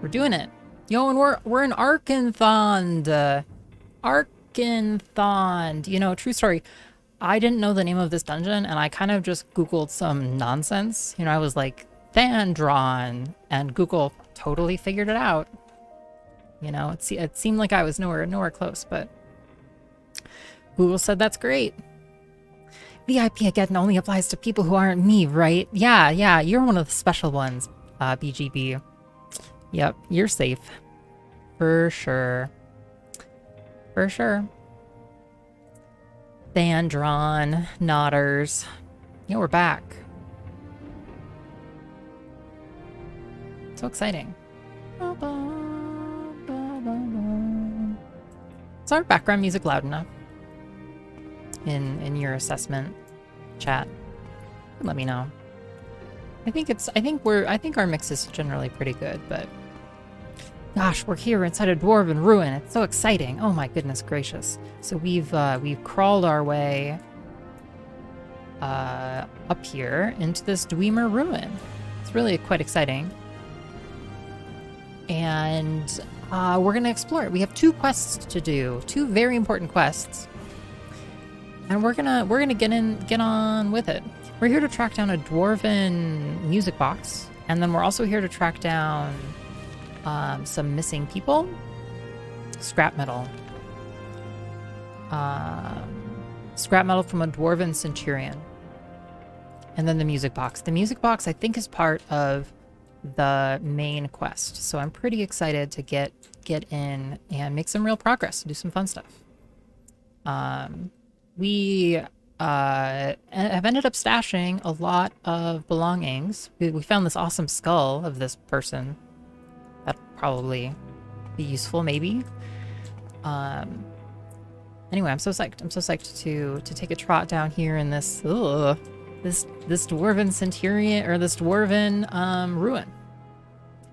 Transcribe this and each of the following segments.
We're doing it. Yo, and we're in Arkngthand. Arkngthand. You know, true story. I didn't know the name of this dungeon, and I kind of just Googled some nonsense. You know, I was like, Thandron, and Google totally figured it out. You know, it seemed like I was nowhere close, but Google said that's great. VIP again only applies to people who aren't me, right? Yeah, you're one of the special ones, BGB. Yep, you're safe. For sure. For sure. Thandron, Nodders. Yeah, we're back. So exciting. Is our background music loud enough? In your assessment chat? Let me know. I think our mix is generally pretty good, but gosh, we're here inside a dwarven ruin. It's so exciting. Oh my goodness gracious. So we've crawled our way up here into this Dwemer ruin. It's really quite exciting. And we're gonna explore it. We have 2 quests to do, 2 very important quests. And we're gonna get on with it. We're here to track down a dwarven music box, and then we're also here to track down some missing people, scrap metal from a dwarven centurion, and then the music box. The music box, I think, is part of the main quest, so I'm pretty excited to get in and make some real progress, do some fun stuff. We have ended up stashing a lot of belongings. We found this awesome skull of this person. That'll probably be useful, maybe. Anyway, I'm so psyched. I'm so psyched to take a trot down here in this dwarven centurion, or this dwarven ruin.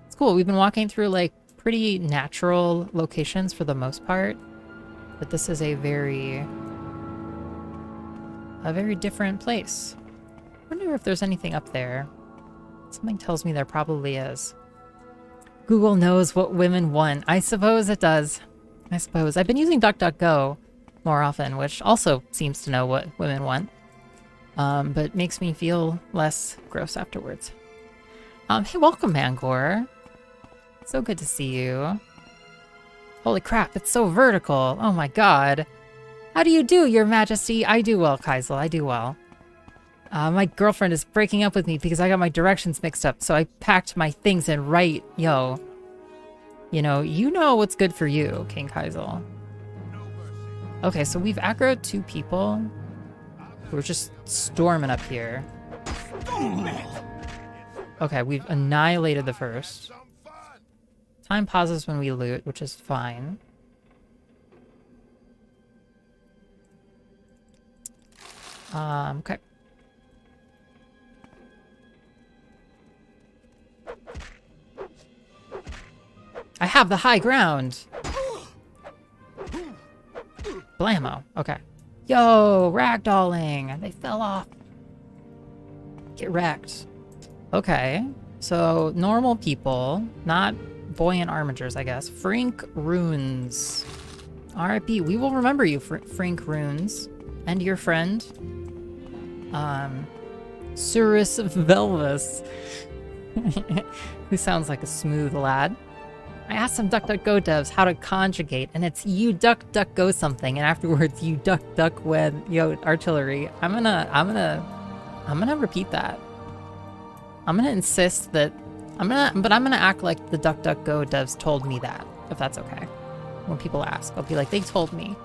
It's cool. We've been walking through like pretty natural locations for the most part, but this is a very different place. I wonder if there's anything up there. Something tells me there probably is. Google knows what women want. I suppose it does. I suppose. I've been using DuckDuckGo more often, which also seems to know what women want. But makes me feel less gross afterwards. Hey, welcome, Mangor. So good to see you. Holy crap, it's so vertical. Oh my god. How do you do, Your Majesty? I do well, Kaisel. I do well. My girlfriend is breaking up with me because I got my directions mixed up, so I packed my things in right. Yo. You know what's good for you, King Kaisel. Okay, so we've aggroed 2 people. We're just storming up here. Okay, we've annihilated the first. Time pauses when we loot, which is fine. Okay. I have the high ground. Blammo. Okay. Yo, ragdolling. They fell off. Get wrecked. Okay. So, normal people, not buoyant armatures, I guess. Frink runes. RIP. We will remember you, Frink runes. And your friend. Surus Velvus. Who sounds like a smooth lad. I asked some DuckDuckGo devs how to conjugate, and it's you DuckDuckGo something, and afterwards you DuckDuckWed yo artillery. I'm gonna repeat that. I'm gonna insist that I'm gonna act like the DuckDuckGo devs told me that, if that's okay. When people ask, I'll be like, they told me.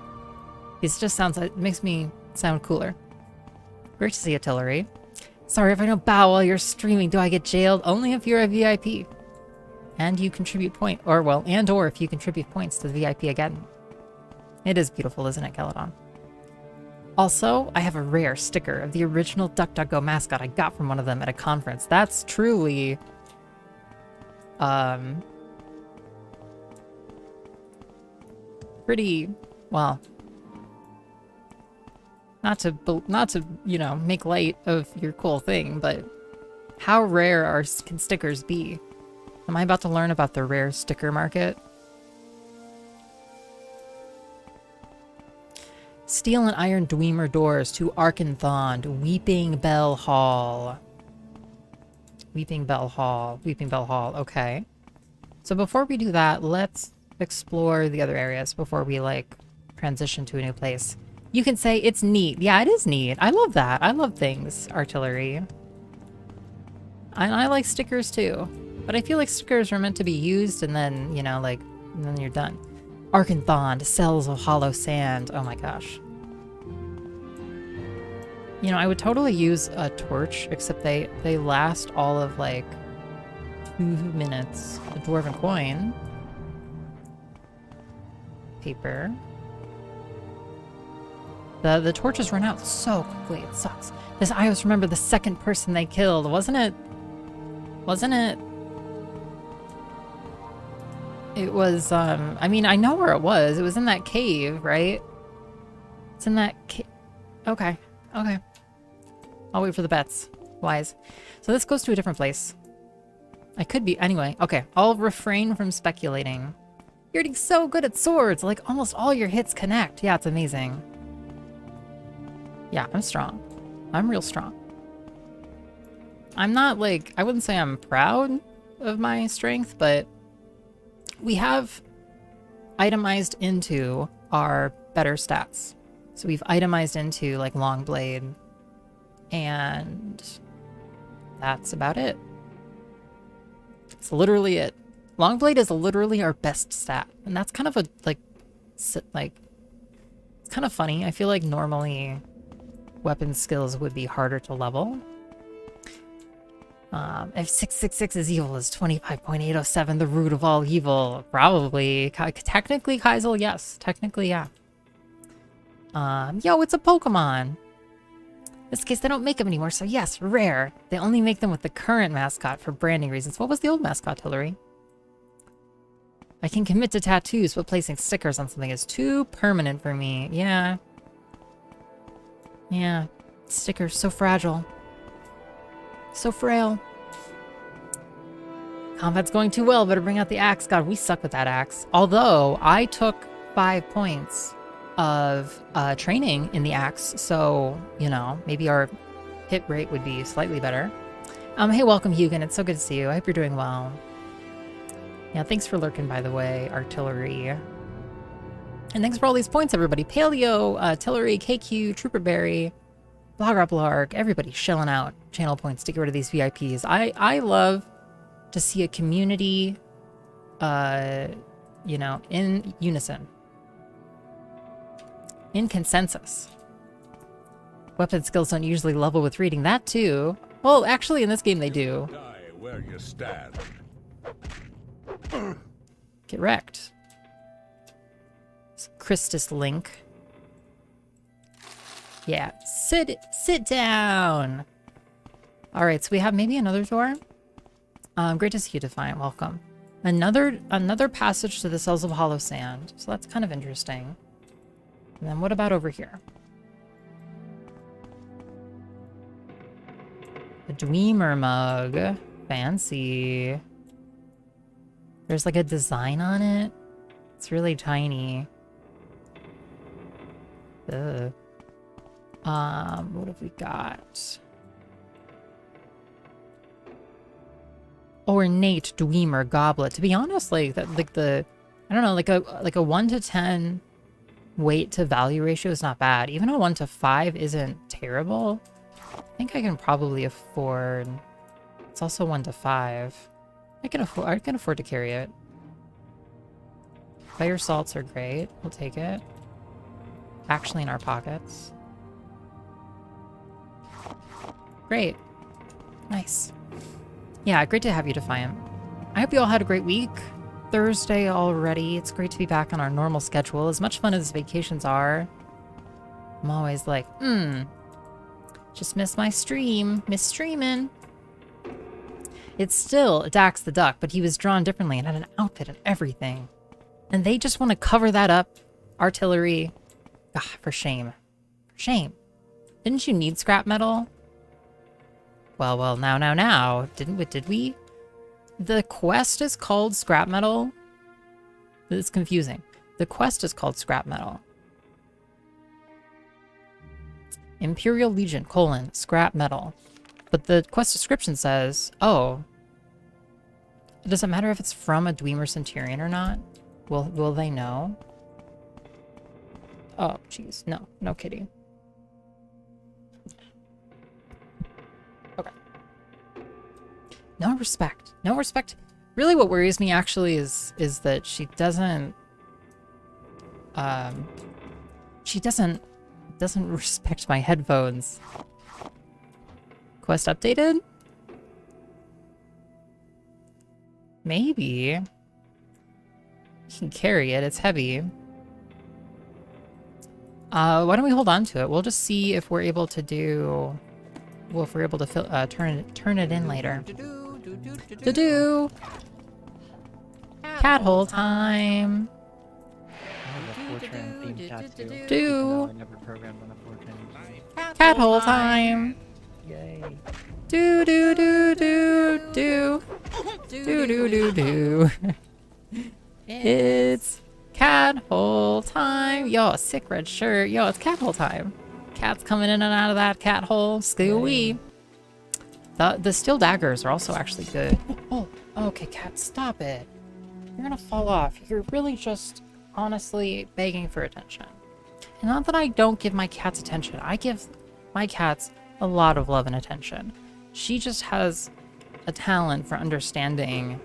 It just sounds like, it makes me sound cooler. Great to see artillery. Sorry if I don't bow while you're streaming. Do I get jailed? Only if you're a VIP. And you contribute or if you contribute points to the VIP again. It is beautiful, isn't it, Caledon? Also, I have a rare sticker of the original DuckDuckGo mascot I got from one of them at a conference. That's truly... pretty... well... Not to, you know, make light of your cool thing, but how rare can stickers be? Am I about to learn about the rare sticker market? Steel and iron Dwemer doors to Arkngthand, Weeping Bell Hall. Weeping Bell Hall. Weeping Bell Hall. Okay. So before we do that, let's explore the other areas before we, like, transition to a new place. You can say it's neat. Yeah, it is neat. I love that. I love things, artillery. And I like stickers too. But I feel like stickers are meant to be used and then, you know, like, and then you're done. Arkngthand, cells of hollow sand. Oh my gosh. You know, I would totally use a torch, except they last all of, like, 2 minutes. A dwarven coin. Paper. The torches run out so quickly, it sucks. This iios remember the second person they killed, wasn't it? Wasn't it? It was, I mean, I know where it was. It was in that cave, right? It's in that cave. Okay. Okay. I'll wait for the bets. Wise. So this goes to a different place. I could be... Anyway, okay. I'll refrain from speculating. You're getting so good at swords. Like, almost all your hits connect. Yeah, it's amazing. Yeah, I'm strong. I'm real strong. I'm not, like... I wouldn't say I'm proud of my strength, but... we have itemized into our better stats. So we've itemized into, like, long blade. And that's about it. It's literally it. Long blade is literally our best stat. And that's kind of a, like, it's kind of funny. I feel like normally weapon skills would be harder to level. If 666 is evil, is 25.807 the root of all evil? Probably. Technically, Kaizel, yes. Technically, yeah. Yo, it's a Pokemon. In this case, they don't make them anymore, so yes, rare. They only make them with the current mascot for branding reasons. What was the old mascot, Hillary? I can commit to tattoos, but placing stickers on something is too permanent for me. Yeah. Yeah. Stickers, so fragile. So frail. Combat's going too well. Better bring out the axe. God, we suck with that axe. Although, I took 5 points of training in the axe, so, you know, maybe our hit rate would be slightly better. Hey, welcome, Hugin. It's so good to see you. I hope you're doing well. Yeah, thanks for lurking, by the way, artillery. And thanks for all these points, everybody. Paleo, artillery, KQ, Trooperberry, Blarg, everybody shelling out channel points to get rid of these VIPs. I love to see a community, you know, in unison. In consensus. Weapon skills don't usually level with reading. That too. Well, actually in this game they do. Die where you stand. Get wrecked. Christus Link. Yeah. Sit down. Alright, so we have maybe another door. Great to see you, Defiant. Welcome. Another passage to the cells of hollow sand. So that's kind of interesting. And then what about over here? A Dwemer mug. Fancy. There's like a design on it. It's really tiny. Ugh. What have we got? Ornate Dwemer goblet. To be honest, like that, like the, I don't know, like a 1 to 10 weight to value ratio is not bad. Even a 1 to 5 isn't terrible. I think I can probably afford. It's also 1 to 5. I can afford to carry it. Fire salts are great. We'll take it. Actually in our pockets. Great. Nice. Yeah, great to have you, Defiant. I hope you all had a great week. Thursday already. It's great to be back on our normal schedule. As much fun as vacations are, I'm always like, just miss my stream. Miss streaming. It's still Dax the Duck, but he was drawn differently and had an outfit and everything. And they just want to cover that up. Artillery. Ah, for shame. For shame. Didn't you need scrap metal? Well, now. Did we? The quest is called scrap metal. It's confusing. The quest is called scrap metal. Imperial Legion, scrap metal. But the quest description says, oh, does it matter if it's from a Dwemer Centurion or not? Will they know? Oh, jeez. No kidding. Okay. No respect. No respect. Really what worries me actually is that she doesn't respect my headphones. Quest updated? Maybe. You can carry it, it's heavy. Why don't we hold on to it? We'll just see if we're able to do... Well, if we're able to turn it in later. Cat hole time! Cat hole time! Yay. It's cat hole time. Yo, sick red shirt. Yo, it's cat hole time. Cat's coming in and out of that cat hole. Scooey. The steel daggers are also actually good. Oh, okay, cat, stop it. You're gonna fall off. You're really just honestly begging for attention. And not that I don't give my cats attention. I give my cats a lot of love and attention. She just has a talent for understanding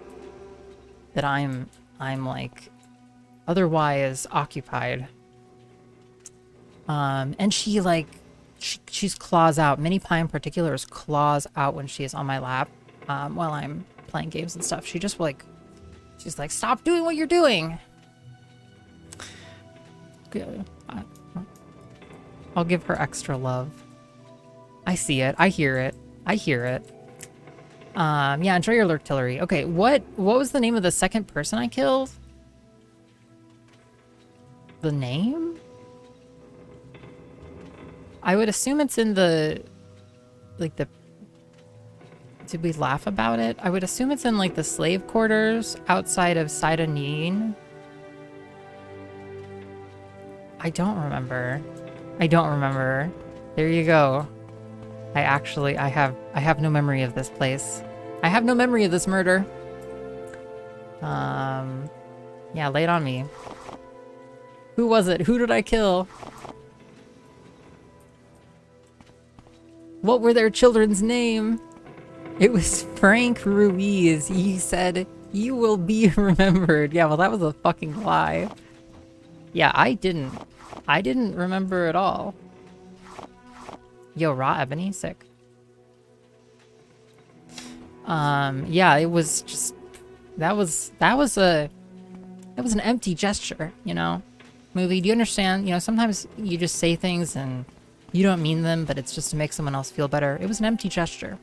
that I'm like otherwise occupied. And she's claws out. Minnie Pie in particular is claws out when she is on my lap while I'm playing games and stuff. She's like, stop doing what you're doing. I'll give her extra love. I see it. I hear it. I hear it. Yeah, enjoy your artillery. Okay, what was the name of the second person I killed? The name? I would assume it's in the... Like the... Did we laugh about it? I would assume it's in like the slave quarters outside of Sidonin. I don't remember. I don't remember. There you go. I have no memory of this place. I have no memory of this murder. Yeah, lay it on me. Who was it? Who did I kill? What were their children's name? It was Frank Ruiz. He said, "You will be remembered." Yeah, well, that was a fucking lie. Yeah, I didn't remember at all. Yo, raw ebony, sick. Yeah, it was just that was an empty gesture, you know? Movie, do you understand? You know, sometimes you just say things and you don't mean them, but it's just to make someone else feel better. It was an empty gesture.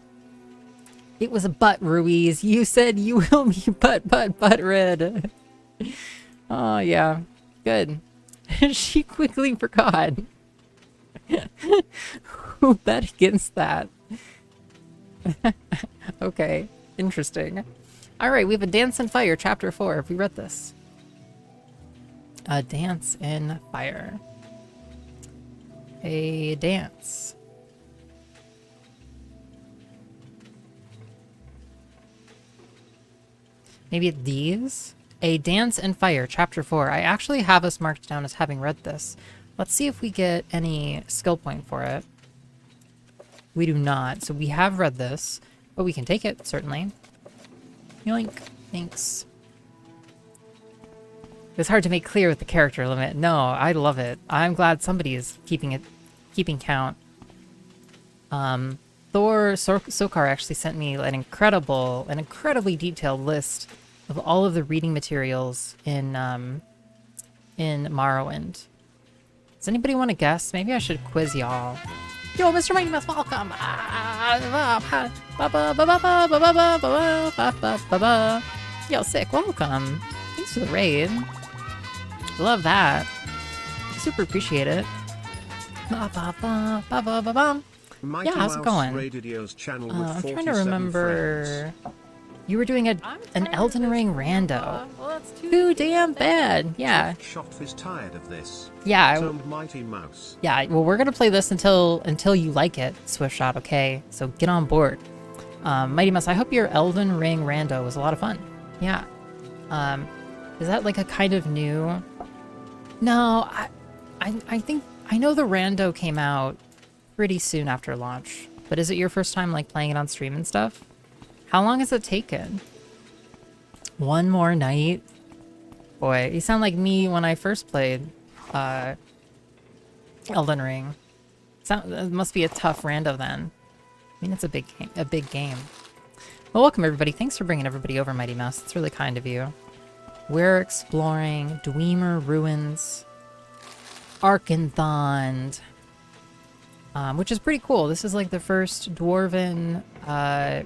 It was a butt, Ruiz. You said you will be butt red. Oh, yeah. Good. She quickly forgot. Who bet against that? Okay, interesting. Alright, we have a Dance in Fire, Chapter 4. Have we read this? A Dance in Fire. A dance. Maybe it's these? A Dance in Fire, Chapter 4. I actually have us marked down as having read this. Let's see if we get any skill point for it. We do not. So we have read this, but we can take it, certainly. Yoink. Thanks. It's hard to make clear with the character limit. No, I love it. I'm glad somebody is keeping count. Thor Sokar actually sent me an incredibly detailed list of all of the reading materials in Morrowind. Does anybody want to guess? Maybe I should quiz y'all. Yo, Mr. Mighty Mouse, welcome! Yo, sick, welcome. Thanks for the raid. Love that. Super appreciate it. Yeah, how's it going? Channel with I'm trying to remember... You were doing an Elden Ring rando. Well, that's Too damn bad. Yeah. Shot is tired of this. Yeah. Sound Mighty Mouse. Yeah, well, we're gonna play this until you like it, Swiftshot, okay? So get on board. Mighty Mouse, I hope your Elden Ring rando was a lot of fun. Yeah. Is that like a kind of new... No, I think... I know the rando came out pretty soon after launch, but is it your first time like playing it on stream and stuff? How long has it taken? One more night? Boy, you sound like me when I first played Elden Ring. It must be a tough rando then. I mean, it's a big game. Well, welcome everybody. Thanks for bringing everybody over, Mighty Mouse. It's really kind of you. We're exploring Dwemer Ruins, Arkngthand, which is pretty cool. This is like the first dwarven,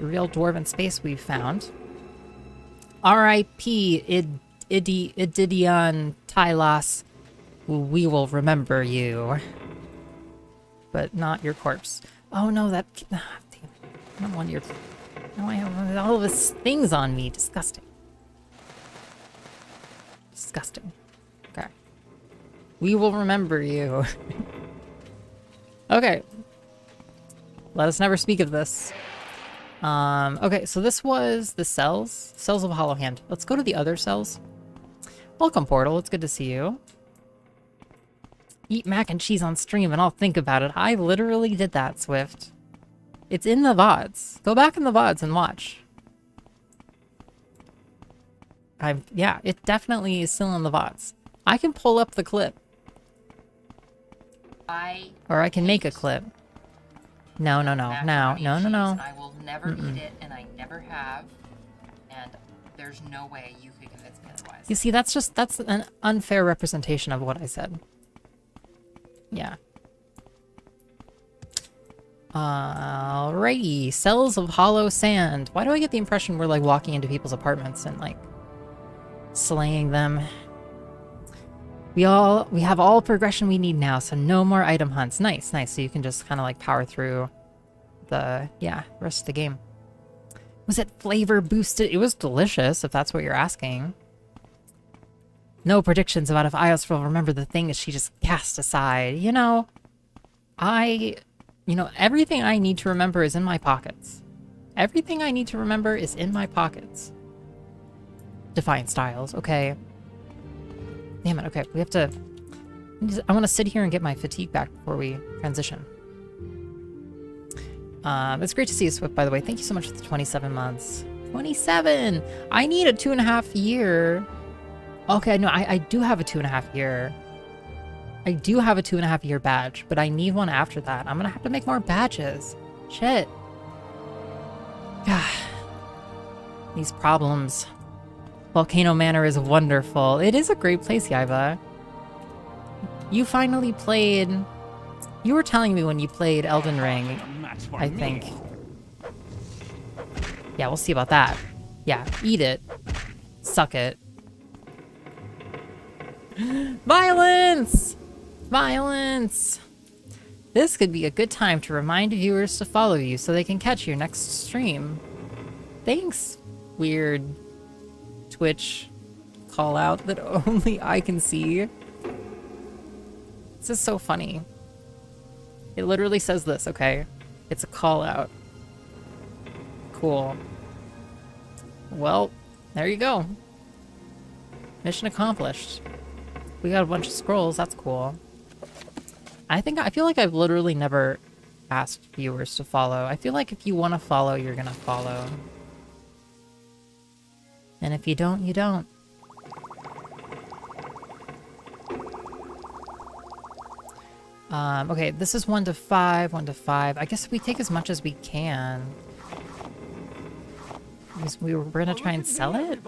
real dwarven space we've found. R.I.P. Ididion Tylos. We will remember you. But not your corpse. Oh no, that... damn it. I don't want your... Now I have all of his things on me. Disgusting. Disgusting. Okay. We will remember you. Okay. Let us never speak of this. Okay, so this was the cells. Cells of Hollow Hand. Let's go to the other cells. Welcome, Portal. It's good to see you. Eat mac and cheese on stream and I'll think about it. I literally did that, Swift. It's in the VODs. Go back in the VODs and watch. Yeah, it definitely is still in the VODs. I can pull up the clip. Or I can make a clip. No. I will never eat it, and I never have. And there's no way you could convince me otherwise. You see, that's an unfair representation of what I said. Yeah. Alrighty, cells of hollow sand. Why do I get the impression we're like walking into people's apartments and like slaying them? We have all progression we need now, so no more item hunts. Nice. So you can just kind of like power through the rest of the game. Was it flavor boosted? It was delicious, if that's what you're asking. No predictions about if iios will remember the thing that she just cast aside. You know, everything I need to remember is in my pockets. Everything I need to remember is in my pockets. Defiant Styles, okay. Damn it, okay, we have to... I want to sit here and get my fatigue back before we transition. It's great to see you, Swift, by the way. Thank you so much for the 27 months. 27! I need a 2.5 year. Okay, no, I do have a 2.5 year. I do have a 2.5 year badge, but I need one after that. I'm gonna have to make more badges. Shit. These problems. Volcano Manor is wonderful. It is a great place, Yaiba. You finally played... You were telling me when you played Elden Ring, I think. Yeah, we'll see about that. Yeah, eat it. Suck it. Violence! Violence! This could be a good time to remind viewers to follow you so they can catch your next stream. Thanks, weird Twitch call out that only I can see. This is so funny. It literally says this, okay? It's a call out. Cool. Well, there you go. Mission accomplished. We got a bunch of scrolls, that's cool. I feel like I've literally never asked viewers to follow. I feel like if you want to follow, you're gonna follow. And if you don't, you don't. Okay, this is 1 to 5, 1 to 5. I guess we take as much as we can. Because we're gonna try and sell it?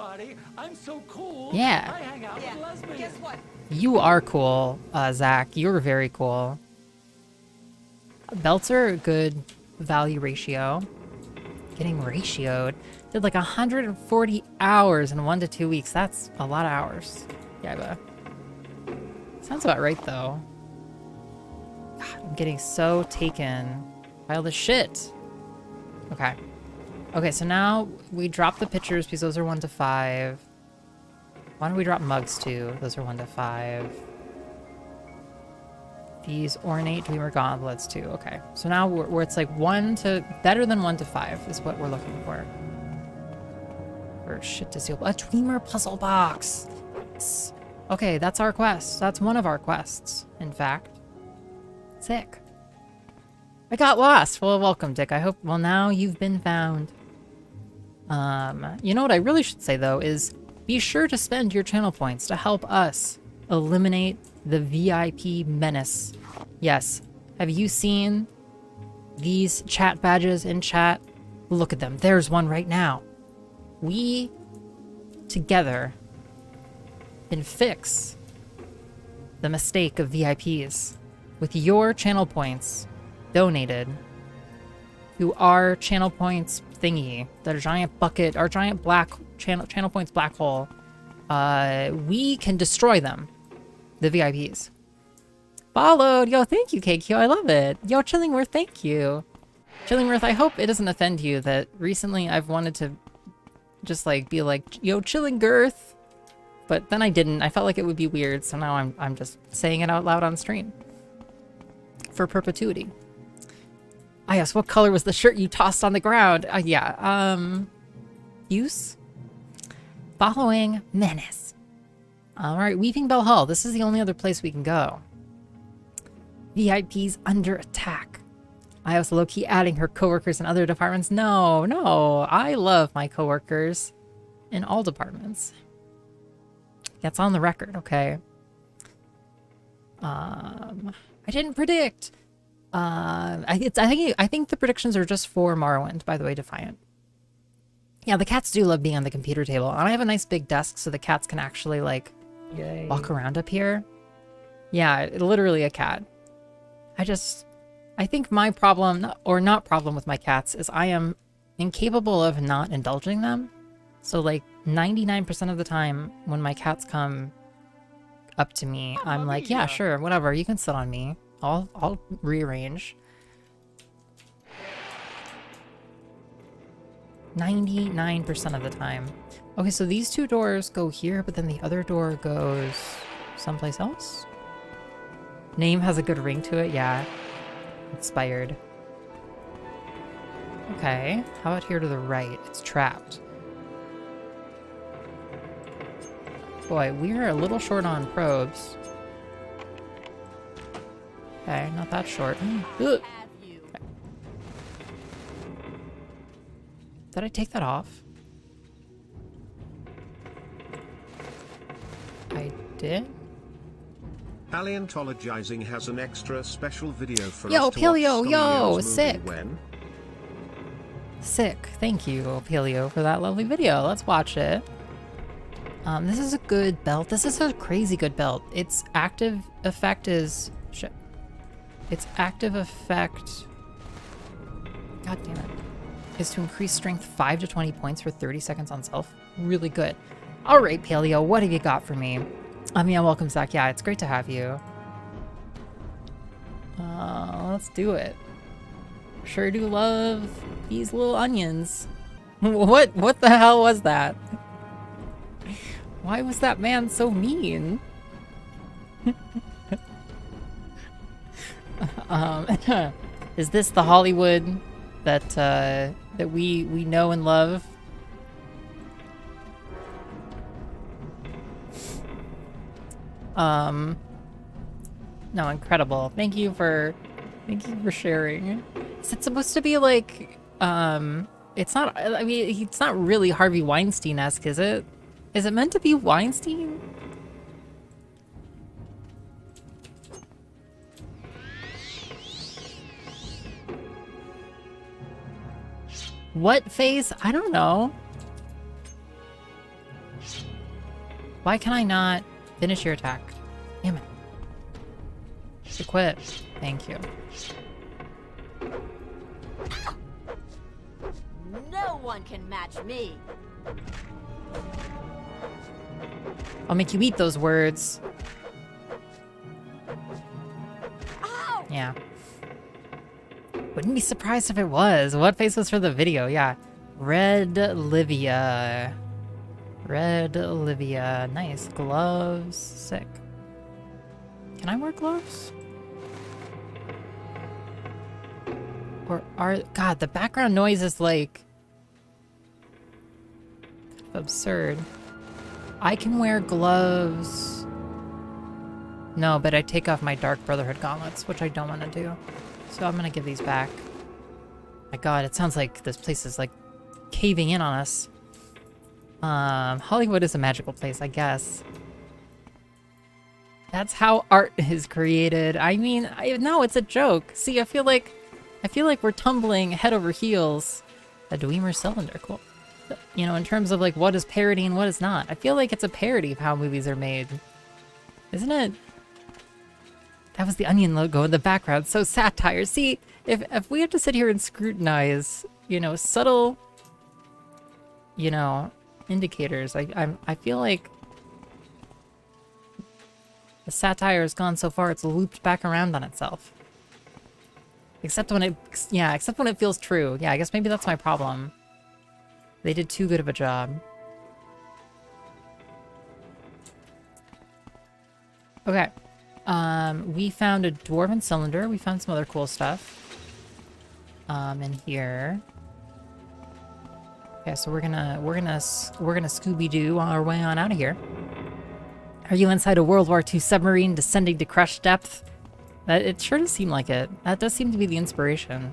I'm so cool. Yeah. I hang out with lesbians. Guess what? You are cool, Zach. You're very cool. Belts are a good value ratio. Getting ratioed. Did like 140 hours in 1 to 2 weeks. That's a lot of hours. Yeah, but sounds about right though. God, I'm getting so taken by all this shit. Okay. Okay, so now we drop the pictures because those are 1 to 5. Why don't we drop mugs too? Those are 1 to 5. These ornate dreamer gauntlets too. Okay, so now we're it's like better than 1 to 5 is what we're looking for. For shit to seal. A dreamer puzzle box. Yes. Okay, that's our quest. That's one of our quests, in fact. Sick. I got lost. Well, welcome, Dick. I hope. Well, now you've been found. You know what I really should say though is be sure to spend your channel points to help us eliminate the VIP menace. Yes. Have you seen these chat badges in chat? Look at them. There's one right now. We together can fix the mistake of VIPs with your channel points donated to our channel points thingy, the giant bucket, our giant black channel points black hole. We can destroy them, the VIPs. Followed. Yo, thank you, KQ. I love it. Yo, Chillingworth, thank you. Chillingworth, I hope it doesn't offend you that recently I've wanted to just like be like, yo, Chillingirth. But then I didn't. I felt like it would be weird, so now I'm just saying it out loud on stream. For perpetuity. Ah, yes, what color was the shirt you tossed on the ground? Use? Following menace. Alright, Weeping Bell Hall. This is the only other place we can go. VIPs under attack. I was low-key adding her coworkers in other departments. No, I love my coworkers in all departments. That's on the record, okay? I didn't predict. I think the predictions are just for Morrowind, by the way, Defiant. Yeah, the cats do love being on the computer table. And I have a nice big desk so the cats can actually, like, walk around up here. Yeah, literally a cat. I think my problem, or not problem with my cats, is I am incapable of not indulging them. So, like, 99% of the time when my cats come up to me, I'm like, yeah, sure, whatever, you can sit on me. I'll rearrange. 99% of the time. Okay, so these two doors go here, but then the other door goes someplace else? Name has a good ring to it, yeah. Inspired. Okay, how about here to the right? It's trapped. Boy, we're a little short on probes. Okay, not that short. Okay. Did I take that off? I did? Paleontologizing has an extra special video for yo, us to Paleo, watch yo, Scolio's sick. movie when. Sick. Thank you, Paleo, for that lovely video. Let's watch it. This is a good belt. This is a crazy good belt. Its active effect is... Shit. Its active effect... God damn it. Is to increase strength 5 to 20 points for 30 seconds on self. Really good. Alright, Paleo, what have you got for me? Yeah, welcome, Zach. Yeah, it's great to have you. Let's do it. Sure do love these little onions. What the hell was that? Why was that man so mean? Is this the Hollywood that that we know and love? No, incredible. Thank you for sharing. Is it supposed to be like it's not, I mean, it's not really Harvey Weinstein-esque, is it? Is it meant to be Weinstein? What face? I don't know. Why can I not finish your attack? Damn it. Equip. Thank you. No one can match me. I'll make you eat those words. Ow! Yeah. Wouldn't be surprised if it was. What face was for the video? Yeah. Red Livia. Red Livia. Nice. Gloves. Sick. Can I wear gloves? Or are... God, the background noise is like... absurd. I can wear gloves. No, but I take off my Dark Brotherhood gauntlets, which I don't want to do. So I'm gonna give these back. My god, it sounds like this place is like caving in on us. Hollywood is a magical place, I guess. That's how art is created. I mean, no, it's a joke. See, I feel like we're tumbling head over heels. A Dwemer cylinder, cool. You know, in terms of like what is parody and what is not. I feel like it's a parody of how movies are made. Isn't it? That was the Onion logo in the background. So satire. See, if we have to sit here and scrutinize, you know, subtle, you know, indicators, I feel like the satire has gone so far it's looped back around on itself. Except when it feels true. Yeah, I guess maybe that's my problem. They did too good of a job. Okay. We found a dwarven cylinder. We found some other cool stuff. In here. Okay, so we're gonna Scooby-Doo our way on out of here. Are you inside a World War II submarine descending to crush depth? It sure does seem like it. That does seem to be the inspiration.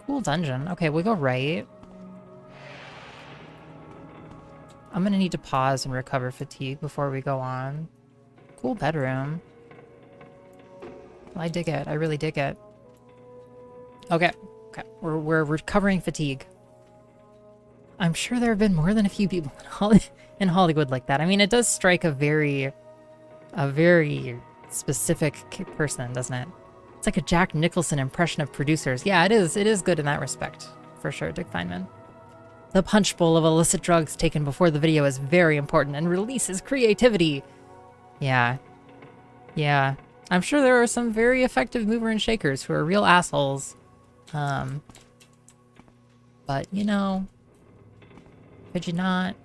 Cool dungeon. Okay, we go right. I'm gonna need to pause and recover fatigue before we go on. Cool bedroom. I dig it. I really dig it. Okay. Okay. We're recovering fatigue. I'm sure there have been more than a few people in Hollywood like that. I mean, it does strike a very specific person, doesn't it? It's like a Jack Nicholson impression of producers. Yeah, it is. It is good in that respect, for sure, Dick Feynman. The punch bowl of illicit drugs taken before the video is very important and releases creativity. Yeah. Yeah. I'm sure there are some very effective mover and shakers who are real assholes. But, you know, could you not?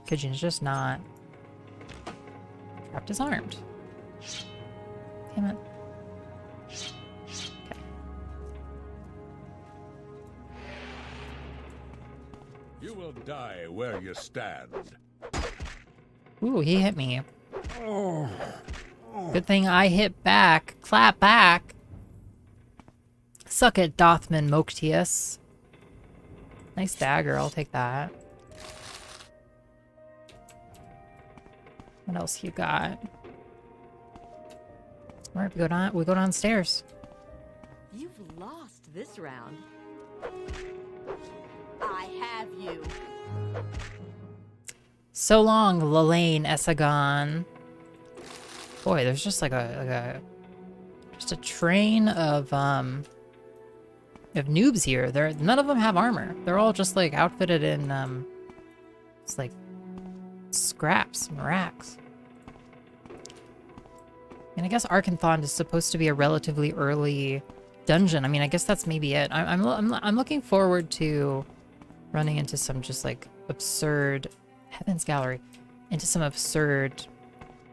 Could you just not? Trapped disarmed. Damn it. Okay. You will die where you stand. Ooh, he hit me. Good thing I hit back. Clap back. Suck it, Dothman Moktius. Nice dagger, I'll take that. What else you got? Alright, we go downstairs. You've lost this round. I have you. So long, Lalaine Essagon. Boy, there's just like just a train of noobs here. None of them have armor. They're all just like outfitted in it's like scraps and racks. And I guess Arkngthand is supposed to be a relatively early dungeon. I mean, I guess that's maybe it. I'm looking forward to running into some just like absurd Heaven's Gallery, into some absurd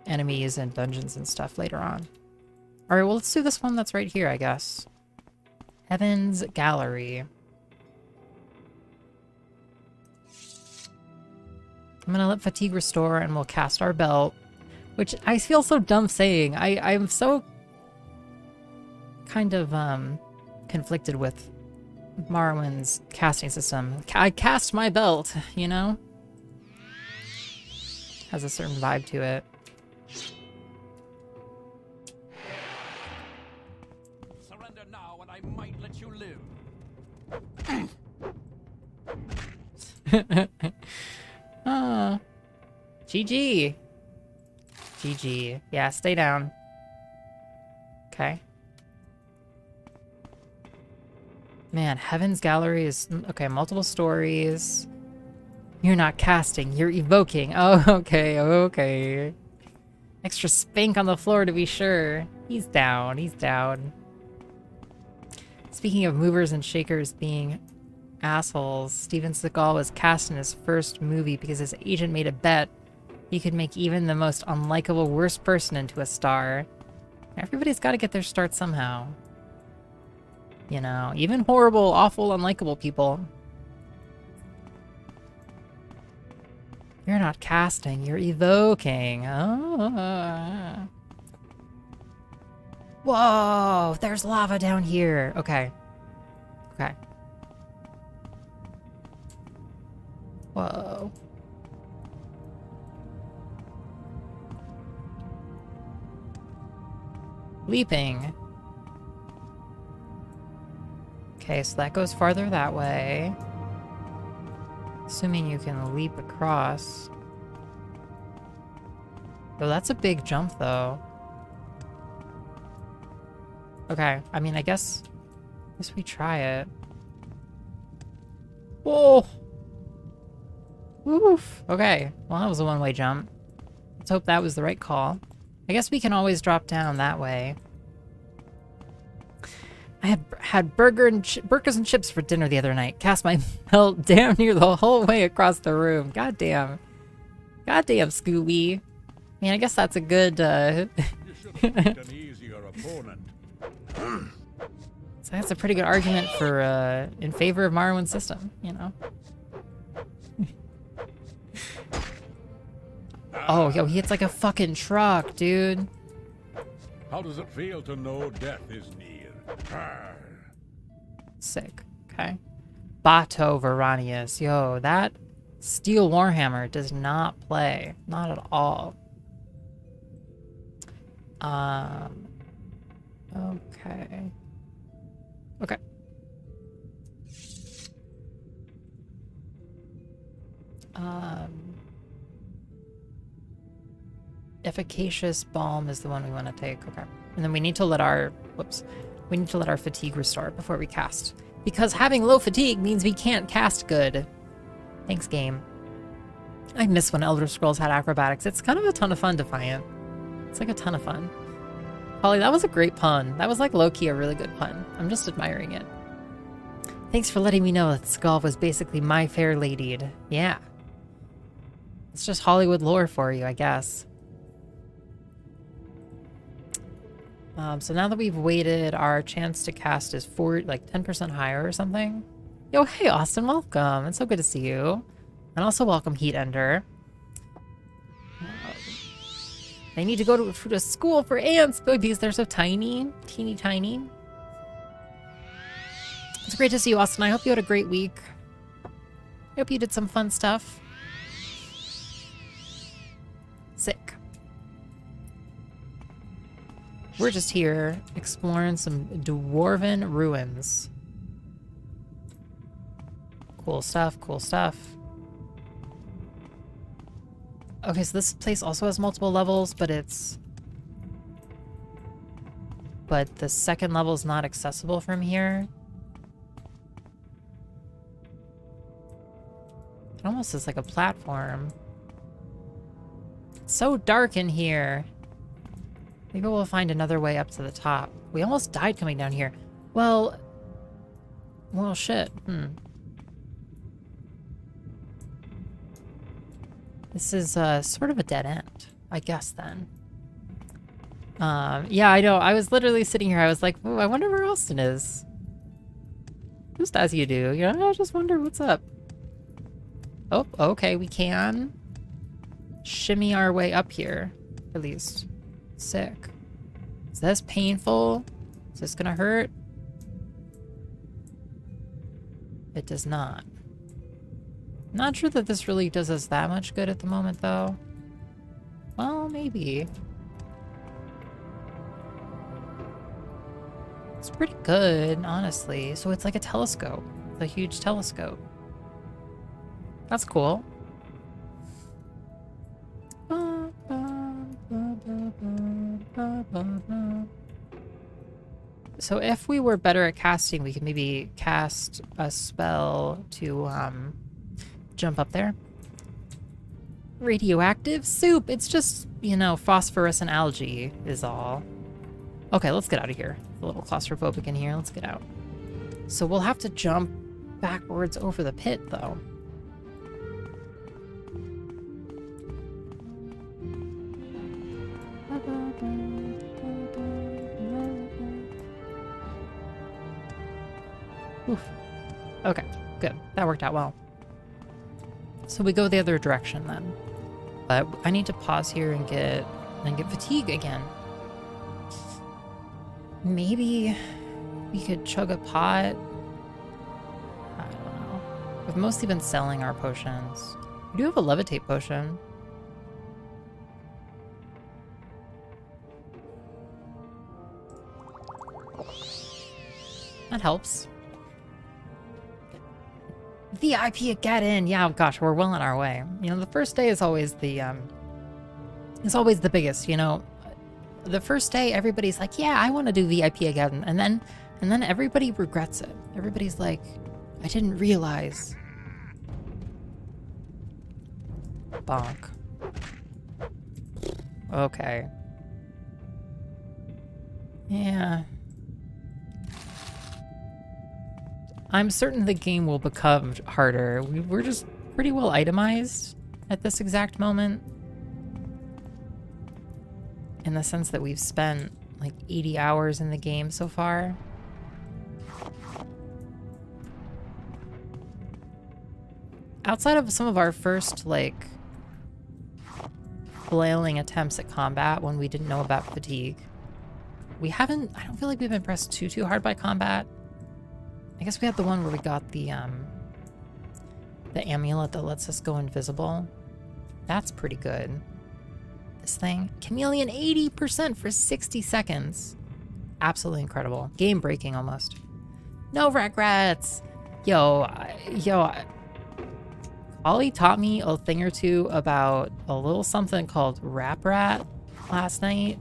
enemies and dungeons and stuff later on. All right, well, let's do this one that's right here, I guess. Heaven's Gallery. I'm gonna let fatigue restore and we'll cast our belt, which I feel so dumb saying. I'm so kind of conflicted with Morrowind's casting system. I cast my belt, you know? Has a certain vibe to it. Surrender now and I might let you live. GG. GG. Yeah, stay down. Okay. Man, Heaven's Gallery is... Okay, multiple stories. You're not casting, you're evoking. Oh, okay, okay. Extra spank on the floor to be sure. He's down, he's down. Speaking of movers and shakers being assholes, Steven Seagal was cast in his first movie because his agent made a bet he could make even the most unlikable worst person into a star. Everybody's got to get their start somehow. You know, even horrible, awful, unlikable people. You're not casting, you're evoking. Oh. Whoa, there's lava down here. Okay. Okay. Whoa. Leaping. Okay, so that goes farther that way. Assuming you can leap across. Oh, that's a big jump, though. Okay, I mean, I guess we try it. Whoa! Oof! Okay, well, that was a one-way jump. Let's hope that was the right call. I guess we can always drop down that way. I had burgers and chips for dinner the other night. Cast my belt damn near the whole way across the room. Goddamn. Goddamn, Scooby. I mean, I guess that's a good, You should have picked an easier opponent. So that's a pretty good argument for, in favor of Morrowind's system, you know? Oh, yo, he hits like a fucking truck, dude. How does it feel to know death is near? Arr. Sick. Okay. Bato Veranius. Yo, that Steel Warhammer does not play. Not at all. Okay. Okay. Efficacious Balm is the one we want to take. Okay. And then we need to let our... Whoops. We need to let our fatigue restore before we cast. Because having low fatigue means we can't cast good. Thanks, game. I miss when Elder Scrolls had acrobatics. It's kind of a ton of fun, Defiant. It's like a ton of fun. Holly, that was a great pun. That was like low-key a really good pun. I'm just admiring it. Thanks for letting me know that Skull was basically My Fair Lady'd. Yeah. It's just Hollywood lore for you, I guess. So now that we've waited, our chance to cast is 10% higher or something. Yo, hey Austin, welcome. It's so good to see you. And also welcome Heat Ender. They need to go to school for ants because they're so tiny. Teeny tiny. It's great to see you, Austin. I hope you had a great week. I hope you did some fun stuff. Sick. We're just here exploring some dwarven ruins. Cool stuff, cool stuff. Okay, so this place also has multiple levels, but the second level is not accessible from here. It almost is like a platform. It's so dark in here. Maybe we'll find another way up to the top. We almost died coming down here. Well, shit. This is sort of a dead end, I guess, then. Yeah, I know. I was literally sitting here. I was like, ooh, I wonder where Austin is. Just as you do. You know, I just wonder what's up. Oh, okay. We can shimmy our way up here, at least. Sick. Is this painful? Is this gonna hurt? It does not. Not sure that this really does us that much good at the moment, though. Well, maybe. It's pretty good, honestly. So it's like a telescope. It's a huge telescope. That's cool. So if we were better at casting, we could maybe cast a spell to jump up there. Radioactive soup. It's just, you know, phosphorescent algae is all. Okay, let's get out of here. A little claustrophobic in here. Let's get out. So we'll have to jump backwards over the pit, though. Oof. Okay, good. That worked out well. So we go the other direction then. But I need to pause here and get fatigue again. Maybe we could chug a pot. I don't know. We've mostly been selling our potions. We do have a levitate potion. That helps. VIP get in. Yeah, gosh, we're well on our way. You know, the first day is always the biggest, you know. The first day everybody's like, "Yeah, I want to do VIP again." And then everybody regrets it. Everybody's like, "I didn't realize." Bonk. Okay. Yeah. I'm certain the game will become harder. We're just pretty well itemized at this exact moment. In the sense that we've spent like 80 hours in the game so far. Outside of some of our first like flailing attempts at combat when we didn't know about fatigue, I don't feel like we've been pressed too hard by combat. I guess we had the one where we got the amulet that lets us go invisible. That's pretty good. This thing, chameleon 80% for 60 seconds. Absolutely incredible. Game breaking almost. No regrets. Ollie taught me a thing or two about a little something called Rap Rat last night.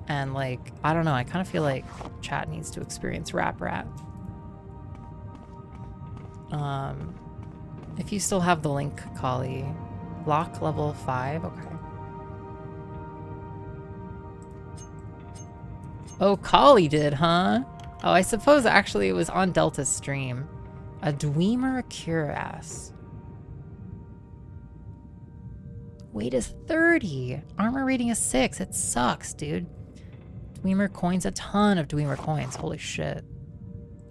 And like, I don't know, I kind of feel like chat needs to experience Rap Rat. If you still have the link, Kali. Lock level 5, okay. Oh, Kali did, huh? Oh, I suppose actually it was on Delta's stream. A Dwemer Cuirass. Weight is 30. Armor rating is 6. It sucks, dude. Dwemer coins, a ton of Dwemer coins. Holy shit.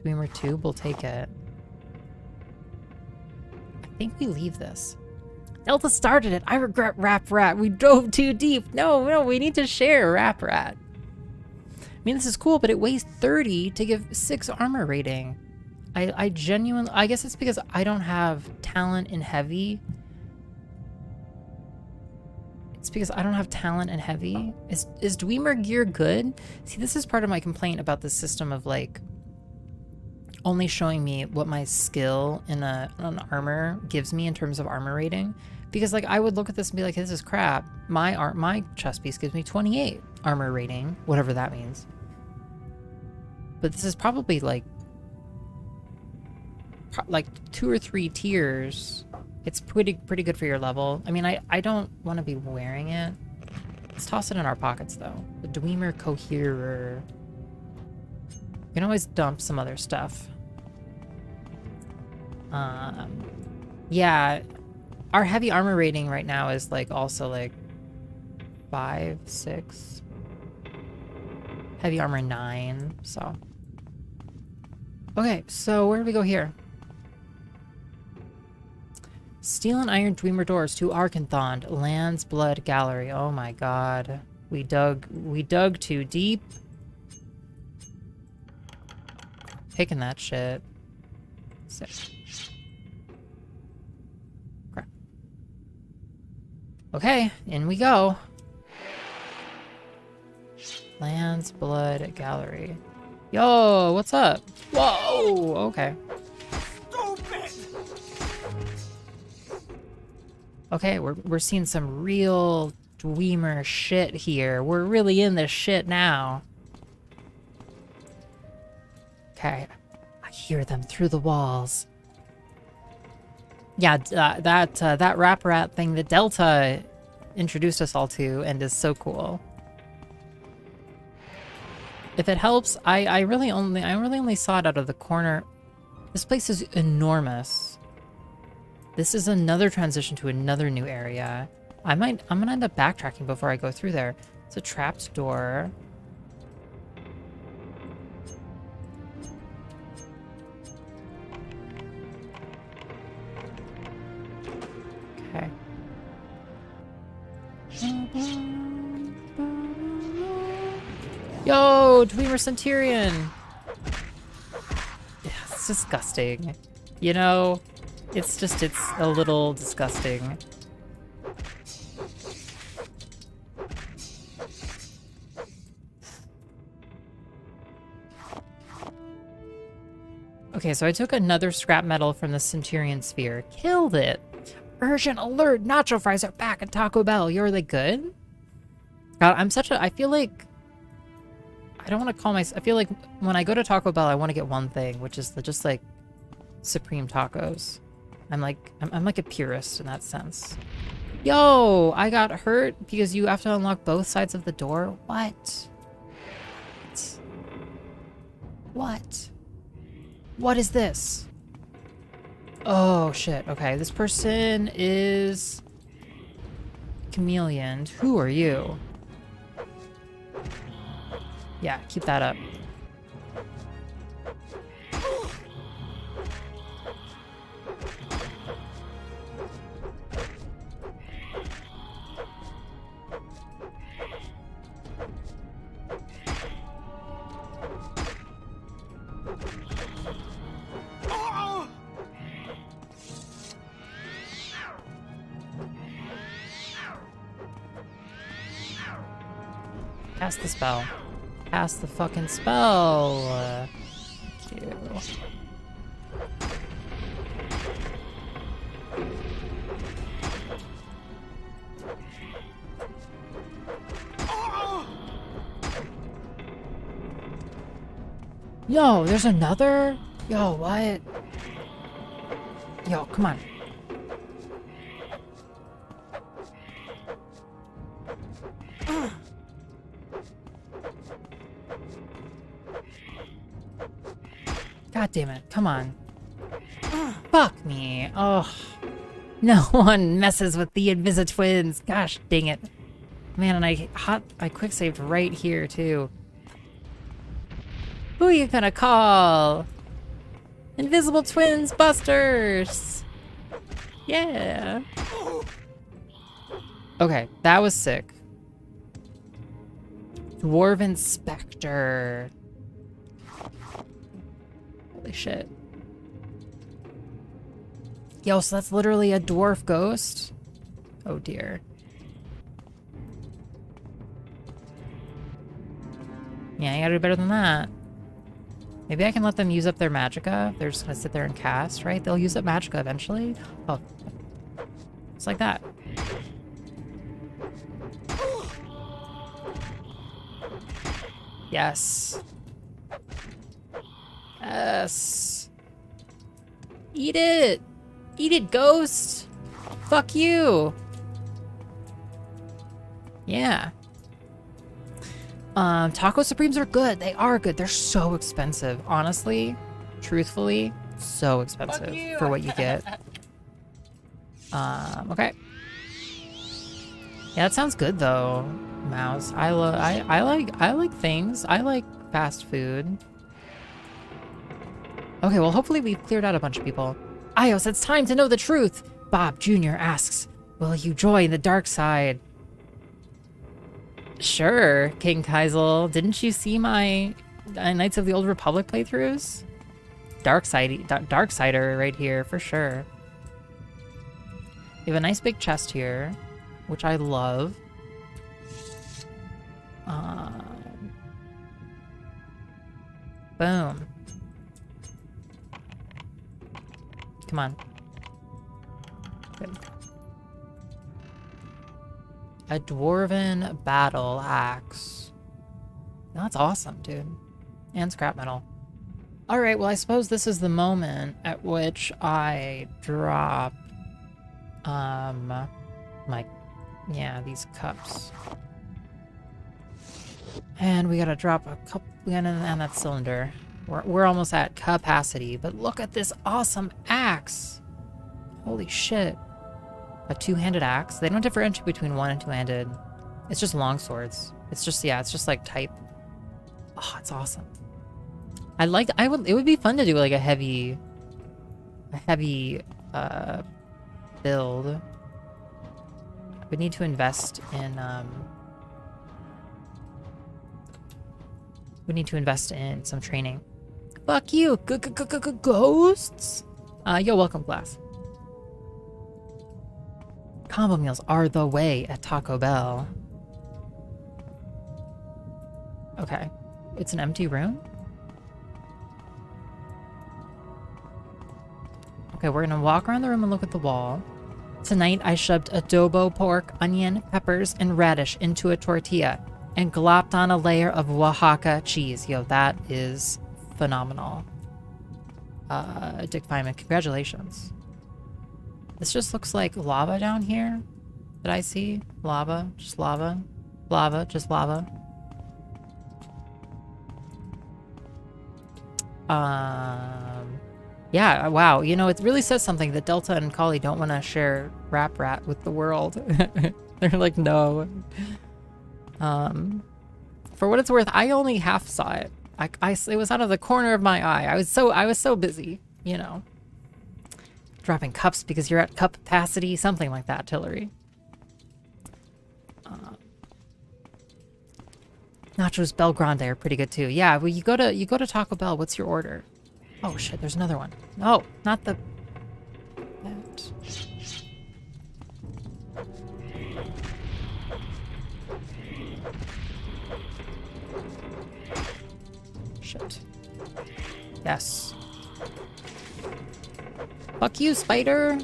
Dwemer 2, we'll take it. I think we leave this. Delta started it. I regret Rap Rat. We dove too deep. No, we need to share Rap Rat. I mean, this is cool, but it weighs 30 to give 6 armor rating. I genuinely... I guess it's because I don't have talent in heavy. It's because I don't have talent in heavy. Is Dwemer gear good? See, this is part of my complaint about the system of, like, only showing me what my skill in an armor gives me in terms of armor rating. Because, like, I would look at this and be like, this is crap. My chest piece gives me 28 armor rating, whatever that means. But this is probably, like 2 or 3 tiers. It's pretty good for your level. I mean, I don't want to be wearing it. Let's toss it in our pockets, though. The Dwemer Coherer. You can always dump some other stuff. Yeah, our heavy armor rating right now is like also like 5, 6. Heavy armor 9, so. Okay, so where do we go here? Steel and iron Dwemer doors to Arkngthand, Land's Blood Gallery. Oh my god. We dug too deep. Taking that shit. Sick. Crap. Okay, in we go. Land's Blood Gallery. Yo, what's up? Whoa, okay. Okay, we're seeing some real Dwemer shit here. We're really in this shit now. Okay, I hear them through the walls. Yeah, that Rap Rat thing that Delta introduced us all to and is so cool. If it helps, I really only saw it out of the corner. This place is enormous. This is another transition to another new area. I'm gonna end up backtracking before I go through there. It's a trapped door. Okay. Yo, Dreamer Centurion! Yeah, it's disgusting. You know, it's a little disgusting. Okay, so I took another scrap metal from the Centurion Sphere. Killed it! Urgent alert! Nacho fries are back at Taco Bell. You're they good? God, I feel like... I don't want to call myself... I feel like when I go to Taco Bell, I want to get one thing, which is just like supreme tacos. I'm like a purist in that sense. Yo, I got hurt because you have to unlock both sides of the door? What? What? What is this? Oh, shit. Okay, this person is... Chameleon. Who are you? Yeah, keep that up. Cast the spell. Cast the fucking spell. Thank you. Yo, there's another? Yo, what? Yo, come on. God damn it, come on. Fuck me. Oh. No one messes with the Invisa twins. Gosh dang it. Man, and I quick saved right here too. Who are you gonna call? Invisible Twins Busters! Yeah. Okay, that was sick. Dwarven Spectre. Holy shit. Yo, so that's literally a dwarf ghost? Oh dear. Yeah, you gotta do better than that. Maybe I can let them use up their magicka. They're just gonna sit there and cast, right? They'll use up magicka eventually. Oh. It's like that. Yes. Yes. Eat it! Eat it, ghost! Fuck you! Yeah. Taco Supremes are good. They are good. They're so expensive. Honestly, truthfully, so expensive for what you get. Okay. Yeah, that sounds good though, Mouse. I like things. I like fast food. Okay, well hopefully we've cleared out a bunch of people. iios, it's time to know the truth. Bob Jr. asks, will you join the dark side? Sure, King Kaisel. Didn't you see my Knights of the Old Republic playthroughs? Darksider right here, for sure. We have a nice big chest here, which I love. Boom. Come on. Good. A dwarven battle axe. That's awesome, dude. And scrap metal. Alright, well I suppose this is the moment at which I drop these cups. And we gotta drop a couple and that cylinder. We're almost at capacity, but look at this awesome axe. Holy shit. A two-handed axe. They don't differentiate between one and two-handed. It's just long swords. It's just, yeah, it's just like type. Oh, it's awesome. it would be fun to do like a heavy build. We need to invest in some training. Fuck you, ghosts. Yo, welcome, class. Combo meals are the way at Taco Bell. Okay, it's an empty room. Okay, we're gonna walk around the room and look at the wall. Tonight I shoved adobo pork, onion, peppers, and radish into a tortilla and glopped on a layer of Oaxaca cheese. Yo, that is phenomenal. Dick Feynman, congratulations. This just looks like lava down here that I see. Lava, just lava. Lava, just lava. Yeah, wow. You know, it really says something that Delta and Kali don't want to share Rap Rat with the world. They're like, no. For what it's worth, I only half saw it. It was out of the corner of my eye. I was so busy, you know. Dropping cups because you're at cup capacity, something like that, Tillery. Nachos Bel Grande are pretty good too. Yeah, well, you go to Taco Bell. What's your order? Oh shit, there's another one. No, not the. That. Shit. Yes. Fuck you, spider.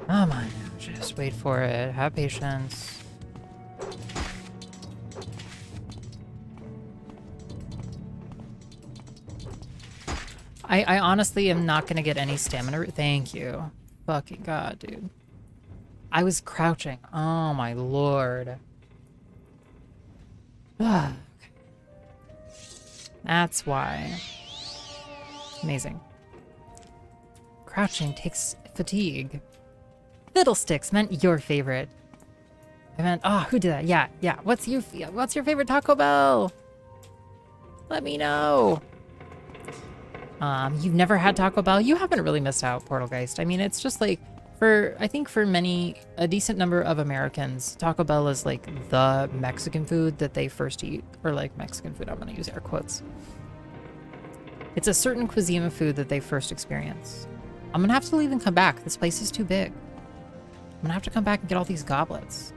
Come on now, just wait for it. Have patience. I honestly am not gonna get any stamina. Thank you. Fucking god, dude. I was crouching. Oh my lord. Okay. That's why. Amazing. Crouching takes fatigue. Fiddlesticks meant your favorite. I meant, oh, who did that? Yeah. What's your favorite Taco Bell? Let me know. You've never had Taco Bell? You haven't really missed out, Portalgeist. I mean, it's just like, I think for a decent number of Americans, Taco Bell is like the Mexican food that they first eat. Or like Mexican food, I'm gonna use air quotes. It's a certain cuisine of food that they first experience. I'm gonna have to leave and come back. This place is too big. I'm gonna have to come back and get all these goblets.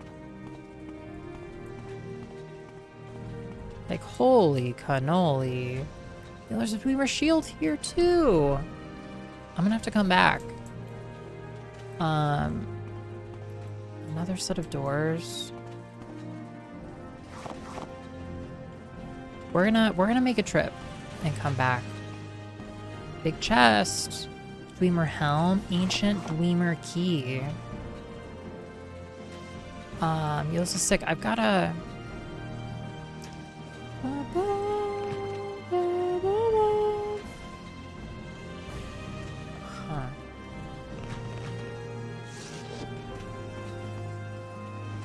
Like, holy cannoli. There's a Dreamer shield here too. I'm gonna have to come back. Another set of doors. We're gonna make a trip and come back. Big chest. Dreamer helm. Ancient Dreamer key. Yo's is sick. I've got a. Huh.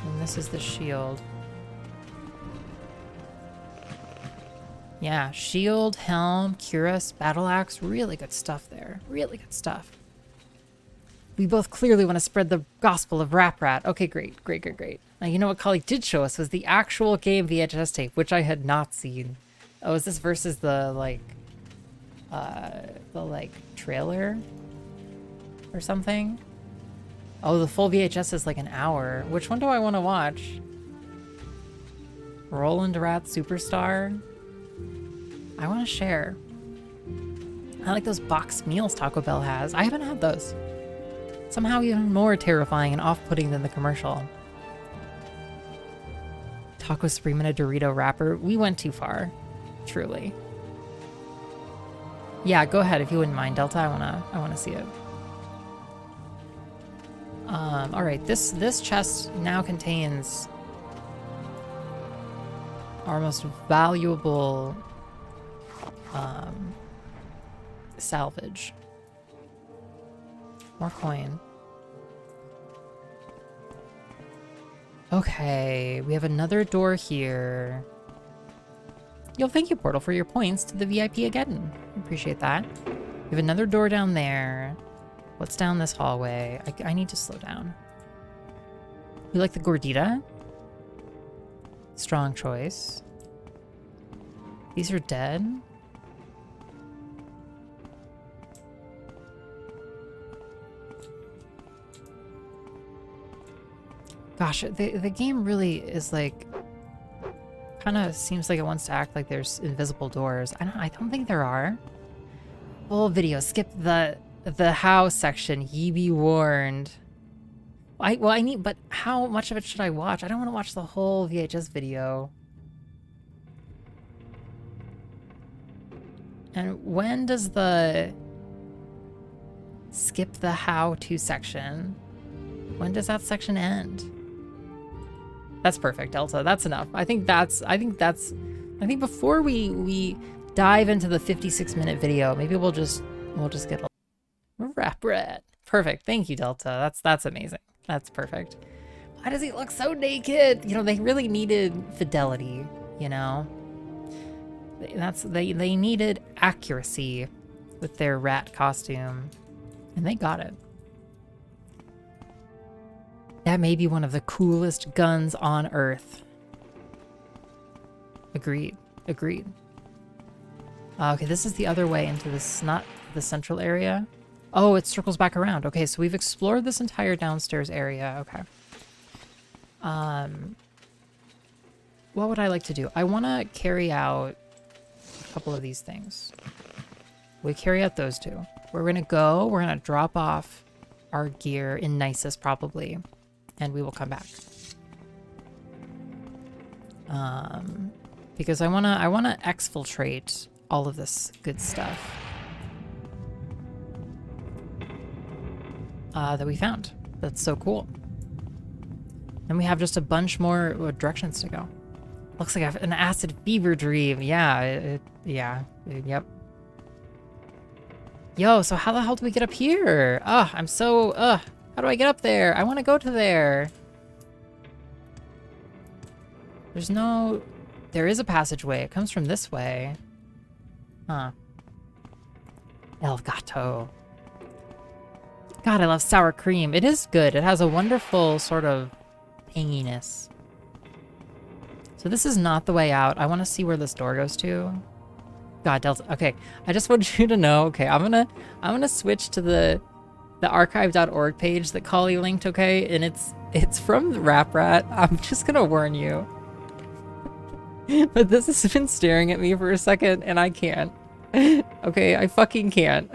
And this is the shield. Yeah, shield, helm, cuirass, battle axe. Really good stuff there. Really good stuff. We both clearly want to spread the gospel of Rap Rat. Okay, great. Now, you know what Kali did show us was the actual game VHS tape, which I had not seen. Oh, is this versus the trailer or something? Oh, the full VHS is like an hour. Which one do I want to watch? Roland Rat Superstar? I want to share. I like those boxed meals Taco Bell has. I haven't had those. Somehow even more terrifying and off-putting than the commercial. Taco Supreme in a Dorito wrapper. We went too far. Truly. Yeah, go ahead if you wouldn't mind, Delta. I wanna see it. All right. This chest now contains our most valuable salvage. More coin. Okay, we have another door here. Yo, thank you, Portal, for your points to the VIP again. Appreciate that. We have another door down there. What's down this hallway? I need to slow down. You like the gordita? Strong choice. These are dead. Gosh, the game really is like, kind of seems like it wants to act like there's invisible doors. I don't think there are. Full video. Skip the how section. Ye be warned. But how much of it should I watch? I don't want to watch the whole VHS video. And when does the skip the how to section? When does that section end? That's perfect, Delta. That's enough. I think before we dive into the 56-minute video, maybe we'll just get a rap rat. Perfect. Thank you, Delta. That's amazing. That's perfect. Why does he look so naked? You know, they really needed fidelity, you know? They needed accuracy with their rat costume, and they got it. That may be one of the coolest guns on Earth. Agreed. Agreed. Okay, this is the other way into this, not the central area. Oh, it circles back around. Okay, so we've explored this entire downstairs area. Okay. What would I like to do? I want to carry out a couple of these things. We carry out those two. We're going to drop off our gear in Nisus probably. And we will come back. Because I wanna exfiltrate all of this good stuff that we found. That's so cool. And we have just a bunch more directions to go. Looks like I have an acid fever dream. Yeah, yep. Yo, so how the hell do we get up here? I'm so how do I get up there? I want to go to there. There is a passageway. It comes from this way. Huh. El Gato. God, I love sour cream. It is good. It has a wonderful sort of tanginess. So this is not the way out. I want to see where this door goes to. God, Delta. Okay, I just want you to know. Okay, I'm gonna switch to the archive.org page that Kali linked, okay? And it's from the Rap Rat. I'm just gonna warn you. But this has been staring at me for a second, and I can't. Okay, I fucking can't.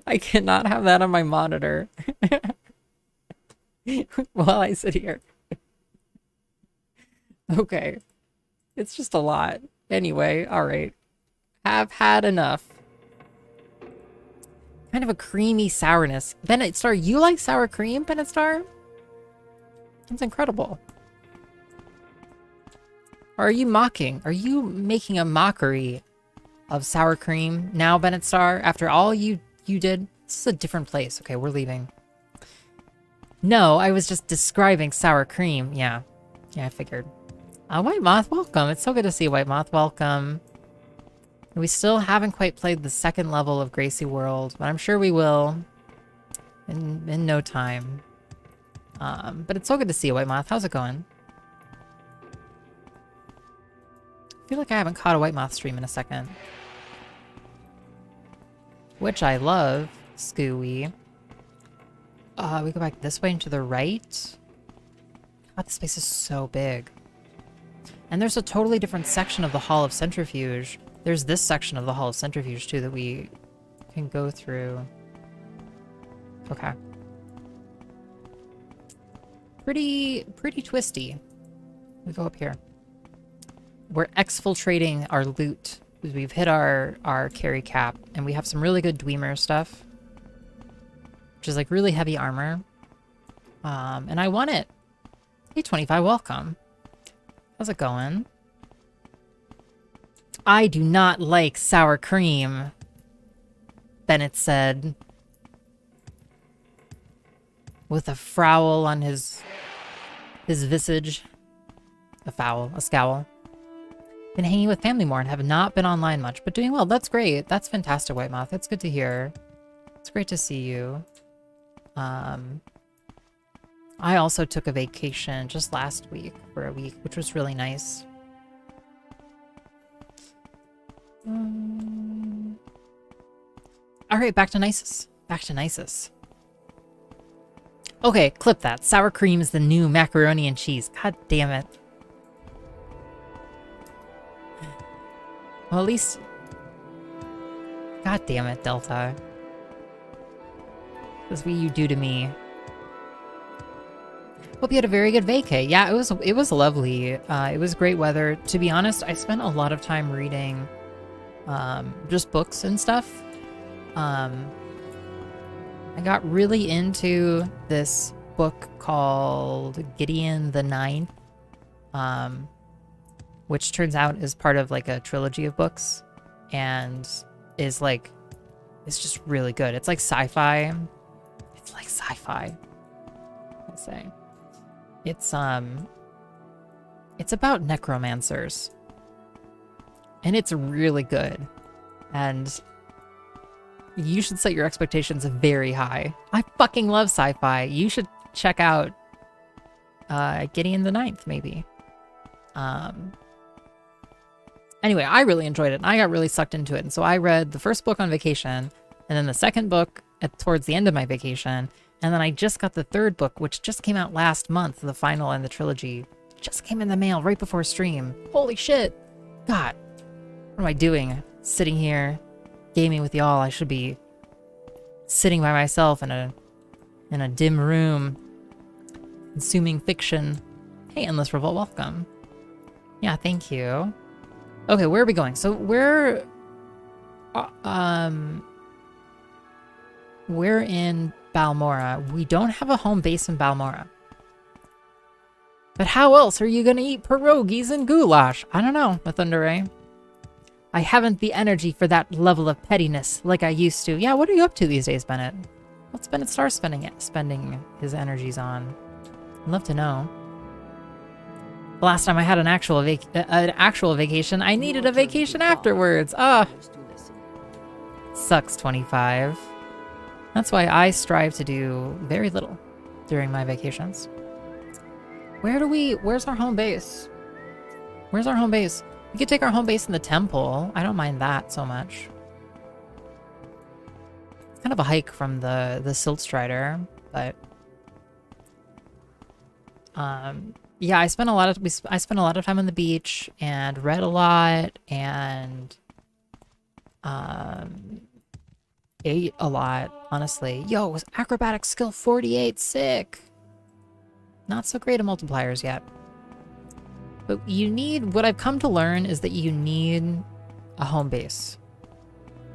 I cannot have that on my monitor. While I sit here. Okay. It's just a lot. Anyway, alright. Have had enough. Kind of a creamy sourness. Bennett Star, you like sour cream, Bennett Star? That's incredible. Or are you mocking? Are you making a mockery of sour cream now, Bennett Star? After all you did? This is a different place. Okay, we're leaving. No, I was just describing sour cream. Yeah. Yeah, I figured. White Moth, welcome. It's so good to see White Moth. Welcome. We still haven't quite played the second level of Gracie World, but I'm sure we will in no time. But it's so good to see you, White Moth. How's it going? I feel like I haven't caught a White Moth stream in a second. Which I love. Scooey. We go back this way and to the right. God, this space is so big. And there's a totally different section of the Hall of Centrifuge There's this section of the Hall of Centrifuge, too, that we can go through. Okay. Pretty twisty. We go up here. We're exfiltrating our loot. We've hit our carry cap, and we have some really good Dwemer stuff. Which is, like, really heavy armor. And I want it. Hey, 25, welcome. How's it going? I do not like sour cream, Bennett said. With a frowl on his visage. A scowl. Been hanging with family more and have not been online much, but doing well. That's great. That's fantastic, White Moth. That's good to hear. It's great to see you. I also took a vacation just last week for a week, which was really nice. Alright, back to Nisus. Back to Nisus. Okay, clip that. Sour cream is the new macaroni and cheese. God damn it. Well, at least... God damn it, Delta. That's what you do to me. Hope you had a very good vacay. Yeah, it was lovely. It was great weather. To be honest, I spent a lot of time reading just books and stuff. I got really into this book called Gideon the Ninth, which turns out is part of like a trilogy of books, and is like, it's just really good. It's like sci-fi. It's like sci-fi, I'd say. It's about necromancers. And it's really good. And you should set your expectations very high. I fucking love sci-fi. You should check out Gideon the Ninth, maybe. Anyway, I really enjoyed it, and I got really sucked into it. And so I read the first book on vacation, and then the second book towards the end of my vacation, and then I just got the third book, which just came out last month, the final in the trilogy. Just came in the mail right before stream. Holy shit. God. What am I doing? Sitting here, gaming with y'all. I should be sitting by myself in a dim room, consuming fiction. Hey, Endless Revolt, welcome. Yeah, thank you. Okay, where are we going? So we're in Balmora. We don't have a home base in Balmora. But how else are you gonna eat pierogies and goulash? I don't know, Mathundere. I haven't the energy for that level of pettiness like I used to. Yeah, what are you up to these days, Bennett? What's Bennett Star spending his energies on? I'd love to know. The last time I had an actual vacation, I needed a vacation afterwards. Ah, sucks, 25. That's why I strive to do very little during my vacations. Where's our home base? Where's our home base? We could take our home base in the temple. I don't mind that so much. It's kind of a hike from the Siltstrider, but yeah, I spent a lot of time on the beach and read a lot and ate a lot, honestly. Yo, was acrobatic skill 48 sick? Not so great at multipliers yet. But what I've come to learn is that you need a home base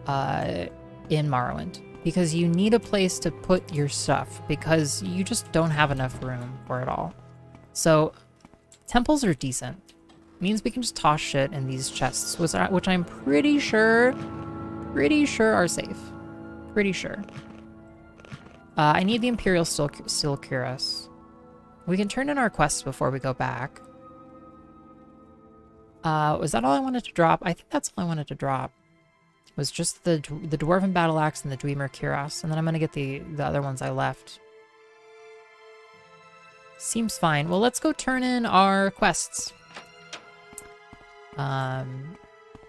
in Morrowind. Because you need a place to put your stuff, because you just don't have enough room for it all. So, temples are decent. It means we can just toss shit in these chests, which I'm pretty sure are safe. Pretty sure. I need the Imperial Steel Cuirass. We can turn in our quests before we go back. Was that all I wanted to drop? I think that's all I wanted to drop. It was just the Dwarven Battle Axe and the Dwemer Cuirass, and then I'm gonna get the other ones I left. Seems fine. Well, let's go turn in our quests.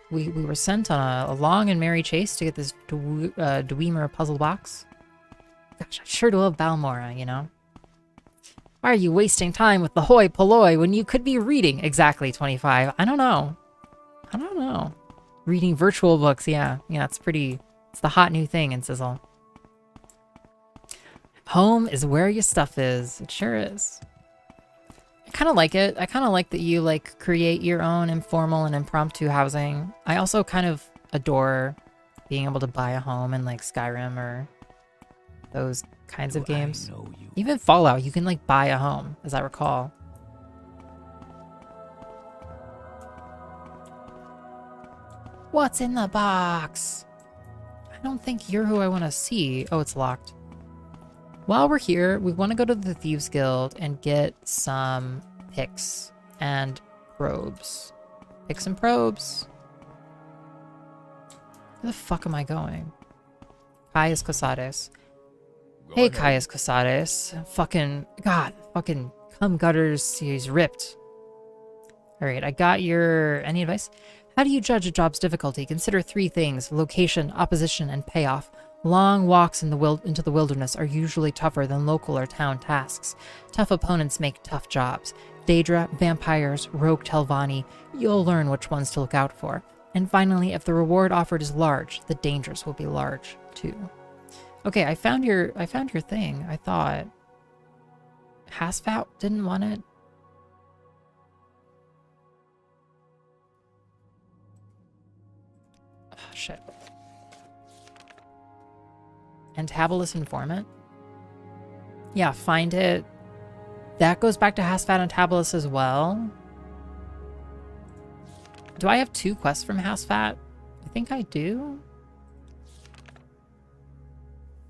We were sent on a long and merry chase to get this Dwemer puzzle box. Gosh, I sure do love Balmora, you know? Why are you wasting time with the hoi polloi when you could be reading? Exactly, 25. I don't know. Reading virtual books, yeah. Yeah, it's pretty... It's the hot new thing in Sizzle. Home is where your stuff is. It sure is. I kind of like it. I kind of like that you, like, create your own informal and impromptu housing. I also kind of adore being able to buy a home in, like, Skyrim or those kinds of games. Even Fallout, you can, like, buy a home, as I recall. What's in the box? I don't think you're who I want to see. Oh, it's locked. While we're here, we want to go to the Thieves Guild and get some picks and probes. Picks and probes. Where the fuck am I going? Caius Casades. Hey, Caius Casades. Fucking, God, fucking cum gutters. He's ripped. Alright, I got your... Any advice? How do you judge a job's difficulty? Consider 3 things: location, opposition, and payoff. Long walks in into the wilderness are usually tougher than local or town tasks. Tough opponents make tough jobs. Daedra, vampires, rogue Telvanni, you'll learn which ones to look out for. And finally, if the reward offered is large, the dangers will be large too. Okay, I found your thing. I thought Hasfat didn't want it. Oh, shit. Antabolus Informant? Yeah, find it. That goes back to Hasfat Antabolus as well. Do I have 2 quests from Hasfat? I think I do.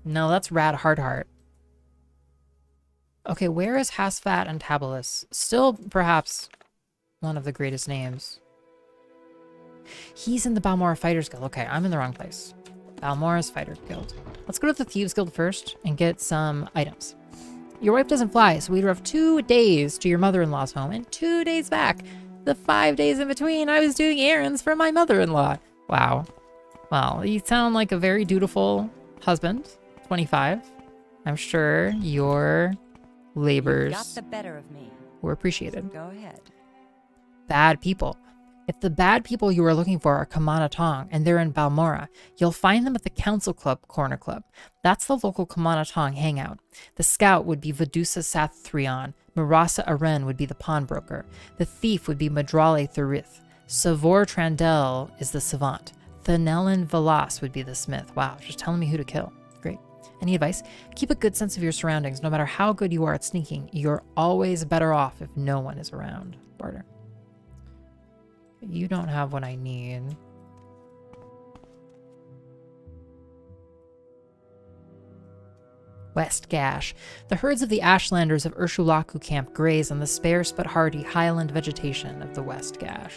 No, that's Rad Hardheart. Okay, where is Hasfat Antabolus? Still, perhaps, one of the greatest names. He's in the Balmora Fighters Guild. Okay, I'm in the wrong place. Balmora's Fighter Guild. Let's go to the Thieves Guild first and get some items. Your wife doesn't fly, so we drove 2 days to your mother-in-law's home and 2 days back. The 5 days in between, I was doing errands for my mother-in-law. Wow. Well, you sound like a very dutiful husband. 25. I'm sure your labors got the better of me. Were appreciated. Go ahead. Bad people. If the bad people you are looking for are Kamana Tong and they're in Balmora, you'll find them at the Council Club Corner Club. That's the local Kamana Tong hangout. The scout would be Vidusa Sathrion. Marasa Aren would be the pawnbroker. The thief would be Madrale Thurith. Savor Trandel is the savant. Thanelin Velas would be the smith. Wow, just telling me who to kill. Great. Any advice? Keep a good sense of your surroundings. No matter how good you are at sneaking, you're always better off if no one is around. Barter. You don't have what I need. West Gash. The herds of the Ashlanders of Urshulaku camp graze on the sparse but hardy highland vegetation of the West Gash.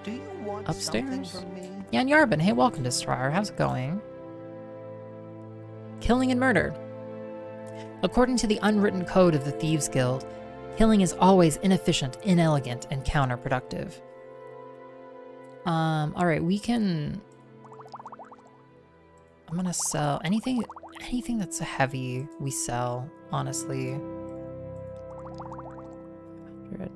Do you want Upstairs? something from me? Jan Yarbin. Hey, welcome to Strar. How's it going? Killing and murder. According to the unwritten code of the Thieves Guild, killing is always inefficient, inelegant, and counterproductive. Alright, we can... I'm gonna sell anything that's heavy, we sell, honestly. 100.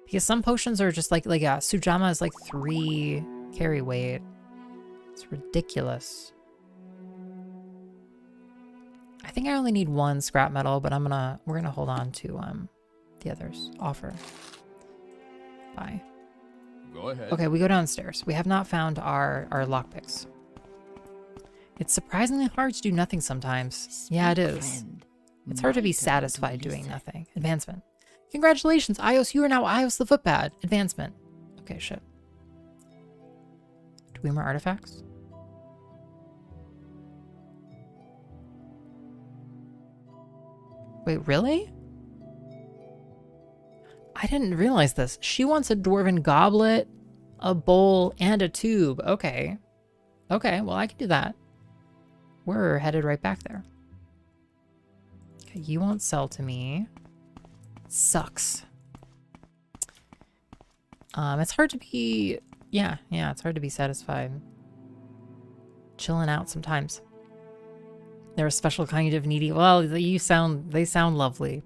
Because some potions are just like Sujama is like 3 carry weight. It's ridiculous. I think I only need 1 scrap metal, but we're gonna hold on to the others. Offer. Bye. Go ahead. Okay, we go downstairs. We have not found our lockpicks. It's surprisingly hard to do nothing sometimes. Yeah, it is. It's hard to be satisfied doing nothing. Advancement. Congratulations, iios. You are now iios the Footpad. Advancement. Okay, shit. Do we have more artifacts? Wait, really? I didn't realize this. She wants a dwarven goblet, a bowl, and a tube. Okay. Okay, well, I can do that. We're headed right back there. Okay, you won't sell to me. Sucks. It's hard to be... Yeah, it's hard to be satisfied. Chilling out sometimes. They're a special kind of needy. Well, they sound lovely.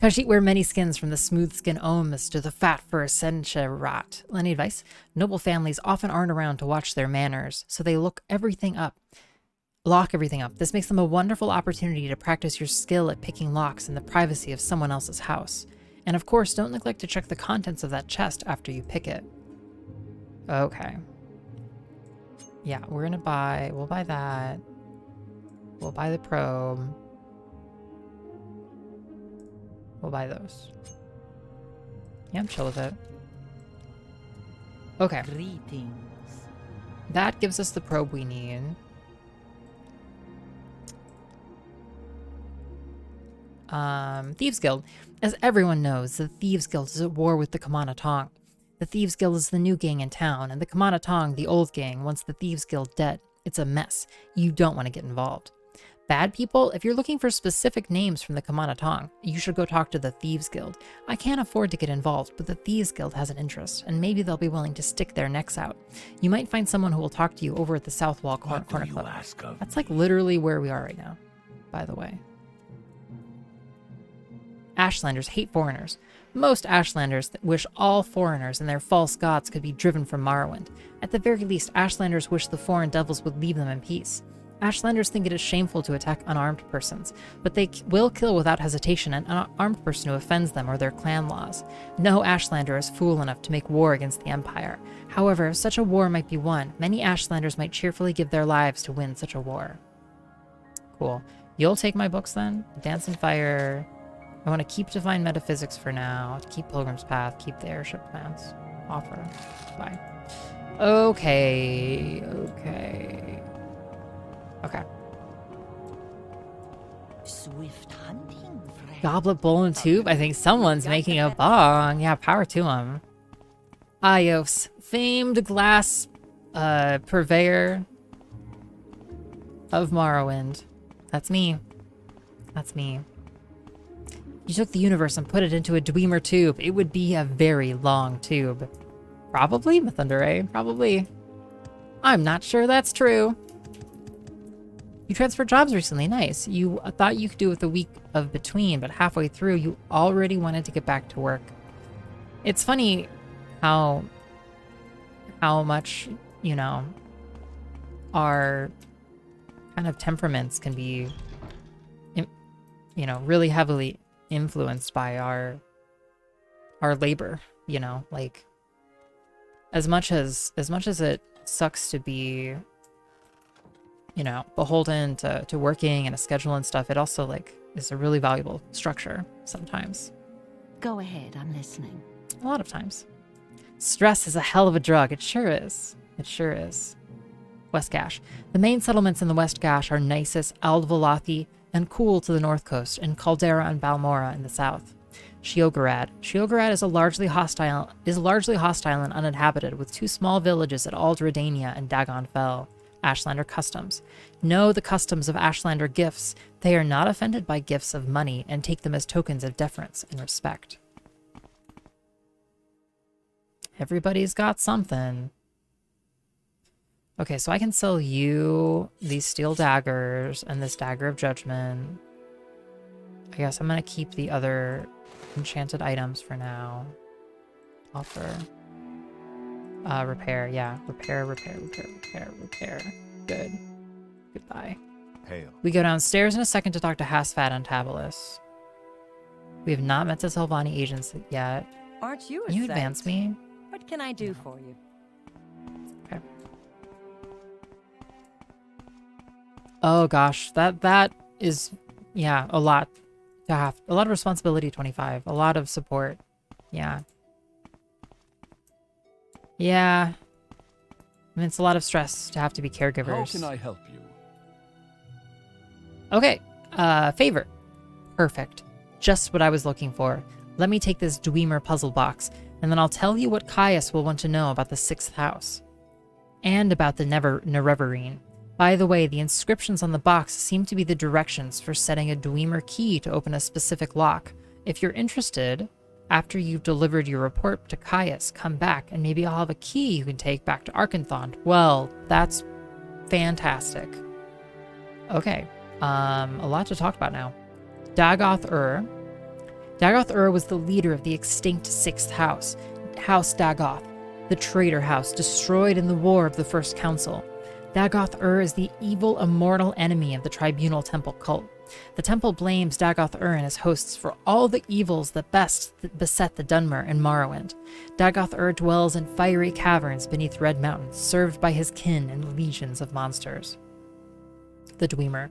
Khajiit wear many skins, from the smooth skin Oms to the fat fur Sencherat. Any advice? Noble families often aren't around to watch their manners, so they lock everything up. This makes them a wonderful opportunity to practice your skill at picking locks in the privacy of someone else's house. And of course, don't neglect to check the contents of that chest after you pick it. Okay. Yeah, we'll buy that. We'll buy the probe. We'll buy those. Yeah, I'm chill with it. Okay. Greetings. That gives us the probe we need. Thieves Guild. As everyone knows, the Thieves Guild is at war with the Kamana Tong. The Thieves Guild is the new gang in town, and the Kamana Tong, the old gang, wants the Thieves Guild dead. It's a mess. You don't want to get involved. Bad people, if you're looking for specific names from the Kamana Tong, you should go talk to the Thieves Guild. I can't afford to get involved, but the Thieves Guild has an interest, and maybe they'll be willing to stick their necks out. You might find someone who will talk to you over at the South Wall Corner Club. That's like literally where we are right now, by the way. Ashlanders hate foreigners. Most Ashlanders wish all foreigners and their false gods could be driven from Morrowind. At the very least, Ashlanders wish the foreign devils would leave them in peace. Ashlanders think it is shameful to attack unarmed persons, but they will kill without hesitation an unarmed person who offends them or their clan laws. No Ashlander is fool enough to make war against the Empire. However, if such a war might be won, many Ashlanders might cheerfully give their lives to win such a war. Cool. You'll take my books then? Dance and Fire. I want to keep Divine Metaphysics for now. Keep Pilgrim's Path. Keep the Airship Plans. Offer. Bye. Okay. Swift hunting, friend. Goblet, bowl, and tube. I think someone's making a bong. Yeah, power to him. iios, famed glass purveyor of Morrowind. That's me. You took the universe and put it into a Dwemer tube. It would be a very long tube. Probably, Mythundere. Probably. I'm not sure that's true. You transferred jobs recently. Nice. You thought you could do it with a week of between, but halfway through, you already wanted to get back to work. It's funny how much, you know, our kind of temperaments can be, you know, really heavily influenced by our labor, you know, like as much as it sucks to be, you know, beholden to working and a schedule and stuff, it also like is a really valuable structure sometimes. Go ahead, I'm listening. A lot of times. Stress is a hell of a drug. It sure is. West Gash. The main settlements in the West Gash are Nisus, Aldvalathi, and Cool to the north coast, and Caldera and Balmora in the south. Sheogarad. Sheogarad is largely hostile and uninhabited, with 2 small villages at Aldredania and Dagon Fell. Ashlander customs. Know the customs of Ashlander gifts. They are not offended by gifts of money and take them as tokens of deference and respect. Everybody's got something. Okay, so I can sell you these steel daggers and this dagger of judgment. I guess I'm gonna keep the other enchanted items for now. Offer. Repair, yeah. Repair. Good. Goodbye. Hail. We go downstairs in a second to talk to Hasfat and Tabalus. We have not met the Sylvani agents yet. Aren't you a Can you saint? advance me? What can I do for you? Okay. Oh gosh, that is, yeah, a lot to have. A lot of responsibility, 25. A lot of support. Yeah. Yeah. I mean, it's a lot of stress to have to be caregivers. How can I help you? Okay. Favor. Perfect. Just what I was looking for. Let me take this Dwemer puzzle box, and then I'll tell you what Caius will want to know about the 6th house. And about the Nerevarine. By the way, the inscriptions on the box seem to be the directions for setting a Dwemer key to open a specific lock. If you're interested, after you've delivered your report to Caius, come back and maybe I'll have a key you can take back to Arkngthand. Well, that's fantastic. Okay. A lot to talk about now. Dagoth-Ur. Dagoth-Ur was the leader of the extinct 6th House, House Dagoth, the traitor house destroyed in the War of the First Council. Dagoth-Ur is the evil, immortal enemy of the Tribunal Temple cult. The temple blames Dagoth-Ur and his hosts for all the evils that beset the Dunmer and Morrowind. Dagoth-Ur dwells in fiery caverns beneath Red Mountain, served by his kin and legions of monsters. The Dwemer.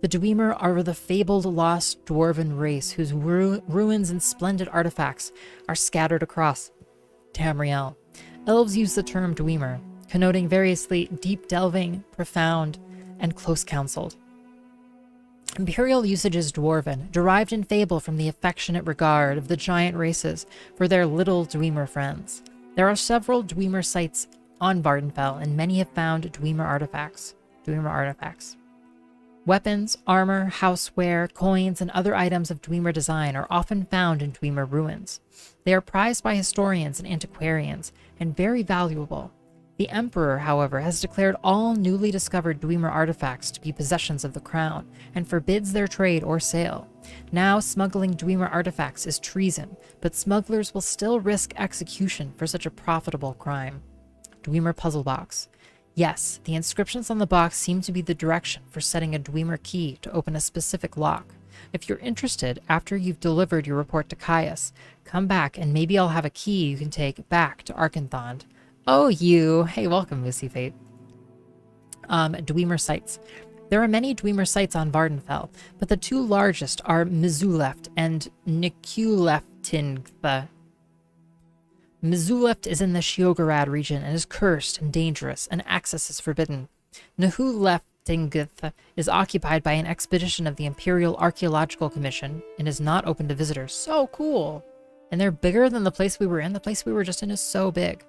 The Dwemer are the fabled lost dwarven race whose ruins and splendid artifacts are scattered across Tamriel. Elves use the term Dwemer, connoting variously deep-delving, profound, and close-counseled. Imperial usage is dwarven, derived in fable from the affectionate regard of the giant races for their little Dwemer friends. There are several Dwemer sites on Vardenfell, and many have found Dwemer artifacts. Weapons, armor, houseware, coins, and other items of Dwemer design are often found in Dwemer ruins. They are prized by historians and antiquarians, and very valuable. The Emperor, however, has declared all newly discovered Dwemer artifacts to be possessions of the crown, and forbids their trade or sale. Now, smuggling Dwemer artifacts is treason, but smugglers will still risk execution for such a profitable crime. Dwemer puzzle box. Yes, the inscriptions on the box seem to be the direction for setting a Dwemer key to open a specific lock. If you're interested, after you've delivered your report to Caius, come back and maybe I'll have a key you can take back to Arkngthand. Oh, you! Hey, welcome, Lucy Fate. Dwemer sites. There are many Dwemer sites on Vardenfell, but the two largest are Mizuleft and Nikuleftingtha. Mizuleft is in the Sheogarad region and is cursed and dangerous, and access is forbidden. Nihuleftingtha is occupied by an expedition of the Imperial Archaeological Commission and is not open to visitors. So cool! And they're bigger than the place we were in. The place we were just in is so big.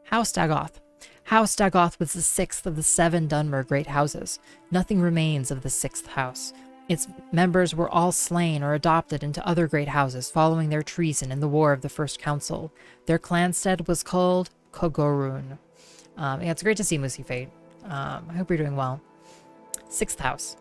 House Dagoth. House Dagoth was the 6th of the 7 Dunmer great houses. Nothing remains of the 6th house. Its members were all slain or adopted into other great houses following their treason in the War of the First Council. Their clanstead was called Kogorun. Yeah, it's great to see Moosey Fate. I hope you're doing well. 6th house.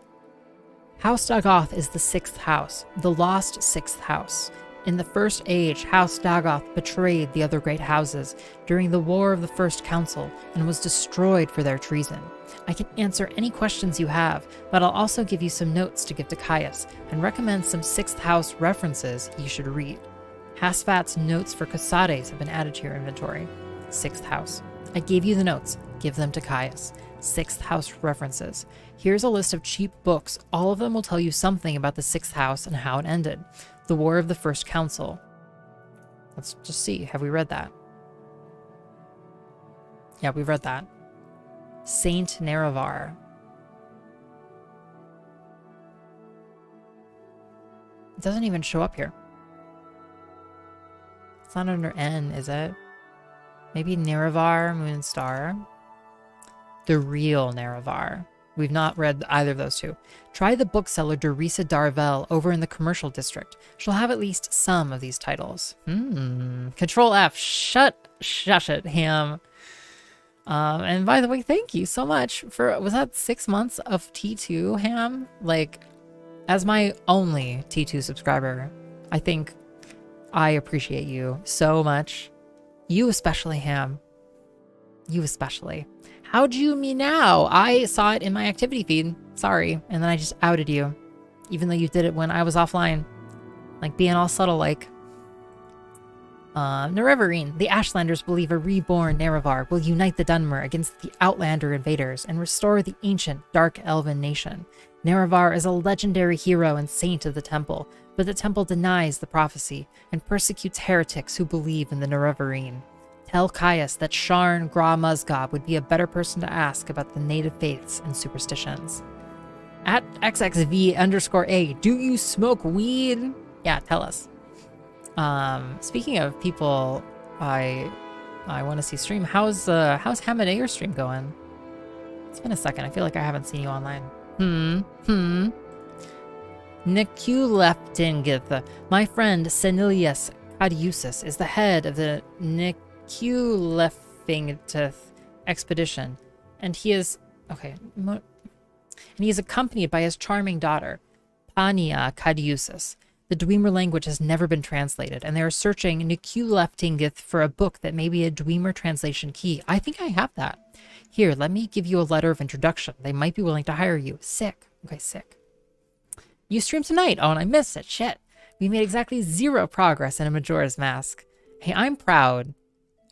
House Dagoth is the 6th house, the lost 6th house. In the First Age, House Dagoth betrayed the other great houses during the War of the First Council and was destroyed for their treason. I can answer any questions you have, but I'll also give you some notes to give to Caius and recommend some 6th house references you should read. Hasfat's notes for Casades have been added to your inventory. 6th house. I gave you the notes. Give them to Caius. 6th house references. Here's a list of cheap books. All of them will tell you something about the 6th house and how it ended. The War of the First Council. Let's just see. Have we read that? Yeah, we've read that. Saint Nerevar. It doesn't even show up here. It's not under N, is it? Maybe Nerevar, Moon and Star. The real Nerevar. We've not read either of those two. Try the bookseller Dorisa Darvel over in the commercial district. She'll have at least some of these titles. Control F. Shush it, Ham. And by the way, thank you so much for, was that 6 months of T2, Ham? Like, as my only T2 subscriber, I think I appreciate you so much. You especially, Ham. You especially. How'd you me now? I saw it in my activity feed. Sorry. And then I just outed you. Even though you did it when I was offline. Like being all subtle like. Nerevarine. The Ashlanders believe a reborn Nerevar will unite the Dunmer against the Outlander invaders and restore the ancient Dark Elven nation. Nerevar is a legendary hero and saint of the temple, but the temple denies the prophecy and persecutes heretics who believe in the Nerevarine. Tell Caius that Sharn Gra Musgob would be a better person to ask about the native faiths and superstitions. At XXV_A, do you smoke weed? Yeah, tell us. Speaking of people I want to see stream, how's Hamadeus stream going? It's been a second. I feel like I haven't seen you online. Nikuleftingith. My friend Senilius Cadiusis is the head of the Nikuleftingith expedition, and he is okay. and he is accompanied by his charming daughter, Pania Cadiusis. The Dwemer language has never been translated, and they are searching Nukuleftingith for a book that may be a Dwemer translation key. I think I have that. Here, let me give you a letter of introduction. They might be willing to hire you. Sick. Okay, sick. You stream tonight. Oh, and I missed it. Shit. We made exactly 0 progress in a Majora's Mask. Hey, I'm proud.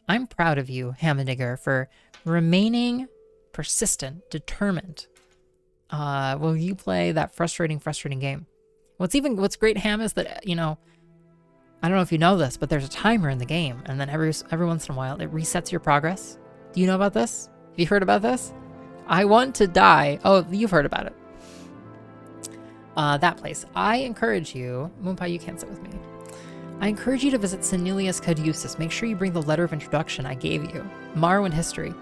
I'm proud of you, Hammerdigger, for remaining persistent, determined. Will you play that frustrating game? What's great, Ham, is that, you know, I don't know if you know this, but there's a timer in the game, and then every once in a while it resets your progress. Do you know about this? Have you heard about this? I want to die. Oh, you've heard about it. That place. I encourage you, Moonpie, you can't sit with me. I encourage you to visit Senilius Caduceus. Make sure you bring the letter of introduction I gave you. Morrowind history.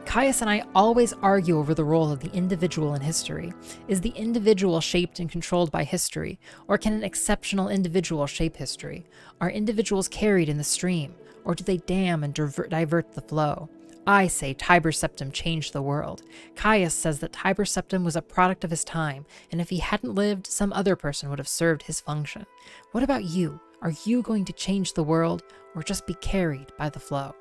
Caius and I always argue over the role of the individual in history. Is the individual shaped and controlled by history, or can an exceptional individual shape history? Are individuals carried in the stream, or do they dam and divert the flow? I say Tiber Septim changed the world. Caius says that Tiber Septim was a product of his time, and if he hadn't lived, some other person would have served his function. What about you? Are you going to change the world, or just be carried by the flow?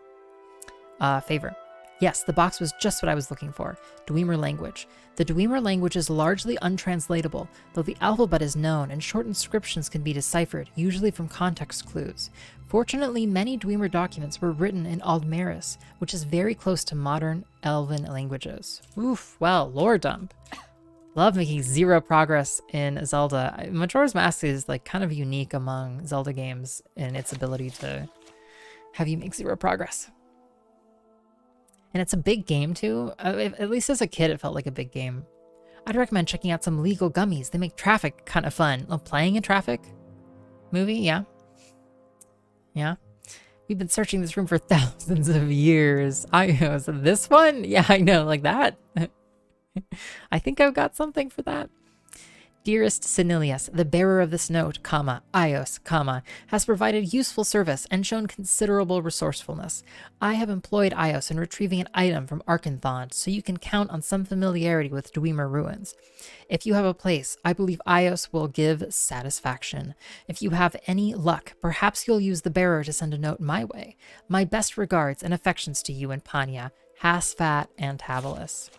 Favor. Yes, the box was just what I was looking for. Dwemer language. The Dwemer language is largely untranslatable, though the alphabet is known and short inscriptions can be deciphered, usually from context clues. Fortunately, many Dwemer documents were written in Aldmeris, which is very close to modern Elven languages. Oof, well, lore dump. Love making 0 progress in Zelda. Majora's Mask is like kind of unique among Zelda games in its ability to have you make 0 progress. And it's a big game too. At least as a kid, it felt like a big game. I'd recommend checking out some legal gummies. They make traffic kind of fun. Oh, playing in traffic? Movie? Yeah. Yeah. We've been searching this room for thousands of years. iios. This one? Yeah, I know, like that. I think I've got something for that. Dearest Senilius, the bearer of this note, iios, has provided useful service and shown considerable resourcefulness. I have employed iios in retrieving an item from Arkngthand, so you can count on some familiarity with Dwemer ruins. If you have a place, I believe iios will give satisfaction. If you have any luck, perhaps you'll use the bearer to send a note my way. My best regards and affections to you and Pania, Hasfat, and Tabalus.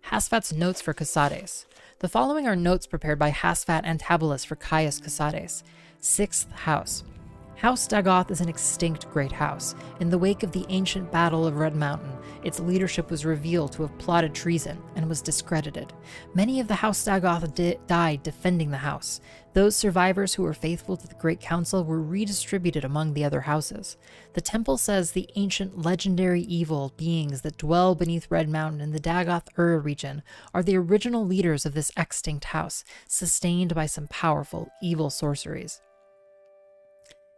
Hasfat's notes for Casades. The following are notes prepared by Hasfat and Tabalus for Caius Casades. 6th House. House Dagoth is an extinct great house. In the wake of the ancient Battle of Red Mountain, its leadership was revealed to have plotted treason and was discredited. Many of the House Dagoth died defending the house. Those survivors who were faithful to the Great Council were redistributed among the other houses. The temple says the ancient legendary evil beings that dwell beneath Red Mountain in the Dagoth-Ur region are the original leaders of this extinct house, sustained by some powerful evil sorceries.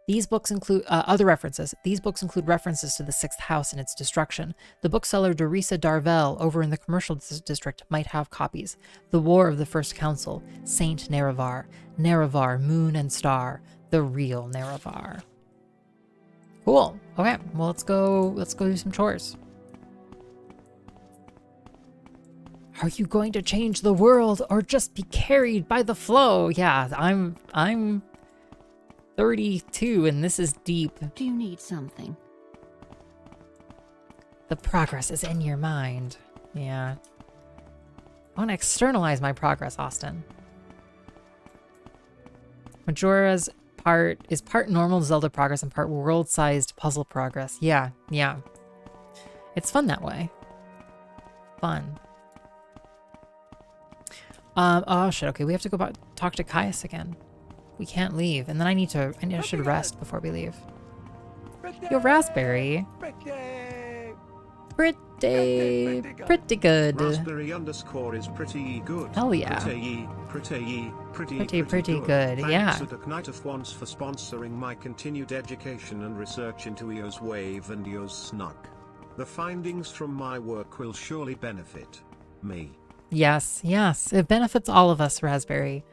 These books include other references. These books include references to the 6th house and its destruction. The bookseller Dorisa Darvel over in the commercial district might have copies. The War of the First Council, Saint Nerevar, Nerevar, Moon and Star, the real Nerevar. Cool. Okay, well let's go do some chores. Are you going to change the world or just be carried by the flow? Yeah, I'm 32 and this is deep. Do you need something? The progress is in your mind. Yeah. I want to externalize my progress, Austin. Majora's part is part normal Zelda progress and part world-sized puzzle progress. Yeah, yeah. It's fun that way. Fun. Oh shit, okay, we have to go talk to Caius again. We can't leave, and then I should rest before we leave. Yo, Raspberry. Pretty good. Raspberry underscore is pretty good. Hell yeah. Pretty good. Yeah. Thanks to Arkngthand once for sponsoring my continued education and research into iios Wave and iios Snug. The findings from my work will surely benefit me. Yes, yes. It benefits all of us, Raspberry,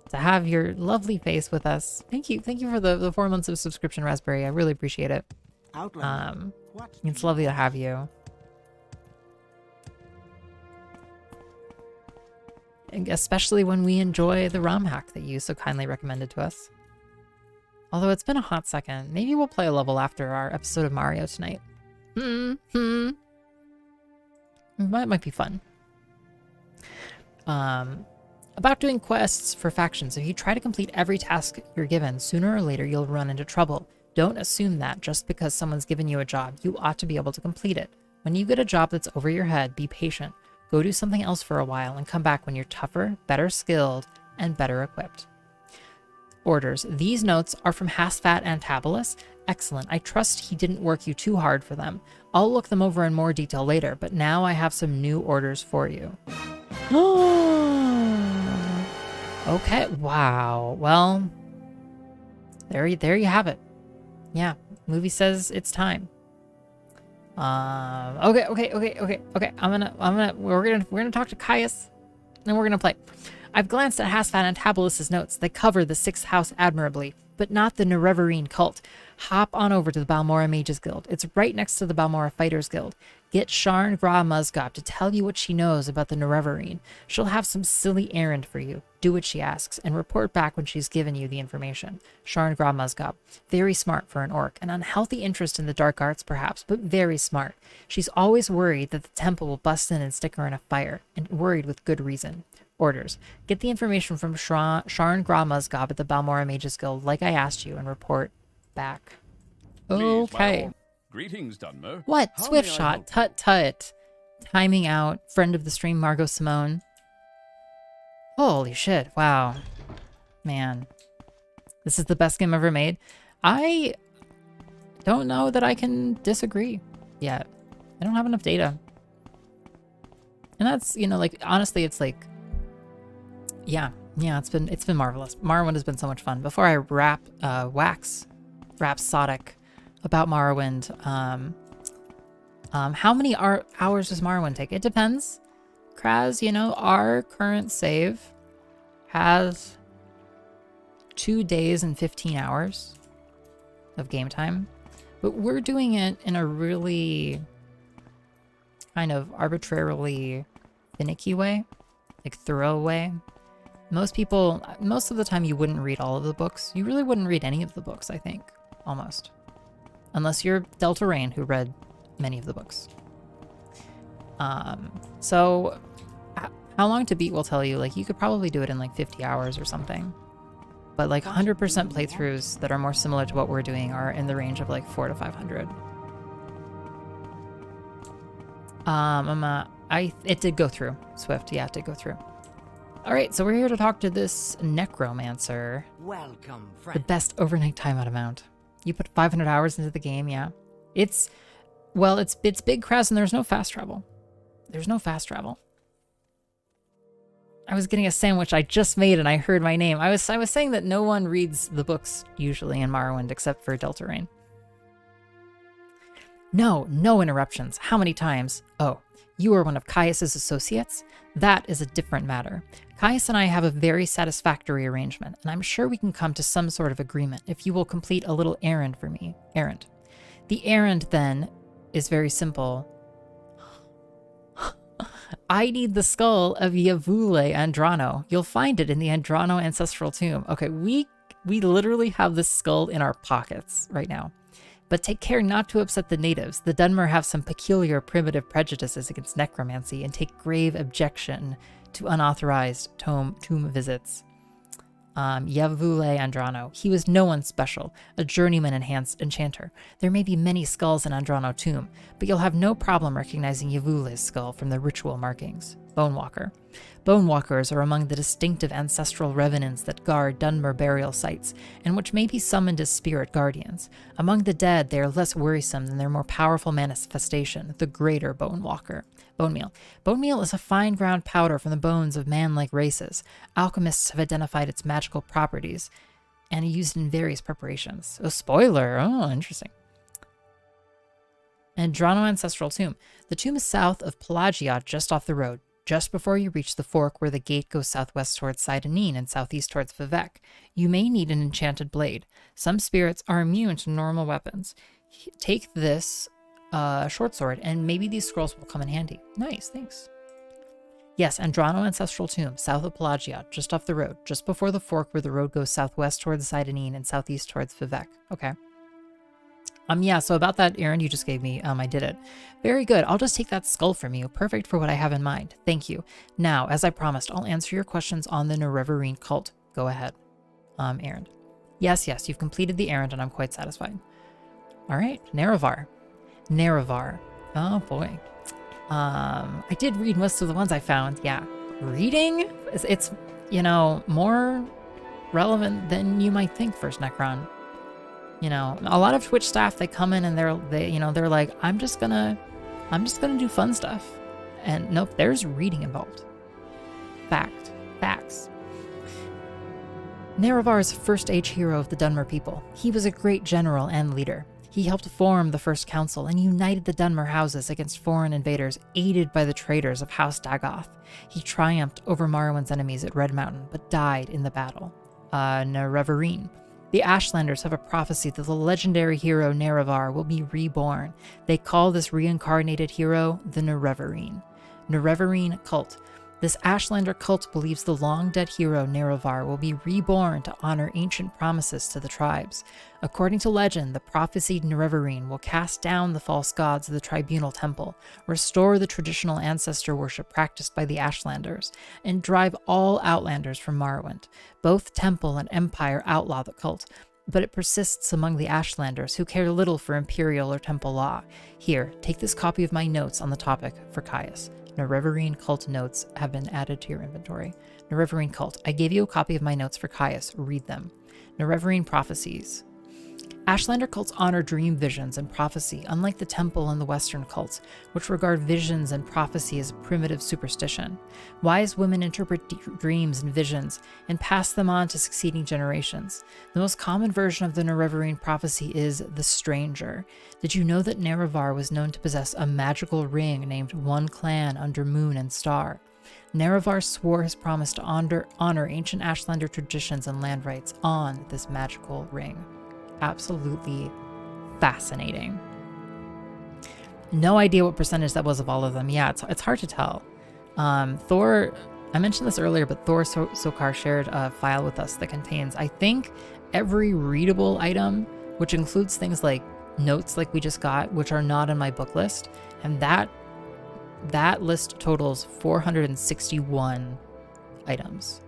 to have your lovely face with us. Thank you for the 4 months of subscription, Raspberry. I really appreciate it. It's lovely to have you. especially when we enjoy the ROM hack that you so kindly recommended to us. Although it's been a hot second. Maybe we'll play a level after our episode of Mario tonight. That might be fun. About doing quests for factions. If you try to complete every task you're given, sooner or later you'll run into trouble. Don't assume that just because someone's given you a job, you ought to be able to complete it. When you get a job that's over your head, be patient. Go do something else for a while and come back when you're tougher, better skilled, and better equipped. Orders. These notes are from Hasfat and Tabalus. Excellent. I trust he didn't work you too hard for them. I'll look them over in more detail later, but now I have some new orders for you. Okay. Wow. Well, there you have it. Yeah. Movie says it's time. Okay. We're gonna talk to Caius, and we're gonna play. I've glanced at Hasfat and Tabalus's notes. They cover the Sixth House admirably, but not the Nerevarine cult. Hop on over to the Balmora Mages Guild. It's right next to the Balmora Fighters Guild. Get Sharn Gra Muzgob to tell you what she knows about the Nerevarine. She'll have some silly errand for you. Do what she asks, and report back when she's given you the information. Sharn Gra Muzgob. Very smart for an orc. An unhealthy interest in the dark arts, perhaps, but very smart. She's always worried that the temple will bust in and stick her in a fire, and worried with good reason. Orders. Get the information from Sharn Gra Muzgob at the Balmora Mages Guild, like I asked you, and report back. Okay. Greetings, Dunmer. What? How Swift may I shot. help Tut tut. Timing out. Friend of the stream, Margot Simone. Holy shit. Wow. Man. This is the best game ever made. I don't know that I can disagree yet. I don't have enough data. And that's, you know, like, honestly, it's like, yeah, it's been marvelous. Morrowind has been so much fun. Before I wax rhapsodic about Morrowind, how many hours does Morrowind take? It depends. Kraz, you know, our current save has 2 days and 15 hours of game time, but we're doing it in a really kind of arbitrarily finicky way, like thorough way. Most people, most of the time you wouldn't read all of the books. You really wouldn't read any of the books, I think, almost. Unless you're Delta Rain, who read many of the books. So how long to beat will tell you, like, you could probably do it in like 50 hours or something. But like 100% playthroughs that are more similar to what we're doing are in the range of like 400 to 500. It did go through, Swift. Yeah, it did go through. All right, so we're here to talk to this necromancer. Welcome, The friend. best overnight timeout amount. You put 500 hours into the game, yeah. It's big Kraz, and there's no fast travel. There's no fast travel. I was getting a sandwich I just made and I heard my name. I was saying that no one reads the books usually in Morrowind except for Delta Rain. No interruptions. How many times? Oh, you are one of Caius's associates? That is a different matter. Caius and I have a very satisfactory arrangement, and I'm sure we can come to some sort of agreement if you will complete a little errand for me. Errand. The errand, then, is very simple. I need the skull of Yavule Andrano. You'll find it in the Andrano ancestral tomb. Okay, we literally have this skull in our pockets right now. But take care not to upset the natives. The Dunmer have some peculiar primitive prejudices against necromancy and take grave objection to unauthorized tomb visits. Yavule Andrano. He was no one special, a journeyman enchanter. There may be many skulls in Andrano tomb, but you'll have no problem recognizing Yavule's skull from the ritual markings. Bonewalker. Bonewalkers are among the distinctive ancestral revenants that guard Dunmer burial sites, and which may be summoned as spirit guardians. Among the dead, they are less worrisome than their more powerful manifestation, the greater Bonewalker. Bone meal. Bone meal is a fine ground powder from the bones of man-like races. Alchemists have identified its magical properties and used in various preparations. Oh, spoiler! Oh, interesting. Andrano Ancestral Tomb. The tomb is south of Pelagiot, just off the road, just before you reach the fork where the gate goes southwest towards Sidonin and southeast towards Vivek. You may need an enchanted blade. Some spirits are immune to normal weapons. Take this short sword, and maybe these scrolls will come in handy. Nice, thanks. Yes, Andrano Ancestral Tomb, south of Pelagia, just off the road, just before the fork where the road goes southwest towards Sidenine and southeast towards Vivek. Okay. Yeah, so about that errand you just gave me, I did it. Very good. I'll just take that skull from you. Perfect for what I have in mind. Thank you. Now, as I promised, I'll answer your questions on the Nerevarine cult. Go ahead. Errand. Yes, you've completed the errand and I'm quite satisfied. All right, Nerevar. Oh boy. I did read most of the ones I found. Yeah. Reading? It's you know, more relevant than you might think, First Necron. You know, a lot of Twitch staff, they come in and they're like, I'm just gonna do fun stuff. And nope, there's reading involved. Facts. Nerevar is a First Age hero of the Dunmer people. He was a great general and leader. He helped form the First Council and united the Dunmer houses against foreign invaders, aided by the traitors of House Dagoth. He triumphed over Morrowind's enemies at Red Mountain, but died in the battle. Nerevarine. The Ashlanders have a prophecy that the legendary hero Nerevar will be reborn. They call this reincarnated hero the Nerevarine. Nerevarine cult. This Ashlander cult believes the long-dead hero Nerevar will be reborn to honor ancient promises to the tribes. According to legend, the prophesied Nerevarine will cast down the false gods of the Tribunal Temple, restore the traditional ancestor worship practiced by the Ashlanders, and drive all Outlanders from Morrowind. Both Temple and Empire outlaw the cult, but it persists among the Ashlanders who care little for Imperial or Temple law. Here, take this copy of my notes on the topic for Caius. Nerevarine cult notes have been added to your inventory. Nerevarine cult. I gave you a copy of my notes for Caius. Read them. Nerevarine prophecies. Ashlander cults honor dream visions and prophecy, unlike the Temple and the Western cults, which regard visions and prophecy as primitive superstition. Wise women interpret dreams and visions and pass them on to succeeding generations. The most common version of the Nerevarine prophecy is the Stranger. Did you know that Nerevar was known to possess a magical ring named One Clan under Moon and Star? Nerevar swore his promise to honor ancient Ashlander traditions and land rights on this magical ring. Absolutely fascinating. No idea what percentage that was of all of them. Yeah, it's hard to tell. Thor, I mentioned this earlier, but Thor Sokar shared a file with us that contains, I think, every readable item, which includes things like notes like we just got, which are not on my book list. And that list totals 461 items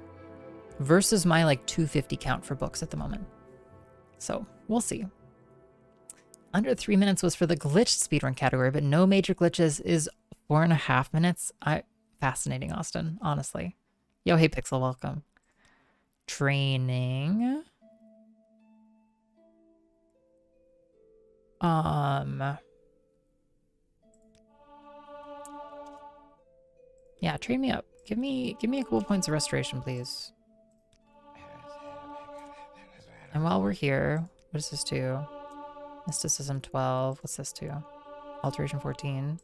versus my like 250 count for books at the moment. So we'll see. Under 3 minutes was for the glitched speedrun category, but no major glitches is 4.5 minutes. Fascinating, Austin, honestly. Yo, hey Pixel, welcome. Training. Yeah, train me up. Give me a couple points of restoration, please. And while we're here, what does this do? Mysticism 12. What's this do? Alteration 14.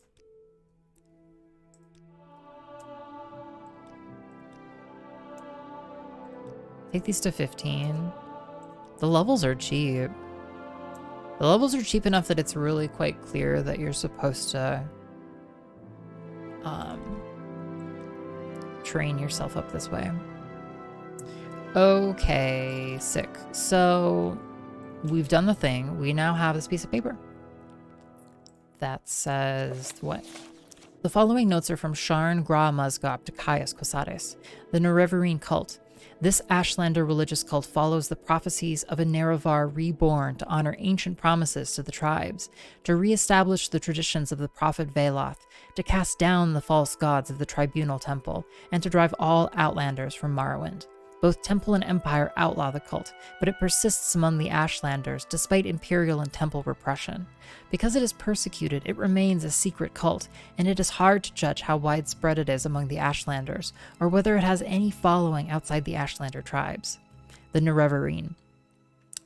Take these to 15. The levels are cheap. The levels are cheap enough that it's really quite clear that you're supposed to train yourself up this way. Okay, sick. So we've done the thing. We now have this piece of paper that says what? The following notes are from Sharn Gra Mazgab to Caius Cosares, the Nerevarine cult. This Ashlander religious cult follows the prophecies of a Nerevar reborn to honor ancient promises to the tribes, to re-establish the traditions of the prophet Veloth, to cast down the false gods of the Tribunal Temple, and to drive all Outlanders from Morrowind. Both Temple and Empire outlaw the cult, but it persists among the Ashlanders despite Imperial and Temple repression. Because it is persecuted, it remains a secret cult, and it is hard to judge how widespread it is among the Ashlanders, or whether it has any following outside the Ashlander tribes. The Nerevarine.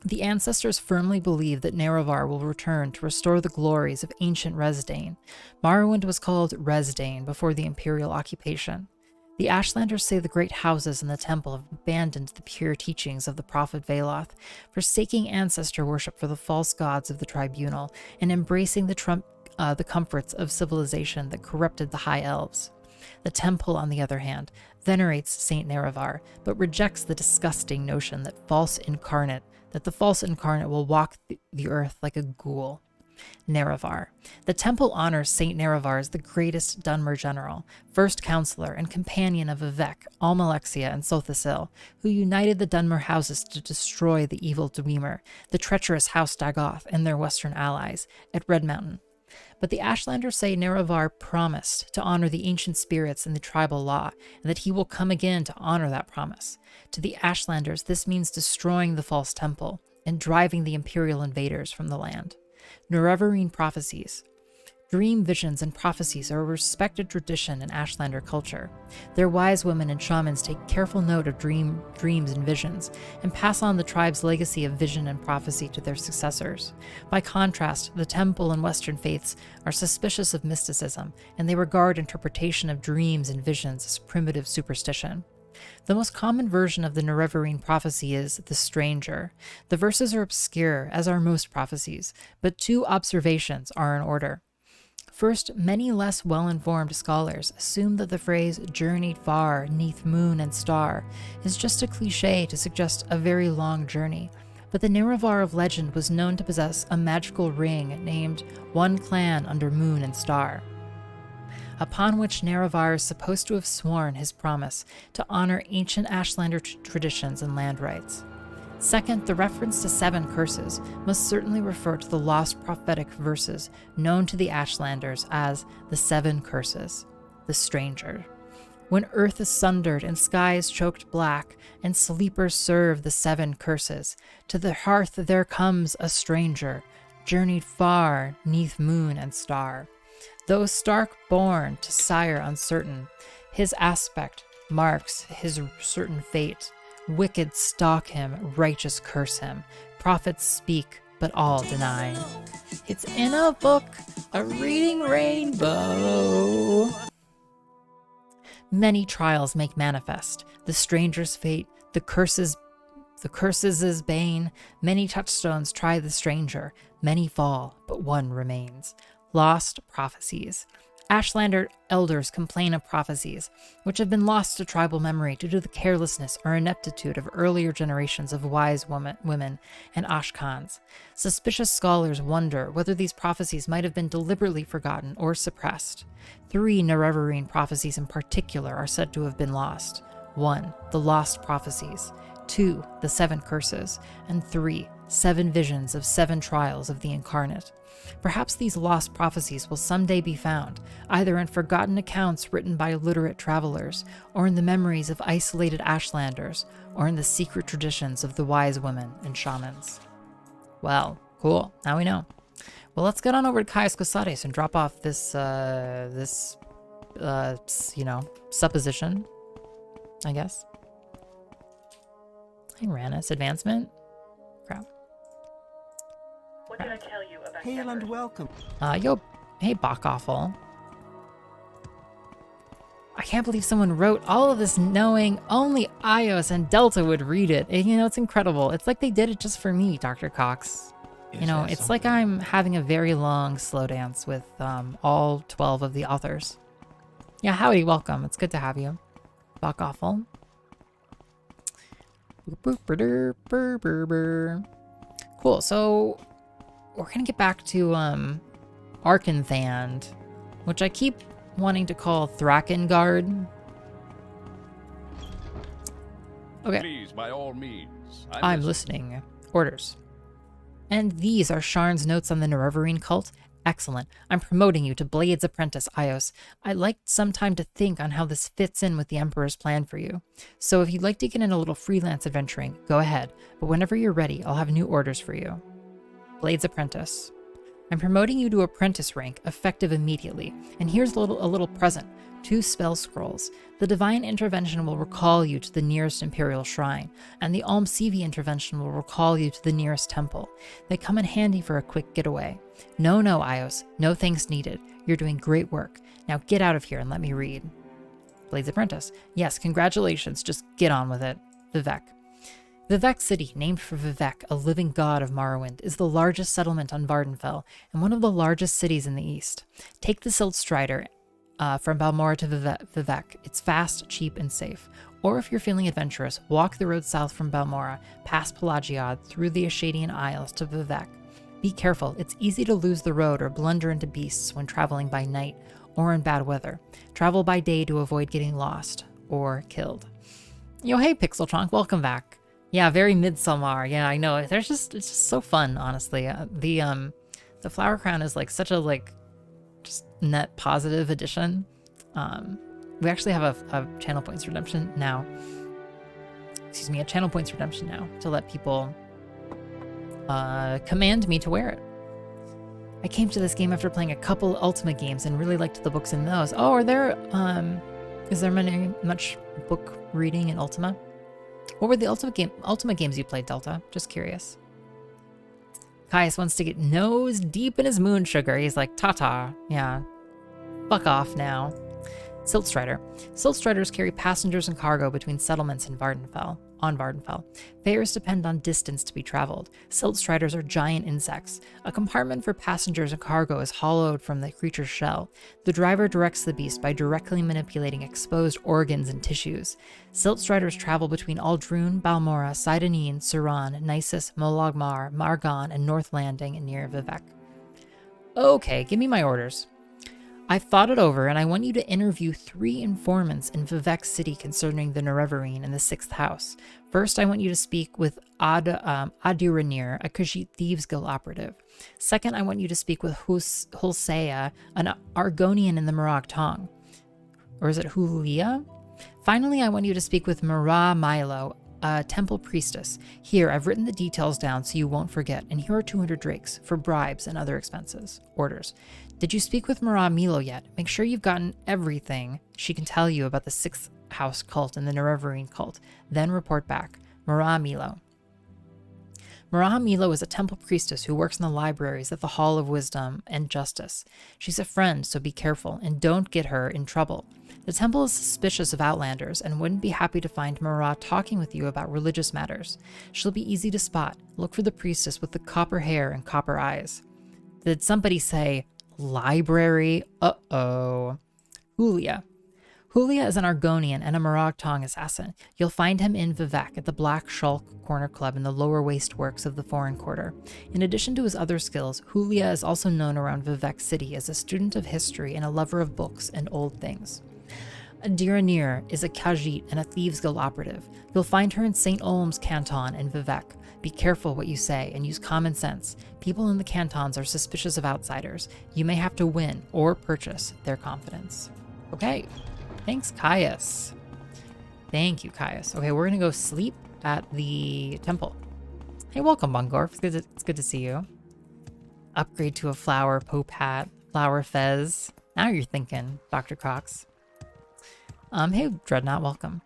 The ancestors firmly believe that Nerevar will return to restore the glories of ancient Resdain. Morrowind was called Resdain before the Imperial occupation. The Ashlanders say the great houses in the temple have abandoned the pure teachings of the prophet Veloth, forsaking ancestor worship for the false gods of the tribunal, and embracing the comforts of civilization that corrupted the High Elves. The temple, on the other hand, venerates Saint Nerevar, but rejects the disgusting notion that the false incarnate will walk the earth like a ghoul. Nerevar. The temple honors Saint Nerevar as the greatest Dunmer general, first counselor and companion of Vivec, Almalexia, and Sothisil, who united the Dunmer houses to destroy the evil Dwemer, the treacherous House Dagoth, and their western allies, at Red Mountain. But the Ashlanders say Nerevar promised to honor the ancient spirits in the tribal law, and that he will come again to honor that promise. To the Ashlanders, this means destroying the false temple and driving the imperial invaders from the land. Nerevarine prophecies. Dream visions and prophecies are a respected tradition in Ashlander culture. Their wise women and shamans take careful note of dreams and visions, and pass on the tribe's legacy of vision and prophecy to their successors. By contrast, the temple and Western faiths are suspicious of mysticism, and they regard interpretation of dreams and visions as primitive superstition. The most common version of the Nerevarine prophecy is the stranger. The verses are obscure, as are most prophecies, but 2 observations are in order. First, many less well-informed scholars assume that the phrase journeyed far, 'neath moon and star, is just a cliché to suggest a very long journey. But the Nerevar of legend was known to possess a magical ring named One Clan Under Moon and Star, upon which Nerevar is supposed to have sworn his promise to honor ancient Ashlander traditions and land rights. Second, the reference to 7 curses must certainly refer to the lost prophetic verses known to the Ashlanders as the 7 curses, the stranger. When earth is sundered and skies choked black, and sleepers serve the 7 curses, to the hearth there comes a stranger, journeyed far, 'neath moon and star. Though stark born to sire uncertain, his aspect marks his certain fate. Wicked stalk him, righteous curse him. Prophets speak, but all deny. It's in a book, a reading rainbow. Many trials make manifest the stranger's fate, the curses' bane. Many touchstones try the stranger. Many fall, but one remains. Lost prophecies. Ashlander elders complain of prophecies, which have been lost to tribal memory due to the carelessness or ineptitude of earlier generations of wise women and Ashkhans. Suspicious scholars wonder whether these prophecies might have been deliberately forgotten or suppressed. 3 Nerevarine prophecies in particular are said to have been lost. 1. The lost prophecies. 2. The 7 curses. And 3. 7 visions of 7 trials of the incarnate. Perhaps these lost prophecies will someday be found, either in forgotten accounts written by illiterate travelers, or in the memories of isolated Ashlanders, or in the secret traditions of the wise women and shamans. Well, cool. Now we know. Well, let's get on over to Caius Cosades and drop off this supposition, I guess. Hey, Rannis, advancement? Crap. What did I tell you about Hail and welcome. Hey, Bachawful. I can't believe someone wrote all of this knowing only iios and Delta would read it. It's incredible. It's like they did it just for me, Dr. Cox. It's like I'm having a very long slow dance with all 12 of the authors. Yeah, howdy, welcome. It's good to have you. Bachawful. Cool, so we're gonna get back to Arkngthand, which I keep wanting to call Thrakengard. Okay. Please, by all means. I'm listening. Orders. And these are Sharn's notes on the Nerevarine cult. Excellent. I'm promoting you to Blade's Apprentice, iios. I'd like some time to think on how this fits in with the Emperor's plan for you. So if you'd like to get in a little freelance adventuring, go ahead. But whenever you're ready, I'll have new orders for you. Blade's Apprentice. I'm promoting you to Apprentice rank, effective immediately. And here's a little present. 2 spell scrolls. The Divine Intervention will recall you to the nearest Imperial Shrine, and the Almsivi Intervention will recall you to the nearest temple. They come in handy for a quick getaway. No, iios. No thanks needed. You're doing great work. Now get out of here and let me read. Blade's Apprentice. Yes, congratulations. Just get on with it. Vivec. Vivec City, named for Vivec, a living god of Morrowind, is the largest settlement on Vardenfell and one of the largest cities in the east. Take the Silt Strider from Balmora to Vivec. It's fast, cheap, and safe. Or if you're feeling adventurous, walk the road south from Balmora, past Pelagiad, through the Ashadian Isles to Vivec. Be careful, it's easy to lose the road or blunder into beasts when traveling by night or in bad weather. Travel by day to avoid getting lost or killed. Yo, hey Pixeltrunk, welcome back. Yeah, very Midsommar. Yeah, I know. It's just so fun, honestly. The Flower Crown is like such a like just net positive addition. We actually have a channel points redemption now. Excuse me, a channel points redemption now to let people command me to wear it. I came to this game after playing a couple Ultima games and really liked the books in those. Oh, are there is there much book reading in Ultima? What were the Ultima games you played, Delta? Just curious. Caius wants to get nose deep in his moon sugar. He's like, ta-ta. Yeah. Fuck off now. Siltstrider. Siltstriders carry passengers and cargo between settlements in Vardenfell. Fares depend on distance to be traveled. Siltstriders are giant insects. A compartment for passengers and cargo is hollowed from the creature's shell. The driver directs the beast by directly manipulating exposed organs and tissues. Siltstriders travel between Aldrune, Balmora, Sidonin, Suran, Nisus, Molagmar, Margon, and North Landing and near Vivec. Okay, give me my orders. I've thought it over, and I want you to interview 3 informants in Vivec City concerning the Nerevarine and the 6th house. First, I want you to speak with Aduranir, a Khajiit Thieves Guild operative. Second, I want you to speak with Hulsea, an Argonian in the Morag Tong. Or is it Hulia? Finally, I want you to speak with Mara Milo, a temple priestess. Here, I've written the details down so you won't forget, and here are 200 drakes for bribes and other expenses. Orders. Did you speak with Mara Milo yet? Make sure you've gotten everything she can tell you about the 6th house cult and the Nerevarine cult. Then report back. Mara Milo. Mara Milo is a temple priestess who works in the libraries at the Hall of Wisdom and Justice. She's a friend, so be careful, and don't get her in trouble. The temple is suspicious of outlanders and wouldn't be happy to find Mara talking with you about religious matters. She'll be easy to spot. Look for the priestess with the copper hair and copper eyes. Did somebody say library? Uh-oh. Hulia. Hulia is an Argonian and a Morag Tong assassin. You'll find him in Vivec at the Black Shulk Corner Club in the lower waste works of the Foreign Quarter. In addition to his other skills, Hulia is also known around Vivec City as a student of history and a lover of books and old things. Diranir is a Khajiit and a Thieves Guild operative. You'll find her in St. Olm's Canton in Vivec. Be careful what you say and use common sense. People in the cantons are suspicious of outsiders. You may have to win or purchase their confidence. Okay. Thanks, Caius. Thank you, Caius. Okay, we're gonna go sleep at the temple. Hey, welcome, Bungorf. It's good to see you. Upgrade to a flower pope hat, flower fez. Now you're thinking, Dr. Cox. Hey, Dreadnought, welcome.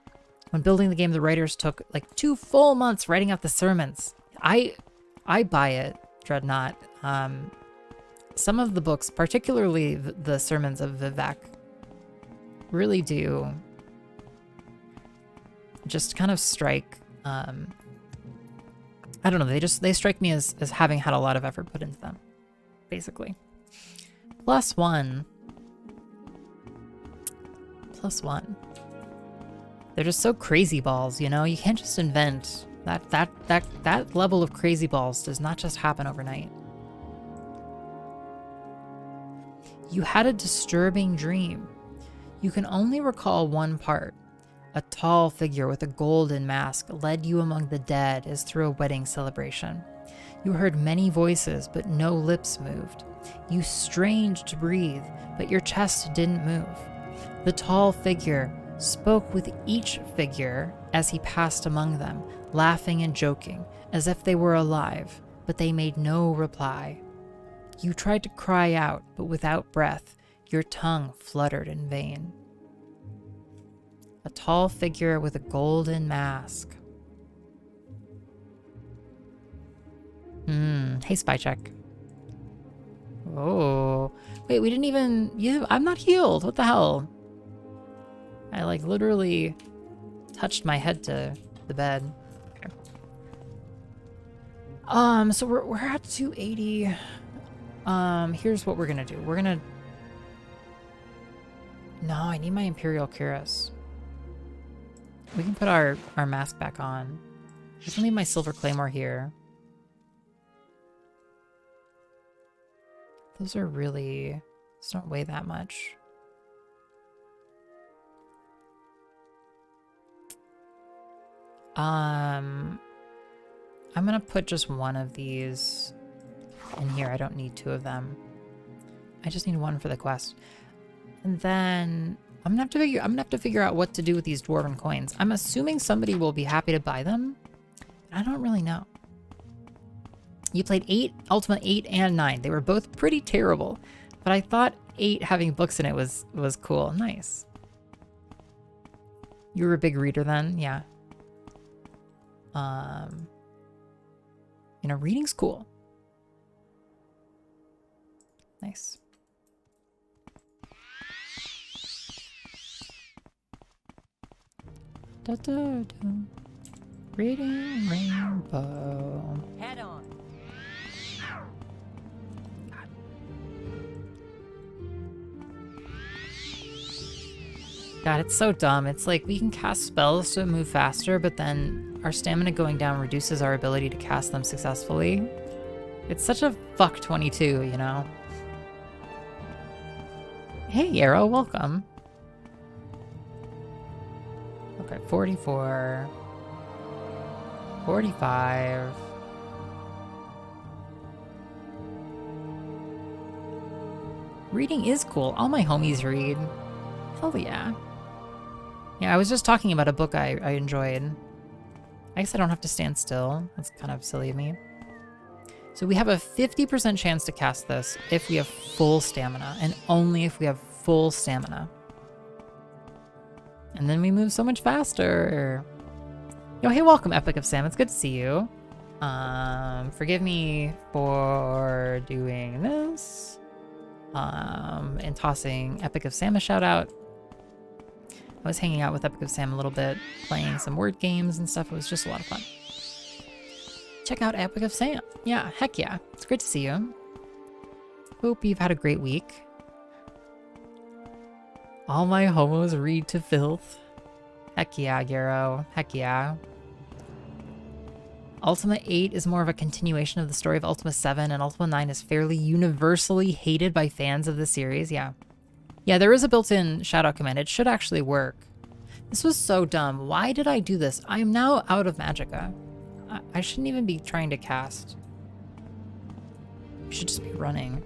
When building the game, the writers took like 2 full months writing out the sermons. I buy it, Dreadnought. Some of the books, particularly the sermons of Vivec, really do just kind of strike, I don't know, they strike me as having had a lot of effort put into them, basically. +1. They're just so crazy balls, you know? You can't just invent that level of crazy balls does not just happen overnight. You had a disturbing dream. You can only recall one part. A tall figure with a golden mask led you among the dead as through a wedding celebration. You heard many voices, but no lips moved. You strained to breathe, but your chest didn't move. The tall figure spoke with each figure as he passed among them, laughing and joking, as if they were alive, but they made no reply. You tried to cry out, but without breath, your tongue fluttered in vain. A tall figure with a golden mask. Hey, spy check. Oh, wait, we didn't even, I'm not healed. What the hell? I like literally touched my head to the bed. Okay. So we're at 280. Here's what we're gonna do. We're No, I need my Imperial Cuirass. We can put our mask back on. Just leave my Silver Claymore here. Those are really... Those don't weigh that much. I'm gonna put just one of these in here. I don't need two of them. I just need one for the quest. And then I'm gonna have to figure out what to do with these dwarven coins. I'm assuming somebody will be happy to buy them. I don't really know. You played 8, Ultima 8 and 9. They were both pretty terrible, but I thought 8 having books in it was cool. Nice. You were a big reader then? Yeah. You know, reading's cool. Nice. Da, da, da. Reading rainbow. Head on. God, it's so dumb. It's like we can cast spells to move faster, but then our stamina going down reduces our ability to cast them successfully. It's such a fuck 22, you know? Hey, Yarrow, welcome. Okay, 44. 45. Reading is cool. All my homies read. Hell yeah. Yeah, I was just talking about a book I enjoyed. I guess I don't have to stand still. That's kind of silly of me. So we have a 50% chance to cast this if we have full stamina, and only if we have full stamina. And then we move so much faster. Yo, hey, welcome, Epic of Sam. It's good to see you. Forgive me for doing this. And tossing Epic of Sam a shout out. I was hanging out with Epic of Sam a little bit, playing some word games and stuff. It was just a lot of fun. Check out Epic of Sam. Yeah, heck yeah. It's great to see you. Hope you've had a great week. All my homos read to filth. Heck yeah, Yarrow. Heck yeah. Ultima 8 is more of a continuation of the story of Ultima 7, and Ultima 9 is fairly universally hated by fans of the series. Yeah. Yeah, there is a built-in shout-out command. It should actually work. This was so dumb. Why did I do this? I am now out of magicka. I shouldn't even be trying to cast. I should just be running.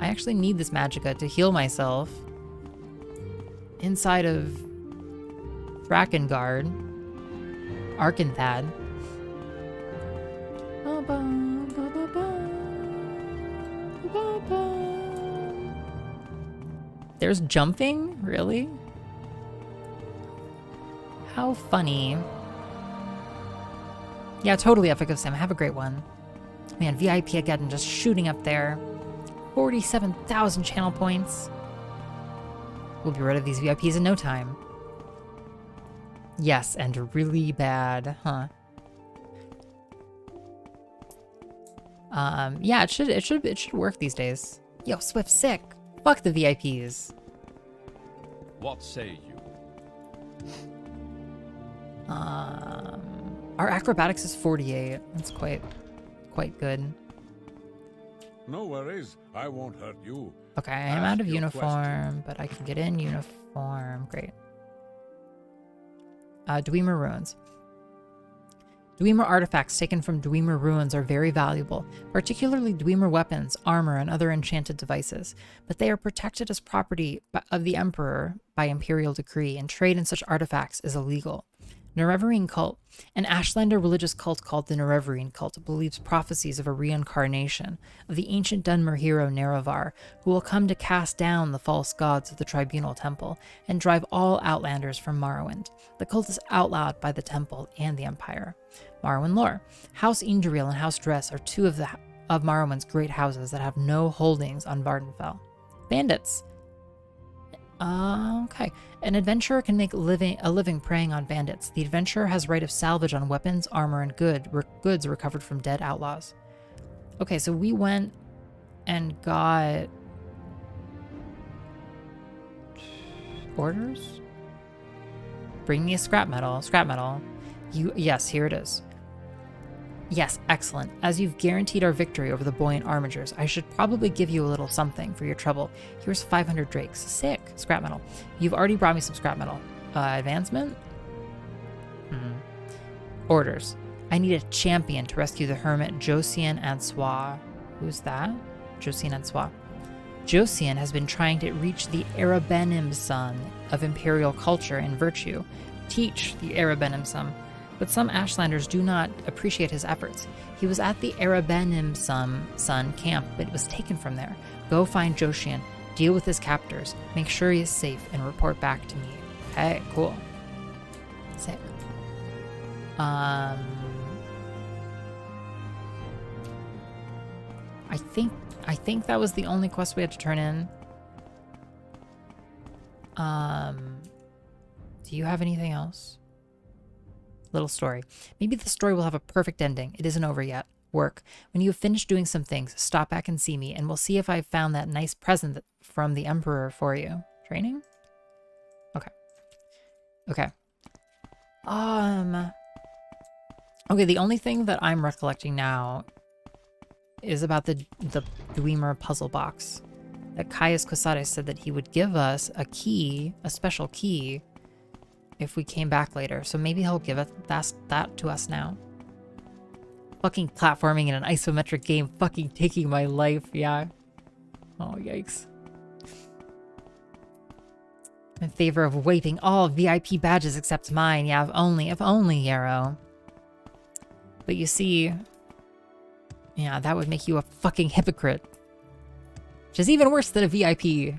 I actually need this magicka to heal myself inside of Drakengard. Arkngthand. There's jumping? Really? How funny. Yeah, totally Epic of Sam. Have a great one. Man, VIP again, just shooting up there. 47,000 channel points. We'll be rid of these VIPs in no time. Yes, and really bad, huh? Yeah, it should work these days. Yo, Swift sick. Fuck the VIPs. What say you? Our acrobatics is 48. That's quite good. No worries. I won't hurt you. Okay, I am out of uniform, but I can get in uniform. Great. Dwemer ruins. Dwemer artifacts taken from Dwemer ruins are very valuable, particularly Dwemer weapons, armor, and other enchanted devices, but they are protected as property of the Emperor by imperial decree, and trade in such artifacts is illegal. Nerevarine cult. An Ashlander religious cult called the Nerevarine cult believes prophecies of a reincarnation of the ancient Dunmer hero Nerevar, who will come to cast down the false gods of the Tribunal Temple and drive all Outlanders from Morrowind. The cult is outlawed by the Temple and the Empire. Morrowind lore. House Indriel and House Dress are two of Morrowind's great houses that have no holdings on Vardenfell. Bandits. Okay. An adventurer can make a living preying on bandits. The adventurer has right of salvage on weapons, armor, and goods recovered from dead outlaws. Okay, so we went and got Orders? Bring me a scrap metal. Scrap metal. Yes, here it is. Yes, excellent. As you've guaranteed our victory over the buoyant armigers, I should probably give you a little something for your trouble. Here's 500 drakes. Sick. Scrap metal. You've already brought me some scrap metal. Advancement? Orders. I need a champion to rescue the hermit Josian Ansois. Who's that? Josian Ansois. Josian has been trying to reach the Arabenim son of imperial culture and virtue. Teach the Arabenim son. But some Ashlanders do not appreciate his efforts. He was at the Arabenim son camp, but was taken from there. Go find Josian, deal with his captors, make sure he is safe, and report back to me. Okay, cool. Sick. I think that was the only quest we had to turn in. Do you have anything else? Little story. Maybe the story will have a perfect ending. It isn't over yet. Work. When you have finished doing some things, stop back and see me, and we'll see if I've found that nice present from the Emperor for you. Training? Okay. Okay. Okay, the only thing that I'm recollecting now is about the Dwemer puzzle box. That Caius Quasades said that he would give us a key, a special key, if we came back later. So maybe he'll give that to us now. Fucking platforming in an isometric game, fucking taking my life, yeah. Oh, yikes. I'm in favor of waiving all VIP badges except mine. Yeah, if only, Yarrow. But you see, yeah, that would make you a fucking hypocrite. Which is even worse than a VIP.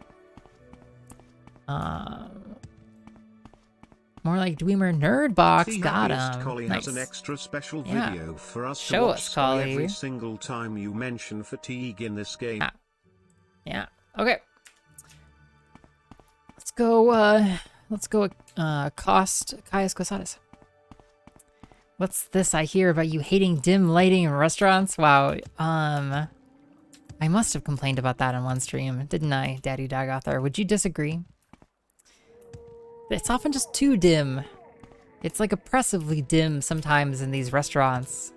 More like Dwemer Nerd Box. Got him. Collie Nice. has an extra special Yeah. video for us Show to watch us, Collie. every single time you mention fatigue in this game. Yeah. Okay. Let's go accost Caius Quasades. What's this I hear about you hating dim lighting in restaurants? Wow. I must have complained about that in one stream, didn't I, Daddy Dagothar? Would you disagree? It's often just too dim. It's like oppressively dim sometimes in these restaurants.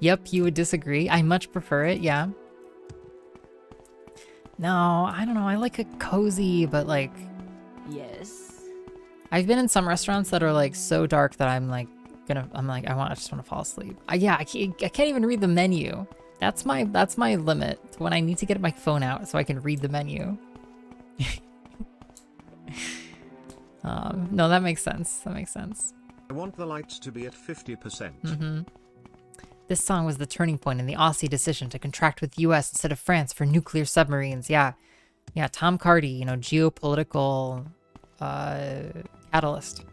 Yep, you would disagree. I much prefer it, yeah. No, I don't know. I like a cozy, but like... Yes. I've been in some restaurants that are like so dark that I'm like, I just want to fall asleep. I can't even read the menu. That's my limit to when I need to get my phone out so I can read the menu. No, that makes sense. That makes sense. I want the lights to be at 50%. This song was the turning point in the Aussie decision to contract with the US instead of France for nuclear submarines. Yeah. Yeah, Tom Cardy, you know, geopolitical catalyst.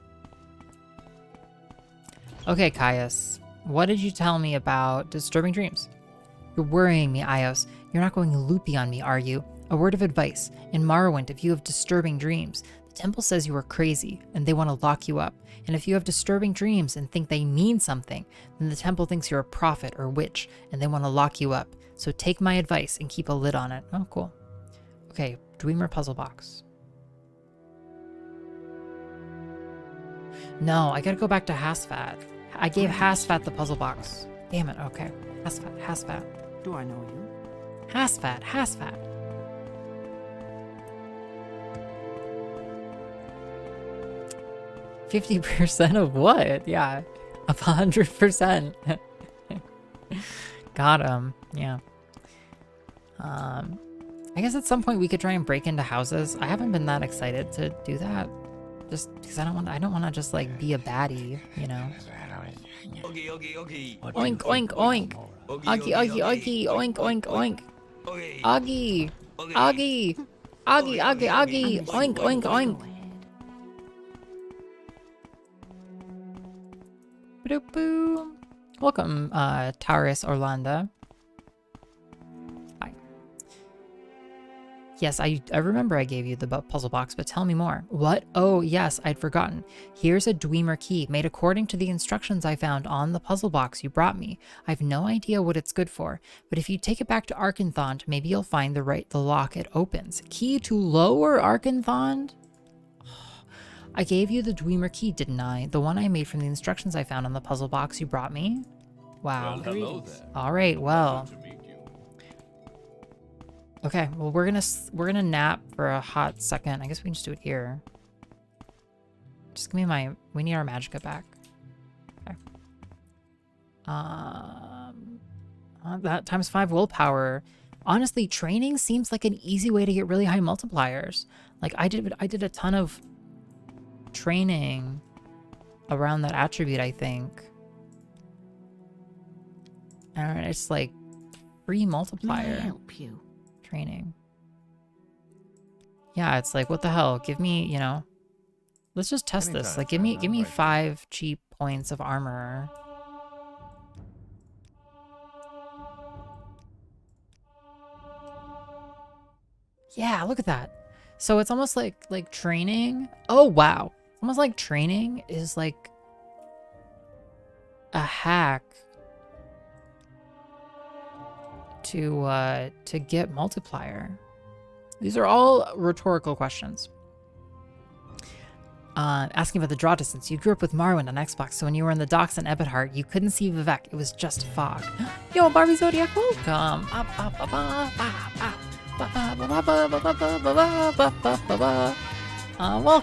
Okay, Caius. What did you tell me about disturbing dreams? You're worrying me, iios. You're not going loopy on me, are you? A word of advice. In Morrowind, if you have disturbing dreams, the temple says you are crazy, and they want to lock you up. And if you have disturbing dreams and think they mean something, then the temple thinks you're a prophet or witch, and they want to lock you up. So take my advice and keep a lid on it. Oh, cool. Okay, Dwemer puzzle box. No, I gotta go back to Hasfat. I gave Hasfat the puzzle box. Damn it, okay. Hasfat. Do I know you? Hasfat. 50% of what? Yeah, of 100%. Got him. Yeah. I guess at some point we could try and break into houses. I haven't been that excited to do that, just because I don't want to just like be a baddie, you know. Oink oink oink. Oggy oggy oggy oink oink oink. Oggy oggy oggy oggy oggy oink oink oink. Boop. Welcome, Taurus Orlando. Hi. Yes, I remember I gave you the puzzle box, but tell me more. What? Oh, yes, I'd forgotten. Here's a Dwemer key made according to the instructions I found on the puzzle box you brought me. I've no idea what it's good for, but if you take it back to Arkngthand, maybe you'll find the lock it opens. Key to lower Arkngthand? I gave you the Dwemer key, didn't I? The one I made from the instructions I found on the puzzle box you brought me? Wow. Well, hello there. All right, well. Pleasure to meet you. Okay, well, we're gonna nap for a hot second. I guess we can just do it here. Just give me we need our magicka back. Okay. That ×5 willpower. Honestly, training seems like an easy way to get really high multipliers. Like I did a ton of training around that attribute, I think. And it's like free multiplier. May I help you? Training. Yeah, it's like, what the hell? Give me, you know, let's just test this. Like, give me 5 cheap points of armor. Yeah, look at that. So it's almost like training. Oh wow, almost like training is like a hack to get multiplier. These are all rhetorical questions. Asking about the draw distance. You grew up with Morrowind on Xbox, so when you were in the docks in Ebonheart, you couldn't see Vivek. It was just fog. Yo, Barbie Zodiac, welcome.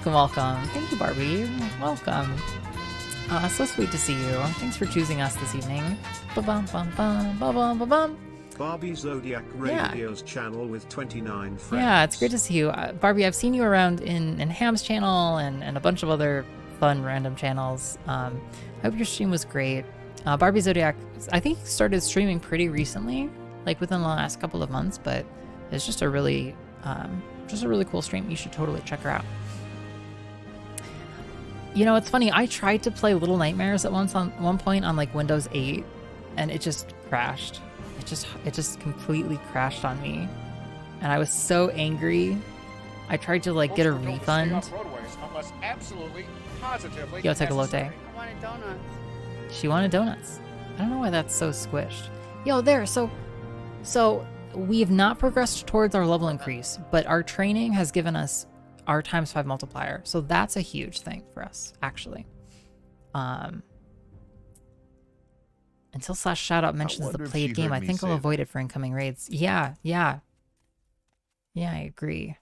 Welcome. Thank you, Barbie. Welcome. So sweet to see you. Thanks for choosing us this evening. Barbie Zodiac Radio's channel with 29 friends. Yeah, it's great to see you. Barbie, I've seen you around in Ham's channel and a bunch of other fun random channels. I hope your stream was great. Barbie Zodiac, I think started streaming pretty recently, like within the last couple of months, but it's just a really cool stream. You should totally check her out. You know, it's funny. I tried to play Little Nightmares at one point on like Windows 8, and it just crashed. It just completely crashed on me, and I was so angry. I tried to like get a refund. Yo, take a lotte. I wanted donuts. She wanted donuts. I don't know why that's so squished. Yo, there. So we have not progressed towards our level increase, but our training has given us our ×5 multiplier. So that's a huge thing for us, actually. Until /shoutout mentions the played game, I think I'll avoid it for incoming raids. Yeah, I agree.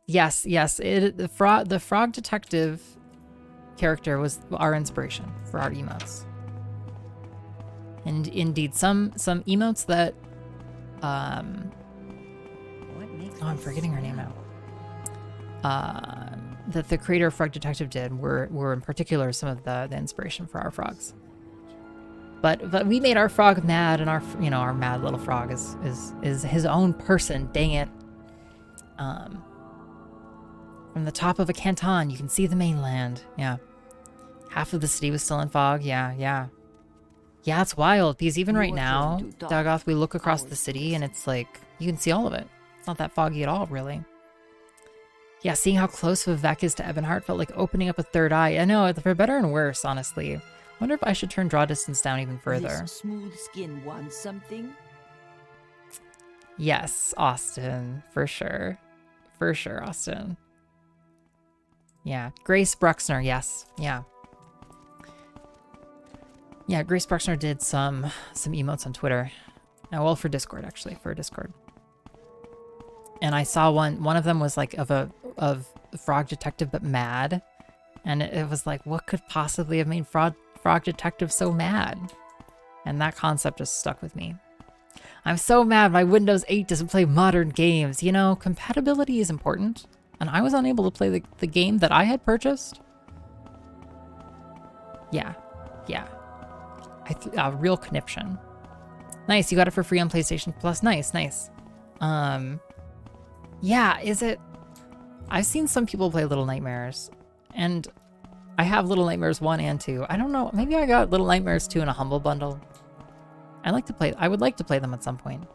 Yes. The frog detective character was our inspiration for our emotes. And indeed, some emotes that I'm forgetting her name now. That the creator of Frog Detective did were in particular some of the inspiration for our frogs. But we made our frog mad, and our mad little frog is his own person. Dang it! From the top of a canton, you can see the mainland. Yeah, half of the city was still in fog. Yeah. It's wild because even right now, Dagoth, we look across the city and it's like you can see all of it. It's not that foggy at all, really. Yeah, seeing how close Vivek is to Ebonheart felt like opening up a third eye. I know, for better and worse, honestly. Wonder if I should turn draw distance down even further. This smooth skin wants something? Yes, Austin. For sure. For sure, Austin. Yeah. Grace Bruxner, yes. Yeah. Yeah, Grace Bruxner did some emotes on Twitter. Well, for Discord, actually. For Discord. And I saw one of them was like of Frog Detective but mad. And it was like, what could possibly have made Frog Detective so mad? And that concept just stuck with me. I'm so mad my Windows 8 doesn't play modern games. You know, compatibility is important. And I was unable to play the game that I had purchased. Yeah. Real conniption. Nice, you got it for free on PlayStation Plus. Nice. Yeah, is it... I've seen some people play Little Nightmares. And I have Little Nightmares 1 and 2. I don't know. Maybe I got Little Nightmares 2 in a Humble Bundle. I would like to play them at some point.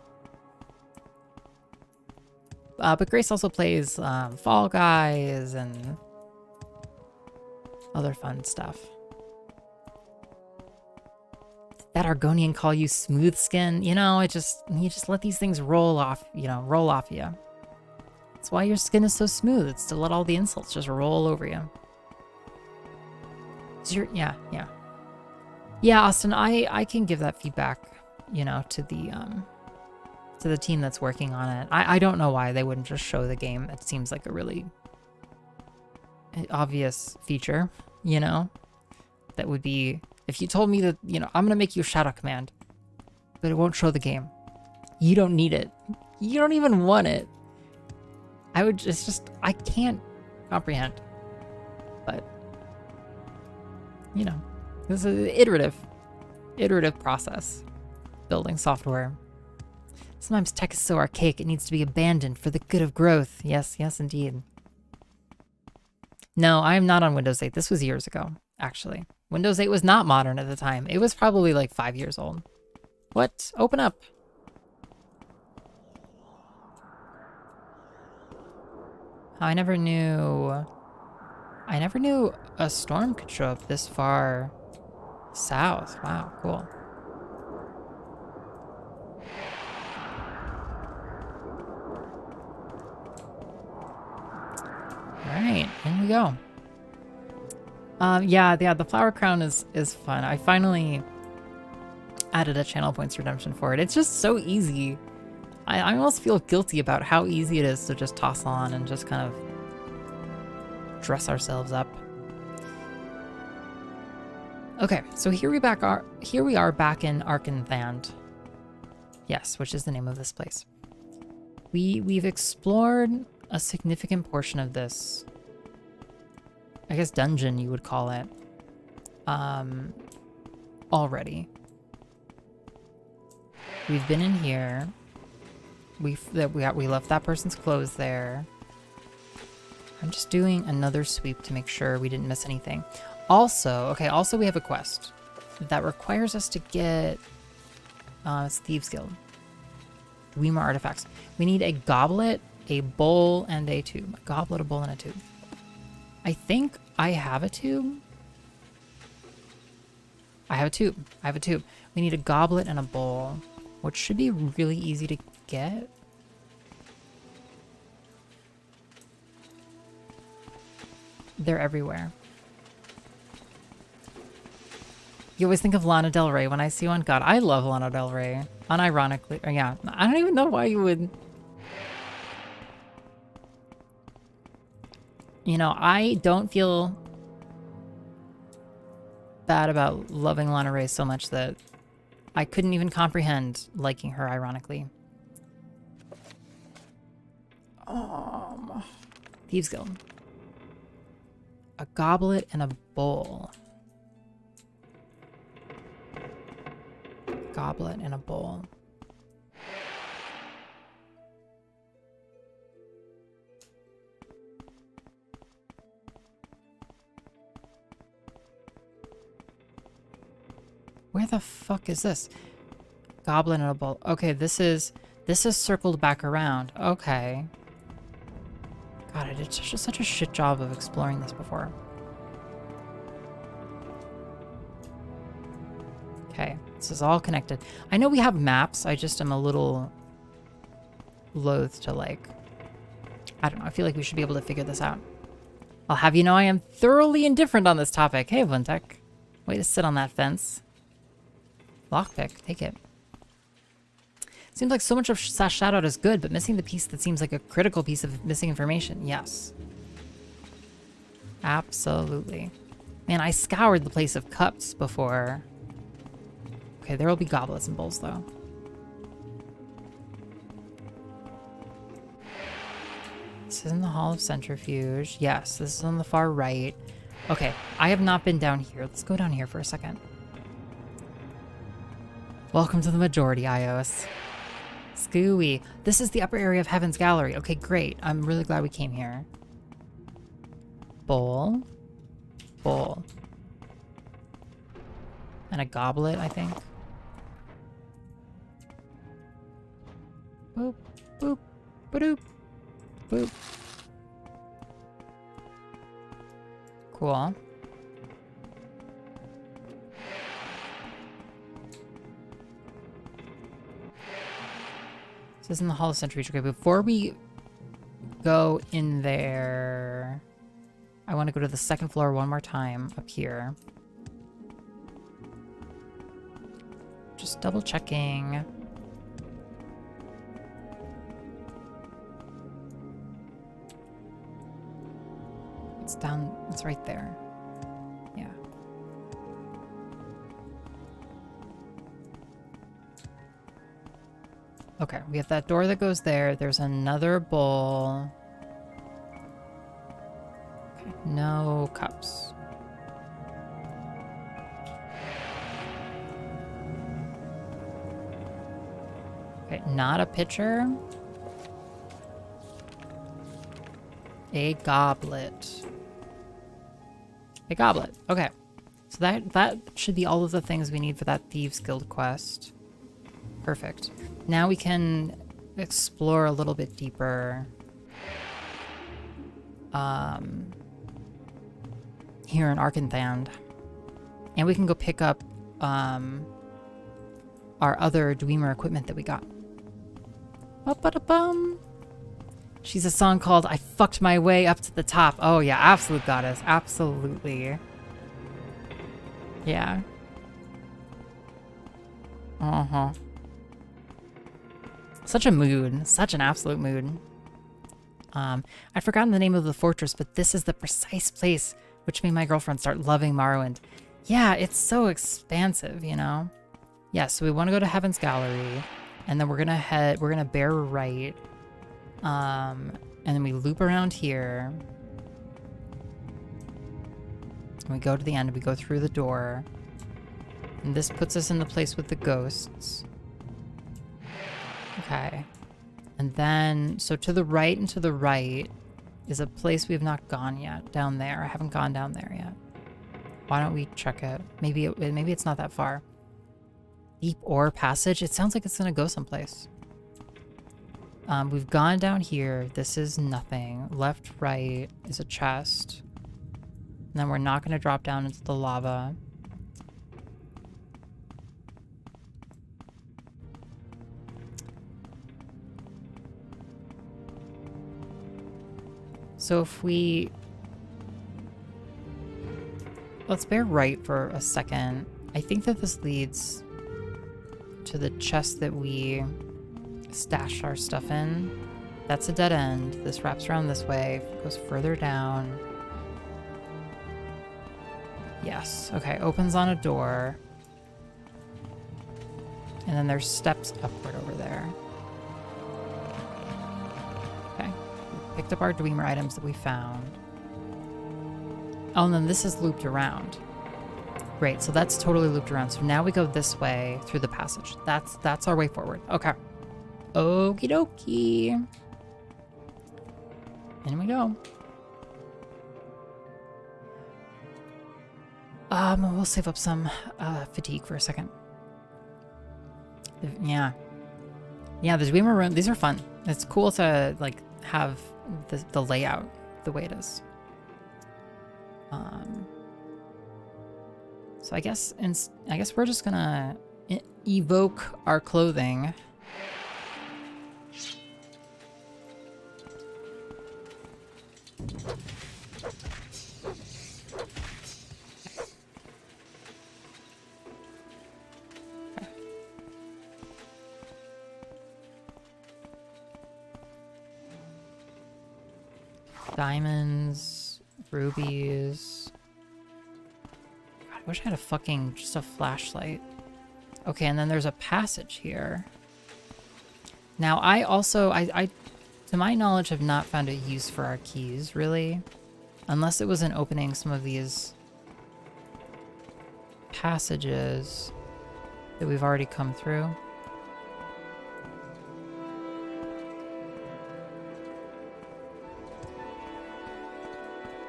But Grace also plays Fall Guys and other fun stuff. That Argonian call you smooth skin. You know, you just let these things roll off you. That's why your skin is so smooth. It's to let all the insults just roll over you. Yeah, yeah. Yeah, Austin, I can give that feedback, you know, to the team that's working on it. I don't know why they wouldn't just show the game. It seems like a really obvious feature, you know? That would be, if you told me that, you know, I'm gonna make you a shadow command, but it won't show the game. You don't need it. You don't even want it. It's just, I can't comprehend. But, you know, this is an iterative process. Building software. Sometimes tech is so archaic it needs to be abandoned for the good of growth. Yes, yes, indeed. No, I am not on Windows 8. This was years ago, actually. Windows 8 was not modern at the time. It was probably like 5 years old. What? Open up. I never knew a storm could show up this far south. Wow, cool. All right, in we go. Yeah, the flower crown is fun. I finally added a channel points redemption for it. It's just so easy. I almost feel guilty about how easy it is to just toss on and just kind of dress ourselves up. Okay, so here we are back in Arkngthand. Yes, which is the name of this place. We've explored a significant portion of this, I guess, dungeon you would call it, already. We've been in here. We left that person's clothes there. I'm just doing another sweep to make sure we didn't miss anything. Also we have a quest that requires us to get it's Thieves Guild. Dwemer artifacts. We need a goblet, a bowl, and a tube. A goblet, a bowl, and a tube. I think I have a tube. I have a tube. We need a goblet and a bowl, which should be really easy to get. They're everywhere. You always think of Lana Del Rey when I see one. God, I love Lana Del Rey. Unironically, yeah. I don't even know why you would. You know, I don't feel bad about loving Lana Ray so much that I couldn't even comprehend liking her, ironically. Thieves Guild. A goblet and a bowl. Goblet and a bowl. Where the fuck is this? Goblet and a bowl. Okay, this is circled back around. Okay. God, I did such a shit job of exploring this before. Okay, this is all connected. I know we have maps, I just am a little loath to, like, I don't know, I feel like we should be able to figure this out. I'll have you know I am thoroughly indifferent on this topic. Hey, Vuntek. Way to sit on that fence. Lockpick, take it. Seems like so much of Shoutout is good, but missing the piece that seems like a critical piece of missing information. Yes. Absolutely. Man, I scoured the place of cups before. Okay, there will be goblets and bowls, though. This is in the Hall of Centrifuge. Yes, this is on the far right. Okay, I have not been down here. Let's go down here for a second. Welcome to the majority, iios. Scooey. This is the upper area of Heaven's Gallery. Okay, great. I'm really glad we came here. Bowl. Bowl. And a goblet, I think. Boop, boop, ba-doop, boop. Cool. This is in the Hall of Centuries. Okay, before we go in there, I want to go to the second floor one more time up here. Just double checking. It's down, it's right there. Yeah. Okay, we have that door that goes there. There's another bowl. Okay, no cups. Okay, not a pitcher. A goblet. A goblet. Okay. So that should be all of the things we need for that Thieves Guild quest. Perfect. Now we can explore a little bit deeper. Here in Arkngthand. And we can go pick up our other Dwemer equipment that we got. Ba-ba-da-bum. She's a song called I Fucked My Way Up to the Top. Oh yeah, absolute goddess. Absolutely. Yeah. Uh-huh. Such a mood. Such an absolute mood. I'd forgotten the name of the fortress, but this is the precise place which made my girlfriend start loving Morrowind. Yeah, it's so expansive, you know? Yeah, so we want to go to Heaven's Gallery, and then we're gonna bear right. And then we loop around here. And we go to the end, and we go through the door. And this puts us in the place with the ghosts. Okay. And then, so to the right and to the right is a place we have not gone yet. Down there. I haven't gone down there yet. Why don't we check it? Maybe it's not that far. Deep Ore Passage? It sounds like it's gonna go someplace. We've gone down here. This is nothing. Left, right is a chest. And then we're not going to drop down into the lava. So if we... Let's bear right for a second. I think that this leads to the chest that we stash our stuff in. That's a dead end. This wraps around this way, goes further down. Yes, okay, opens on a door. And then there's steps upward over there. Okay, we picked up our Dwemer items that we found. Oh, and then this is looped around. Great, so that's totally looped around. So now we go this way through the passage. That's our way forward. Okay. Okie dokie. In we go. We'll save up some fatigue for a second. Yeah. Yeah, the Dwemer room, these are fun. It's cool to like have the layout the way it is. So I guess we're just gonna evoke our clothing. Diamonds, rubies. God, I wish I had just a flashlight. Okay, and then there's a passage here. Now I to my knowledge, have not found a use for our keys, really. Unless it was in opening some of these passages that we've already come through.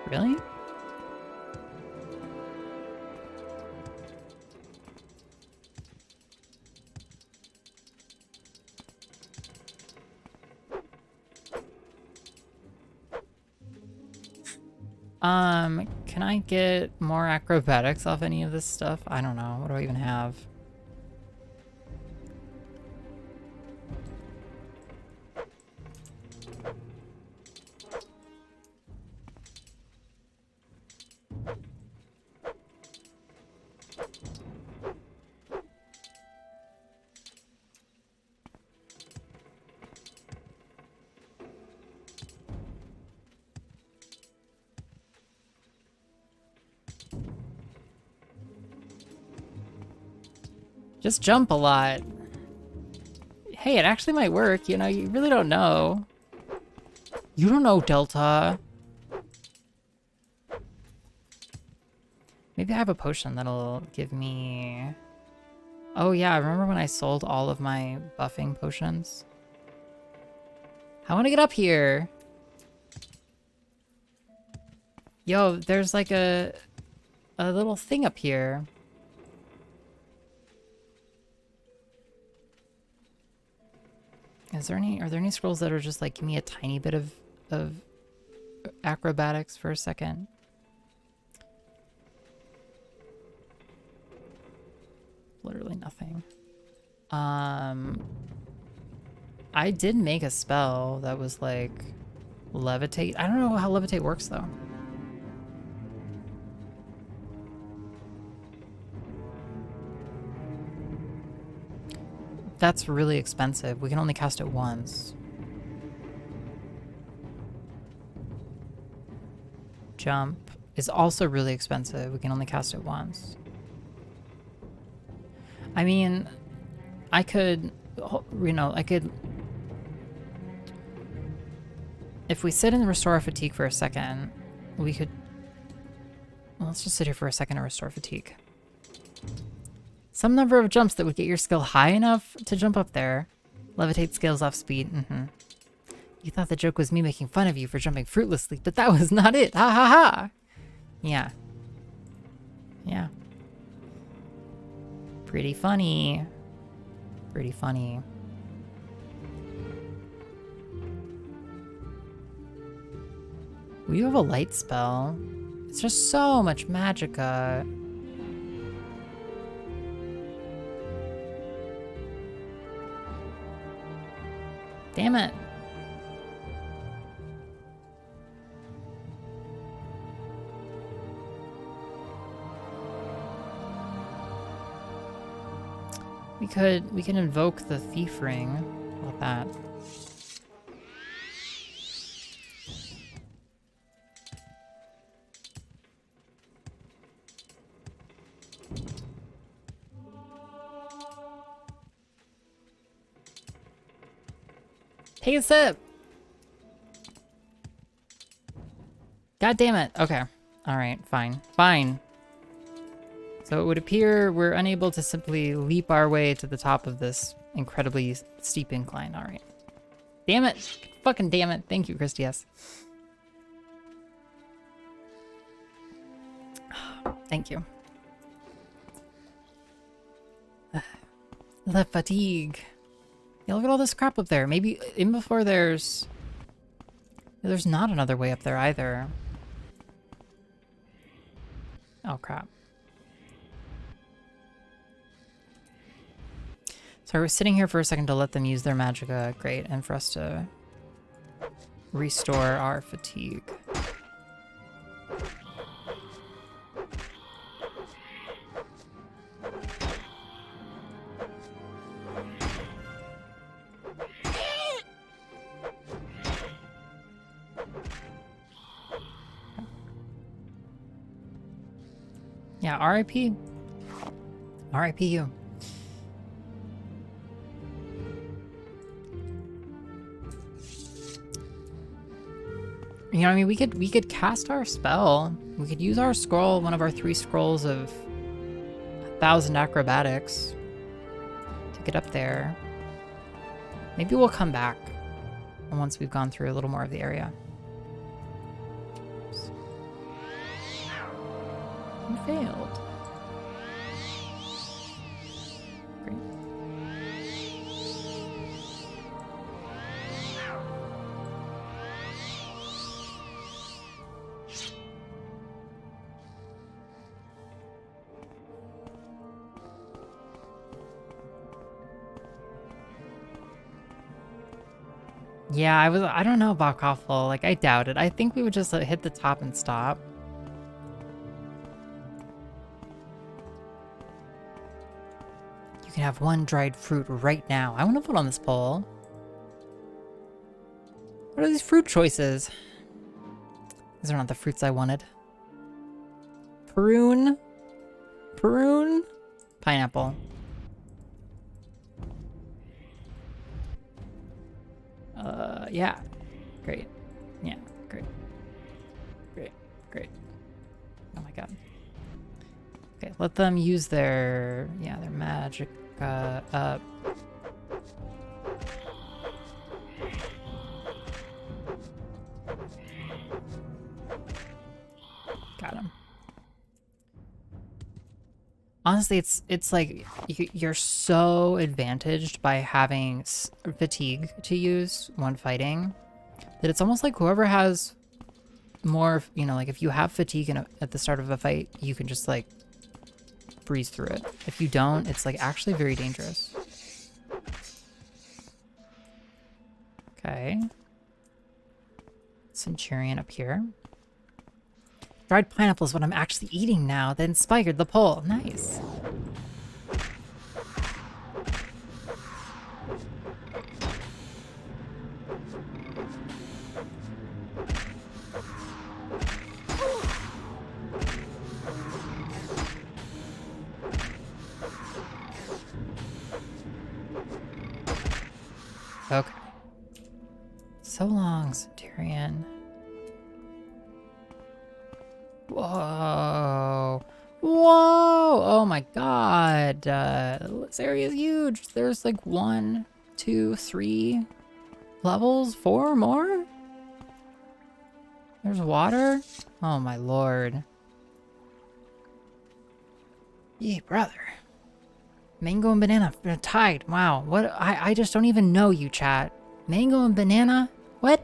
Really? Can I get more acrobatics off any of this stuff? I don't know. What do I even have? Just jump a lot. Hey, it actually might work, you know, you really don't know. You don't know, Delta. Maybe I have a potion that'll give me... Oh yeah, remember when I sold all of my buffing potions? I want to get up here. Yo, there's like a little thing up here. Are there any scrolls that are just like, give me a tiny bit of acrobatics for a second? Literally nothing. I did make a spell that was like levitate. I don't know how levitate works though. That's really expensive. We can only cast it once. Jump is also really expensive. We can only cast it once. I mean, I could, you know, if we sit and restore our fatigue for a second, we could, well, let's just sit here for a second and restore fatigue. Some number of jumps that would get your skill high enough to jump up there. Levitate scales off speed. You thought the joke was me making fun of you for jumping fruitlessly, but that was not it. Ha ha ha. Yeah. Yeah. Pretty funny. Pretty funny. We have a light spell. It's just so much magicka. Damn it. We can invoke the thief ring. How about that? Take a sip. God damn it. Okay. All right. Fine. Fine. So it would appear we're unable to simply leap our way to the top of this incredibly steep incline. All right. Damn it. Fucking damn it. Thank you, Christy S. Thank you. The fatigue. Yeah, look at all this crap up there. Maybe in before there's not another way up there either. Oh, crap. So we're sitting here for a second to let them use their magicka. Great. And for us to restore our fatigue. Yeah, RIP. RIP you. You know what I mean? We could cast our spell. We could use our scroll, one of our 3 scrolls of 1,000 acrobatics to get up there. Maybe we'll come back once we've gone through a little more of the area. Oops. You failed. Great. Yeah, I don't know about Koffel. Like, I doubt it. I think we would just hit the top and stop. You can have 1 dried fruit right now. I want to vote on this poll. What are these fruit choices? These are not the fruits I wanted. Prune? Prune? Pineapple. Yeah. Great. Yeah, great. Great. Great. Oh my god. Okay, let them use their, yeah, their magic, got him. Honestly, it's like you're so advantaged by having fatigue to use when fighting that it's almost like whoever has more, you know, like if you have fatigue at the start of a fight, you can just like breeze through it. If you don't, it's like actually very dangerous. Okay. Centurion up here. Dried pineapple is what I'm actually eating now. That inspired the poll. Nice. Okay. So long, Centurion. Whoa. Whoa! Oh my god. This area is huge. There's like 1, 2, 3 levels, 4 more? There's water? Oh my lord. Yeah, brother. Mango and banana tied. Wow. What? I just don't even know you, chat. Mango and banana? What?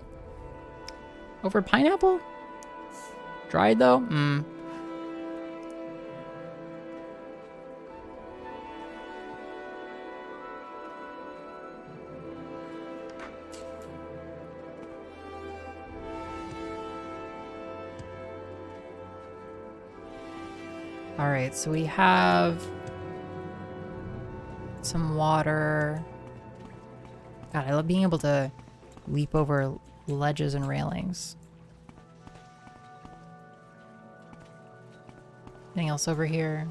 Over pineapple? Dried though? Alright, so we have some water. God, I love being able to leap over ledges and railings. Anything else over here?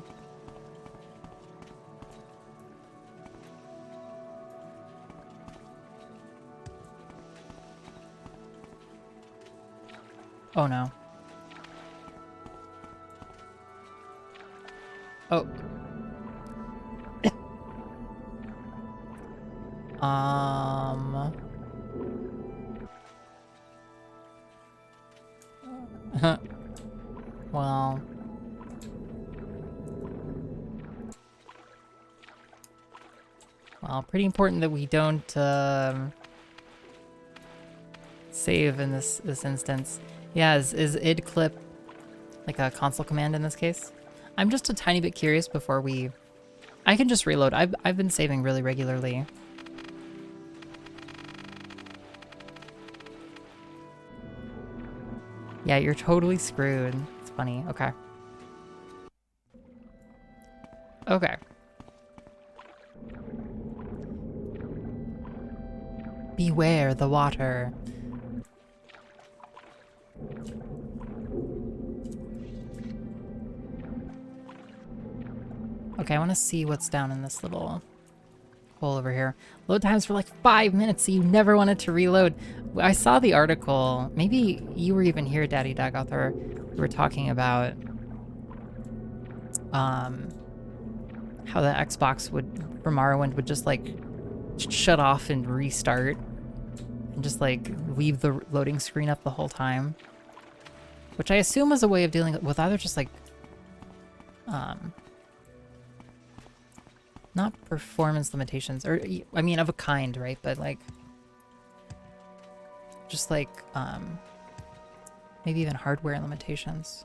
Oh no. Oh. Well. Well, pretty important that we don't save in this instance. Yeah, is id clip like a console command in this case? I'm just a tiny bit curious before we... I can just reload. I've been saving really regularly. Yeah, you're totally screwed. It's funny. Okay. Okay. Beware the water. Okay, I want to see what's down in this little hole over here. Load times for like 5 minutes, so you never wanted to reload. I saw the article. Maybe you were even here, Daddy Dagothar. We were talking about how the Xbox would, for Morrowind, would just like shut off and restart and just like leave the loading screen up the whole time, which I assume was a way of dealing with either just like not performance limitations, or I mean of a kind, right? But like just like maybe even hardware limitations.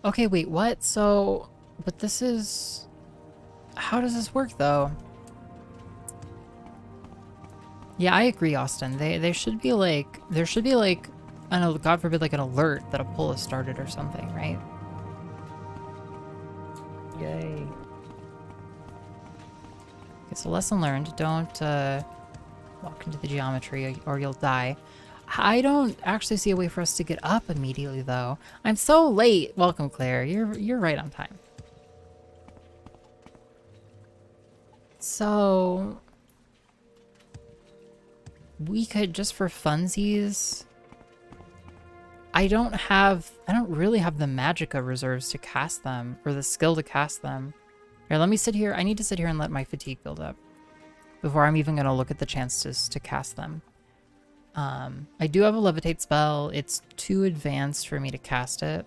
Okay, wait, what? So, but this is, how does this work though? Yeah, I agree, Austin. They should be like, there should be like, I don't know, God forbid, like an alert that a pull has started or something, right? Yay. Okay, so lesson learned, don't walk into the geometry or you'll die. I don't actually see a way for us to get up immediately though. I'm so late. Welcome, Claire. You're right on time. So We could, just for funsies... I don't really have the magicka reserves to cast them, or the skill to cast them. Here, let me sit here. I need to sit here and let my fatigue build up before I'm even going to look at the chances to cast them. I do have a levitate spell. It's too advanced for me to cast it.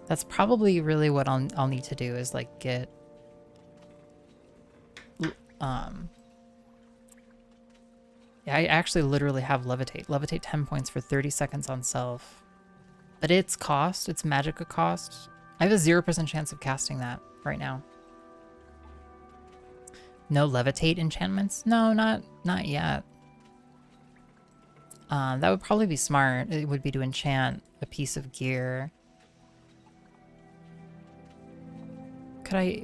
That's probably really what I'll need to do is like get yeah, I actually literally have levitate. Levitate 10 points for 30 seconds on self. But it's cost, it's magicka cost. I have a 0% chance of casting that right now. No levitate enchantments? No, not yet. That would probably be smart. It would be to enchant a piece of gear. Could I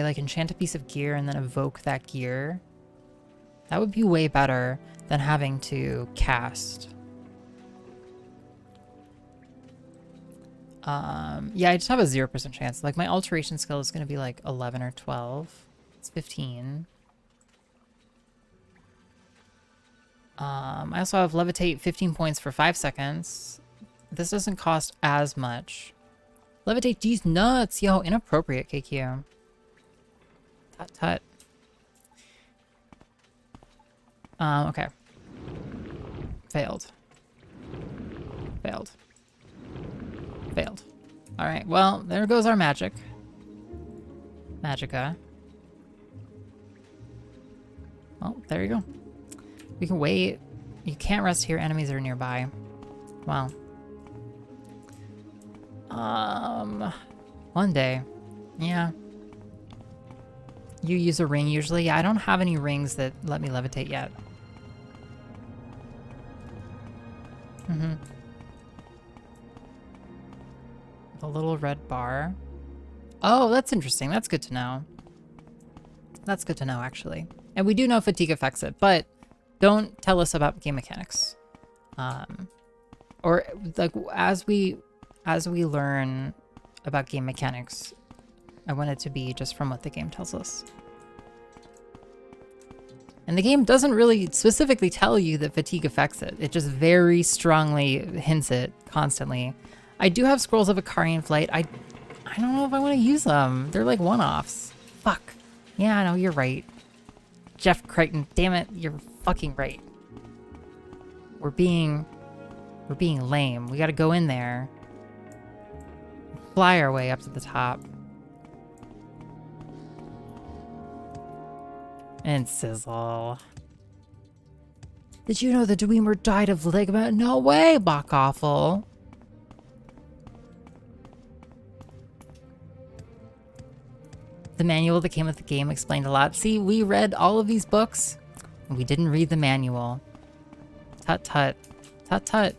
like enchant a piece of gear and then evoke that gear? That would be way better than having to cast. Yeah, I just have a 0% chance. Like my alteration skill is going to be like 11 or 12. It's 15. I also have levitate 15 points for 5 seconds. This doesn't cost as much. Levitate these nuts! Yo, inappropriate, KQ. Tut tut. Okay. Failed. Failed. Failed. Alright, well, there goes our magic. Magicka. Well, there you go. We can wait. You can't rest here. Enemies are nearby. Wow. One day. Yeah. You use a ring usually? Yeah, I don't have any rings that let me levitate yet. Mm-hmm. The little red bar. Oh, that's interesting. That's good to know. That's good to know, actually. And we do know fatigue affects it, but don't tell us about game mechanics. Or like as we learn about game mechanics, I want it to be just from what the game tells us. And the game doesn't really specifically tell you that fatigue affects it. It just very strongly hints it constantly. I do have Scrolls of Icarian Flight. I don't know if I want to use them. They're like one-offs. Fuck. Yeah, no, you're right. Jeff Crichton, damn it, you're fucking right. We're being lame. We gotta go in there. Fly our way up to the top. And sizzle. Did you know the Dwemer died of ligament? No way, Bachawful. The manual that came with the game explained a lot. See, we read all of these books, and we didn't read the manual. Tut tut. Tut tut.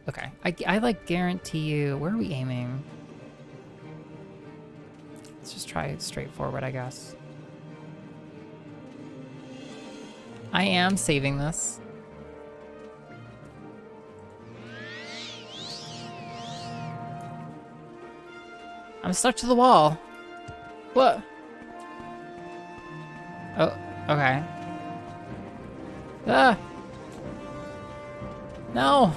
Okay, I like guarantee you... Where are we aiming? Let's just try straightforward, I guess. I am saving this. I'm stuck to the wall. What? Oh, okay. Ah! No!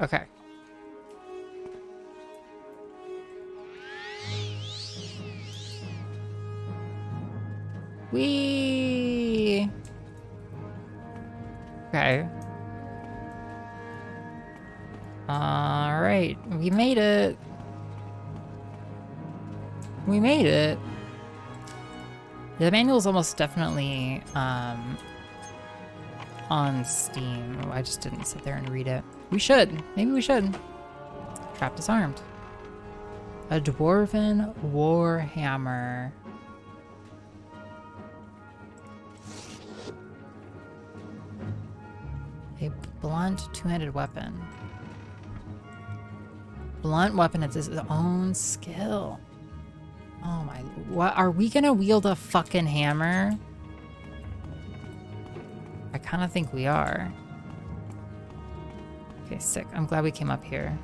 Okay. Whee! Okay. Alright, we made it. We made it. The manual's almost definitely on Steam. I just didn't sit there and read it. We should. Maybe we should. Trap disarmed. A dwarven warhammer. A blunt two-handed weapon. Blunt weapon, it's its own skill. Oh my, what, are we gonna wield a fucking hammer? I kind of think we are. Okay, sick. I'm glad we came up here.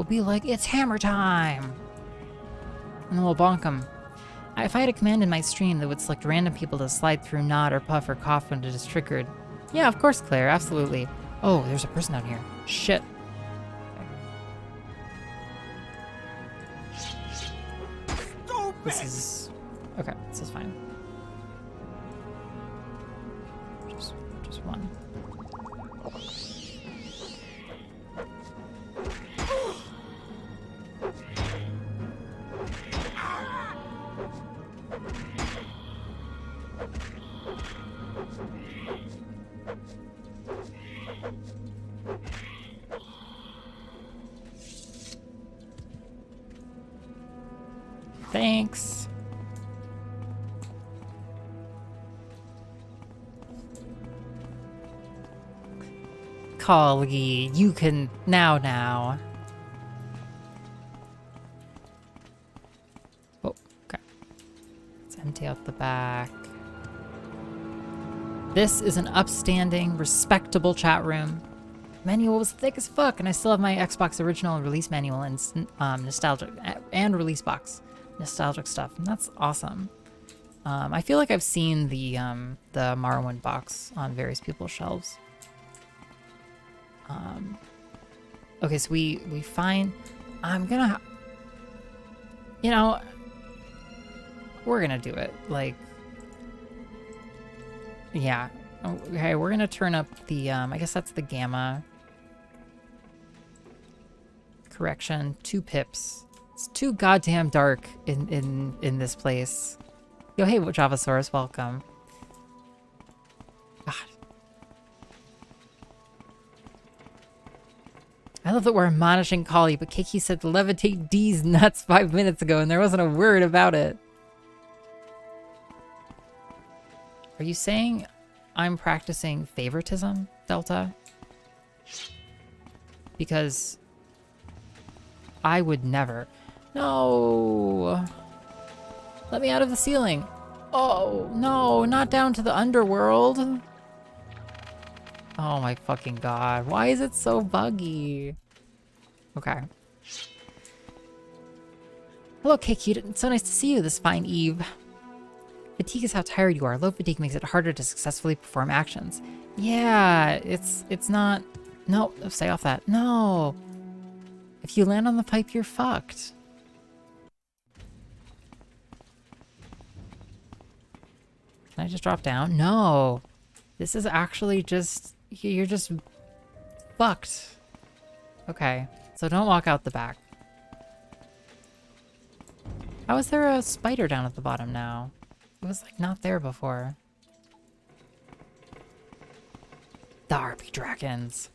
be like, it's hammer time! And we'll bonk them. If I had a command in my stream that would select random people to slide through, nod, or puff, or cough when it is triggered. Yeah, of course, Claire, absolutely. Oh, there's a person down here. Shit. This is... Okay, this is fine. Just one. Thanks. Collie, you can now. Oh, okay. Let's empty out the back. This is an upstanding, respectable chat room. Manual was thick as fuck, and I still have my Xbox original release manual and nostalgic and release box. Nostalgic stuff, and that's awesome. I feel like I've seen the Morrowind box on various people's shelves. Okay, so we find... I'm gonna... You know... We're gonna do it, like... Yeah. Okay, we're gonna turn up the, I guess that's the gamma. Correction, 2 pips. It's too goddamn dark in this place. Yo, hey, Javasaurus, welcome. God. I love that we're admonishing Collie, but Kiki said to levitate D's nuts 5 minutes ago, and there wasn't a word about it. Are you saying I'm practicing favoritism, Delta? Because I would never. No! Let me out of the ceiling. Oh, no, not down to the underworld. Oh my fucking god. Why is it so buggy? Okay. Hello, K-Cute. It's so nice to see you this fine eve. Fatigue is how tired you are. Low fatigue makes it harder to successfully perform actions. Yeah, it's not... No, stay off that. No! If you land on the pipe, you're fucked. Can I just drop down? No! This is actually just... You're just... fucked. Okay, so don't walk out the back. How is there a spider down at the bottom now? It was, like, not there before. The RP dragons.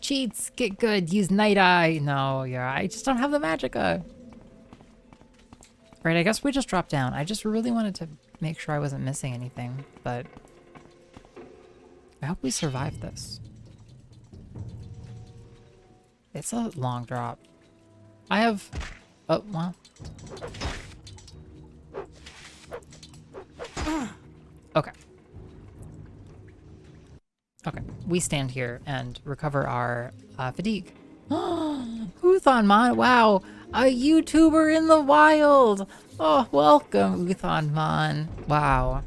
Cheats, get good, use Night Eye. No, yeah, I just don't have the magicka. Right, I guess we just dropped down. I just really wanted to make sure I wasn't missing anything, but I hope we survived this. It's a long drop. I have... Oh, well. Okay. Okay, we stand here and recover our fatigue. Uthonmon, wow, a YouTuber in the wild. Oh, welcome, Uthonmon. Wow,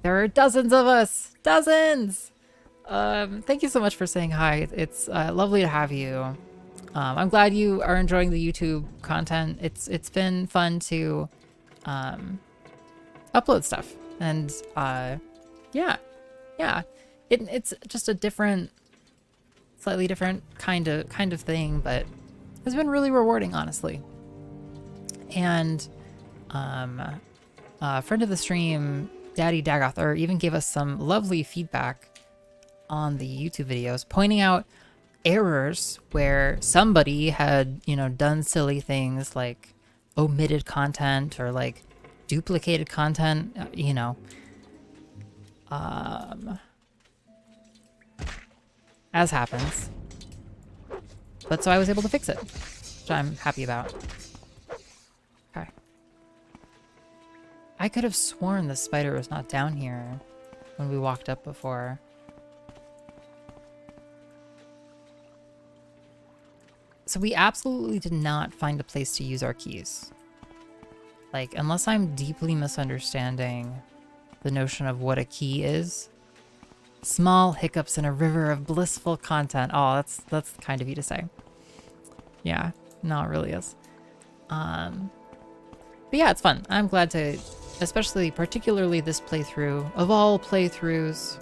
there are dozens of us, dozens. Thank you so much for saying hi. It's lovely to have you. I'm glad you are enjoying the YouTube content. It's been fun to upload stuff, and yeah. It's just a different, slightly different kind of thing, but it's been really rewarding, honestly. And a friend of the stream, Daddy Dagoth, even gave us some lovely feedback on the YouTube videos, pointing out errors where somebody had, you know, done silly things like omitted content or like duplicated content, you know. As happens. But so I was able to fix it, which I'm happy about. Okay. I could have sworn the spider was not down here when we walked up before. So we absolutely did not find a place to use our keys. Like, unless I'm deeply misunderstanding the notion of what a key is. Small hiccups in a river of blissful content. Oh, that's kind of you to say. Yeah, no, it really is. But yeah, it's fun. I'm glad to, especially particularly this playthrough, of all playthroughs,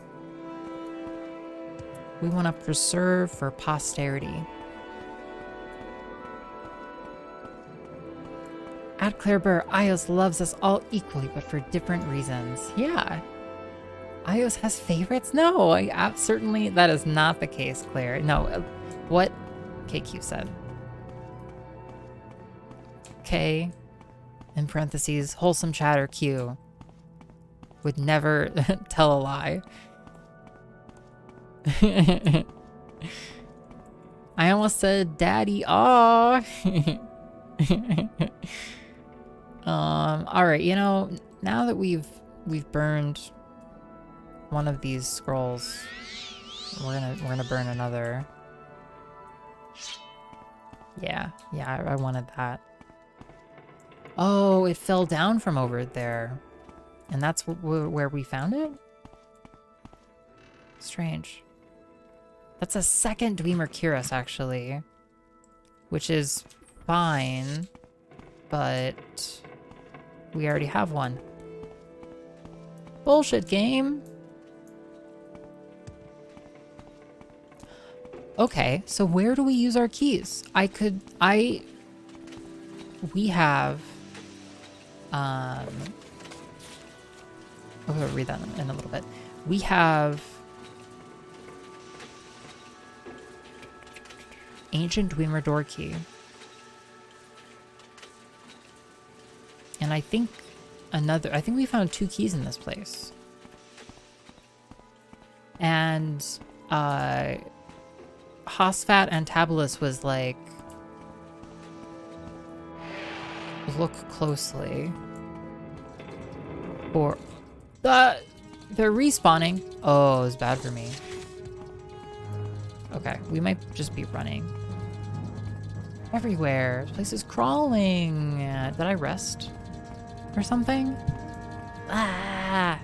we want to preserve for posterity. At Claire Burr, iios loves us all equally, but for different reasons. Yeah. iios has favorites? No, certainly that is not the case, Claire. No, what KQ said. K, in parentheses, wholesome chatter Q, would never tell a lie. I almost said daddy, aw. All right, you know, now that we've burned one of these scrolls, we're gonna burn another. Yeah, I wanted that. Oh, it fell down from over there, and that's where we found it. Strange. That's a second Dwemer Cuirass, actually, which is fine, but we already have one. Bullshit game. Okay, so where do we use our keys? We have, I'll read that in a little bit. We have Ancient Dwemer Door Key. And I think we found 2 keys in this place. And Hosfat and Tabulus was like, look closely. Or they're respawning. Oh, it's bad for me. Okay, we might just be running. Everywhere. This place is crawling. Did I rest? Or something? Ah!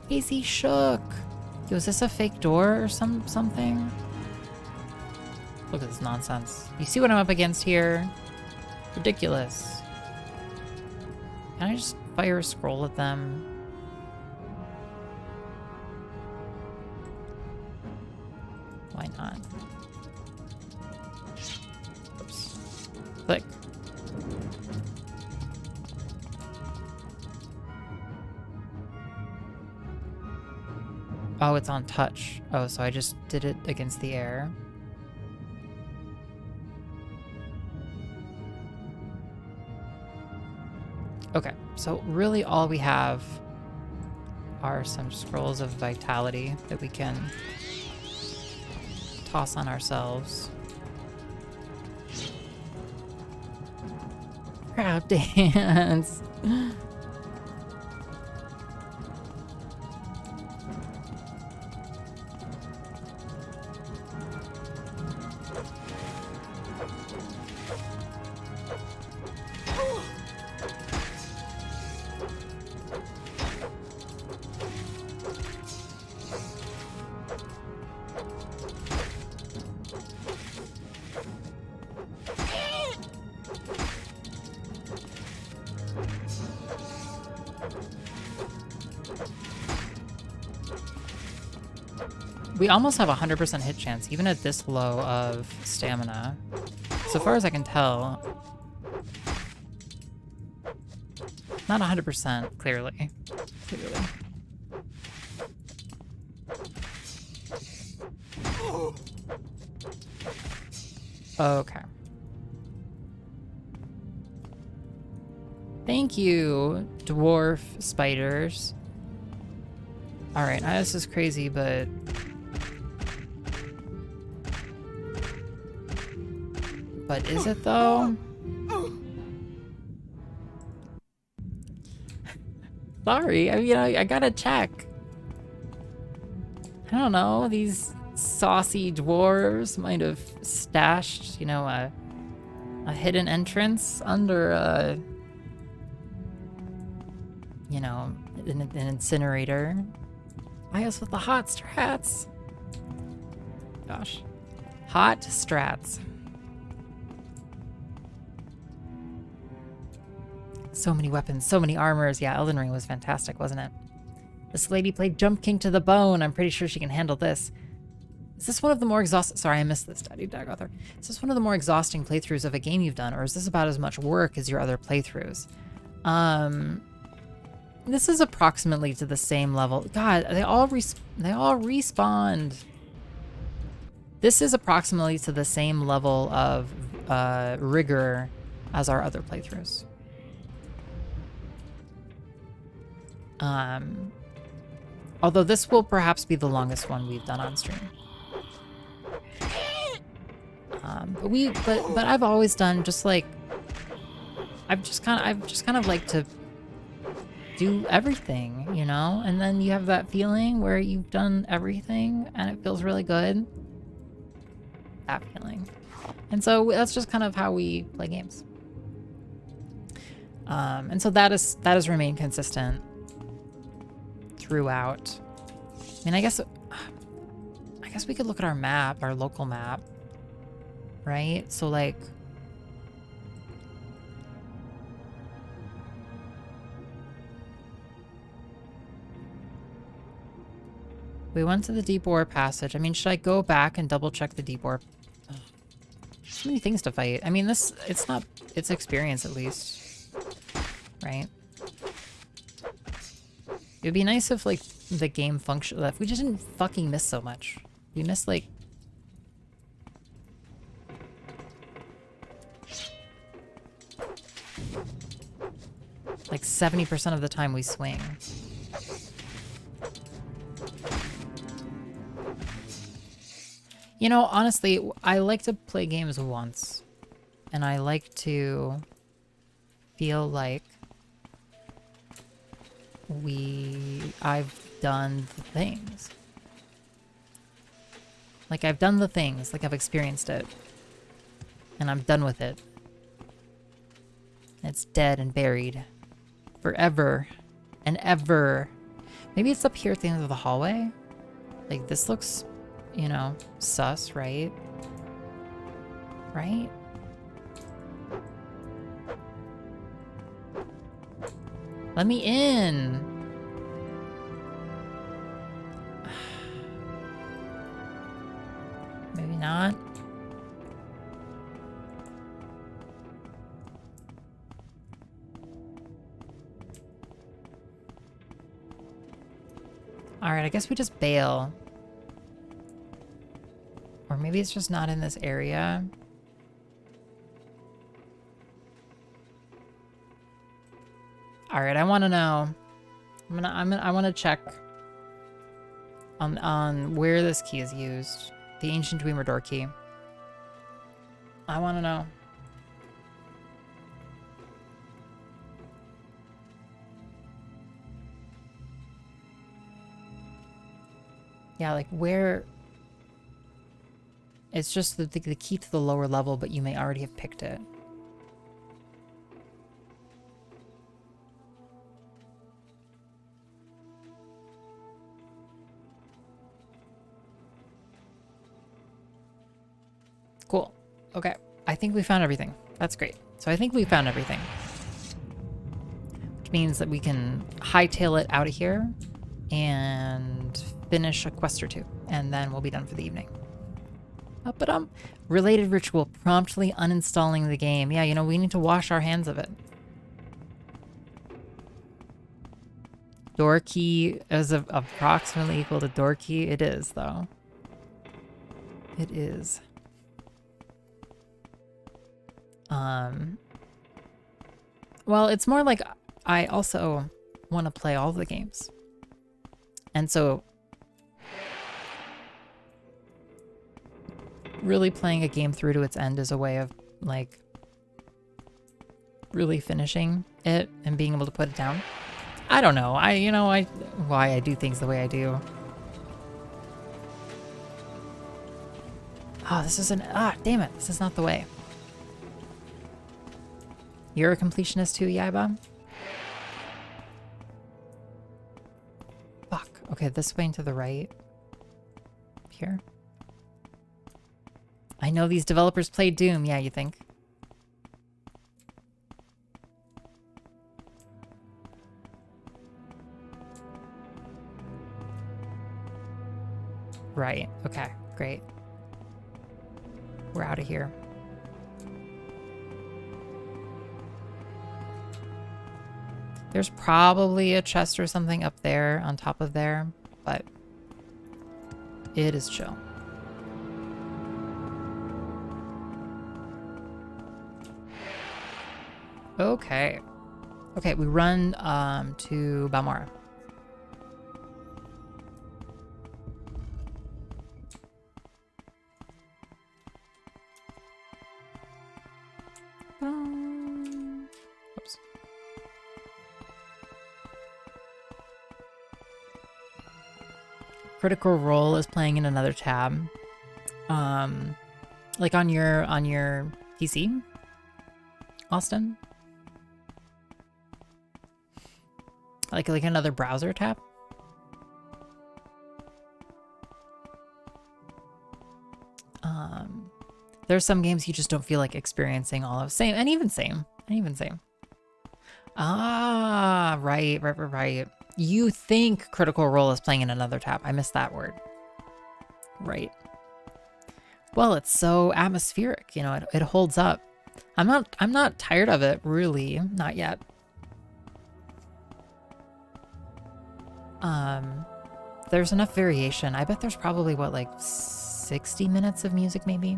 Casey shook. Yo, is this a fake door or something? Look at this nonsense. You see what I'm up against here? Ridiculous. Can I just fire a scroll at them? Why not? Oops. Click. Oh, it's on touch. Oh, so I just did it against the air. Okay, so really all we have are some scrolls of vitality that we can toss on ourselves. Crowd dance! We almost have a 100% hit chance, even at this low of stamina. So far as I can tell. Not 100%, clearly. Okay. Thank you, dwarf spiders. Alright, this is crazy, but... But is it though? Sorry, I mean, I gotta check. I don't know, these saucy dwarves might have stashed, you know, a hidden entrance under a, you know, an incinerator. iios with the hot strats. Gosh. Hot strats. So many weapons, so many armors. Yeah, Elden Ring was fantastic, wasn't it? This lady played Jump King to the bone. I'm pretty sure she can handle this. Is this one of the more exhausting... Sorry, I missed this, Daddy Dagother. Is this one of the more exhausting playthroughs of a game you've done, or is this about as much work as your other playthroughs? This is approximately to the same level. God, they all respawned. This is approximately to the same level of rigor as our other playthroughs. Although this will perhaps be the longest one we've done on stream. But I've always done just like I've just kind of like to do everything, you know? And then you have that feeling where you've done everything and it feels really good. That feeling. And so that's just kind of how we play games. And so that has remained consistent throughout. I mean, I guess we could look at our map, our local map, right? So like we went to the Deep Ore Passage. I mean, should I go back and double check the Deep Ore? Ugh. So many things to fight. I mean, it's experience at least, right? It'd be nice if like the game function, if we just didn't fucking miss so much. We missed like like 70% of the time we swing. You know, honestly, I like to play games once, and I like to feel like I've done the things. Like I've done the things, like I've experienced it, and I'm done with it. It's dead and buried forever and ever. Maybe it's up here at the end of the hallway. Like this looks, you know, sus, right? Right? Let me in. Maybe not. All right, I guess we just bail. Or maybe it's just not in this area. All right, I want to know. I want to check on where this key is used. The ancient Dwemer door key. I want to know. Yeah, like where... It's just the key to the lower level, but you may already have picked it. Cool. Okay. I think we found everything. That's great. So I think we found everything. Which means that we can hightail it out of here and finish a quest or two. And then we'll be done for the evening. But related ritual, promptly uninstalling the game. Yeah, you know, we need to wash our hands of it. Door key is approximately equal to door key. It is, though. It is. Well, it's more like I also want to play all the games. And so really playing a game through to its end is a way of like really finishing it and being able to put it down. I don't know. Why I do things the way I do. Oh, this isn't... Ah, damn it. This is not the way. You're a completionist too, Yaiba? Fuck. Okay, this way and to the right. Here. I know these developers played Doom. Yeah, you think? Right. Okay, great. We're out of here. There's probably a chest or something up there on top of there, but it is chill. Okay. Okay, we run to Balmora. Oops. Critical Role is playing in another tab. Like on your PC, Austin? Like another browser tab? There's some games you just don't feel like experiencing all of same. Ah, right. You think Critical Role is playing in another tab. I missed that word. Right. Well, it's so atmospheric, you know, it holds up. I'm not tired of it, really. Not yet. There's enough variation. I bet there's probably, what, like 60 minutes of music, maybe?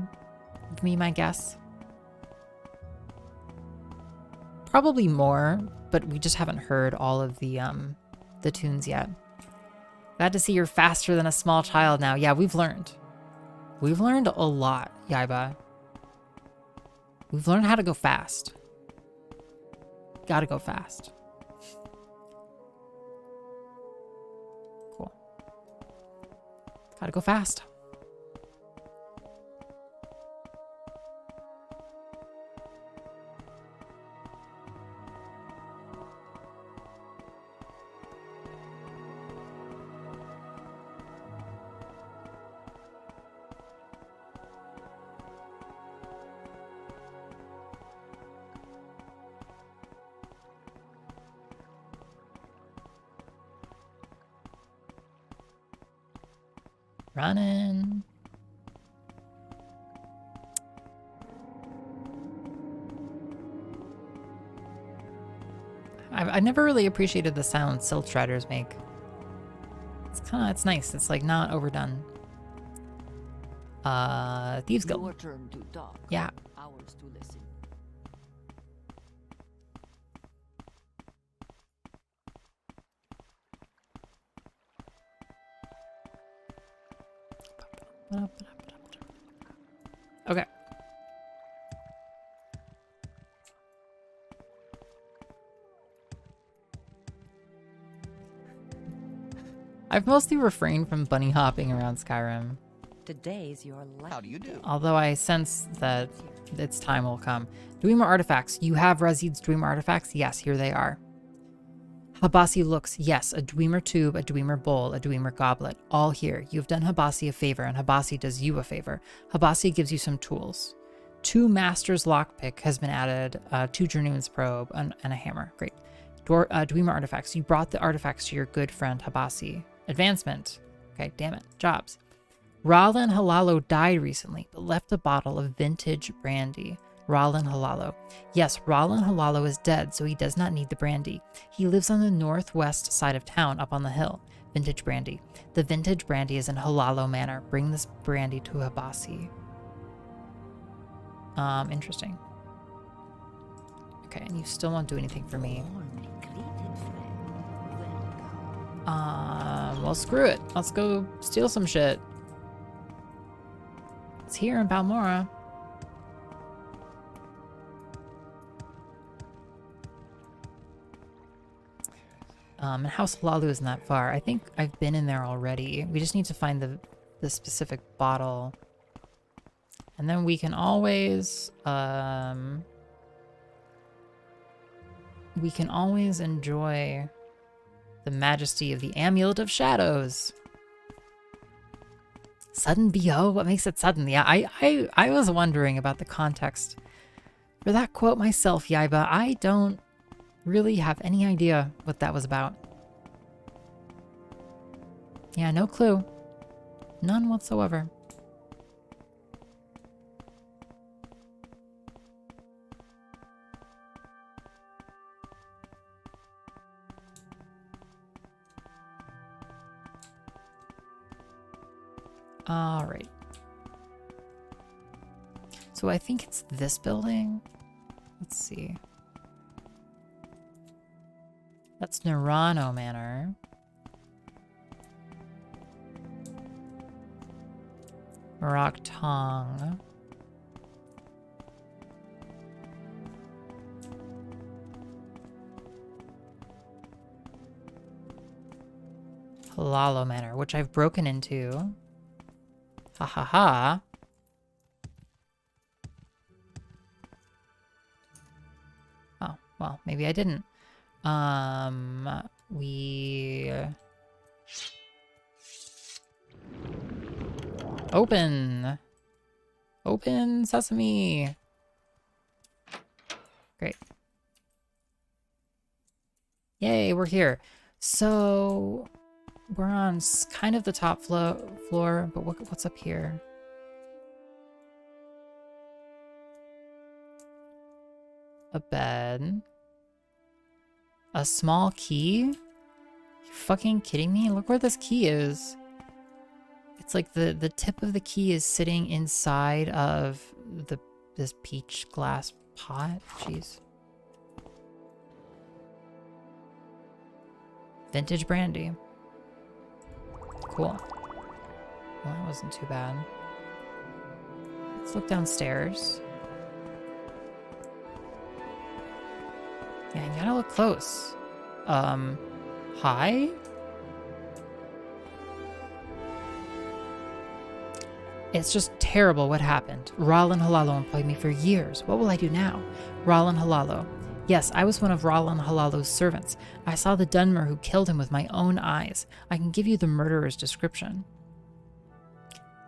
Give me my guess. Probably more, but we just haven't heard all of the tunes yet. Glad to see you're faster than a small child now. Yeah, we've learned. We've learned a lot, Yaiba. We've learned how to go fast. Gotta go fast. Cool. Gotta go fast. Running. I never really appreciated the sound Silt Striders make. It's nice. It's like not overdone. Thieves Guild. Your turn to talk. Yeah. Ours to listen. Okay. I've mostly refrained from bunny hopping around Skyrim. Today's your life. How do you do? Although I sense that its time will come. Dwemer artifacts. You have Razid's Dwemer artifacts? Yes, here they are. Habasi looks. Yes, a Dwemer tube, a Dwemer bowl, a Dwemer goblet. All here. You've done Habasi a favor, and Habasi does you a favor. Habasi gives you some tools. 2 Master's Lockpick has been added, 2 Journeyman's Probe, and a hammer. Great. Dwemer artifacts. You brought the artifacts to your good friend Habasi. Advancement. Okay, damn it. Jobs. Rallan Halalo died recently, but left a bottle of vintage brandy. Rallan Halalo. Yes, Rallan Halalo is dead, so he does not need the brandy. He lives on the northwest side of town, up on the hill. Vintage brandy. The vintage brandy is in Halalo Manor. Bring this brandy to Habasi. Interesting. Okay, and you still won't do anything for me. Well, screw it. Let's go steal some shit. It's here in Balmora. And House Halalu isn't that far. I think I've been in there already. We just need to find the specific bottle. And then we can always enjoy the majesty of the Amulet of Shadows. Sudden BO? What makes it sudden? Yeah, I was wondering about the context for that quote myself, Yaiba. I don't really have any idea what that was about. Yeah, no clue. None whatsoever. All right. So I think it's this building. Let's see. That's Nerano Manor. Arkngthand. Halalo Manor, which I've broken into. Ha ha ha. Oh, well, maybe I didn't. We... Open! Open sesame! Great. Yay, we're here. So... we're on kind of the top floor, but what's up here? A bed. A small key? You fucking kidding me? Look where this key is. It's like the tip of the key is sitting inside of this peach glass pot. Jeez. Vintage brandy. Cool. Well, that wasn't too bad. Let's look downstairs. Yeah, you gotta look close. Hi? It's just terrible what happened. Rallan Halalo employed me for years. What will I do now? Rallan Halalo. Yes, I was one of Rallan Halalo's servants. I saw the Dunmer who killed him with my own eyes. I can give you the murderer's description.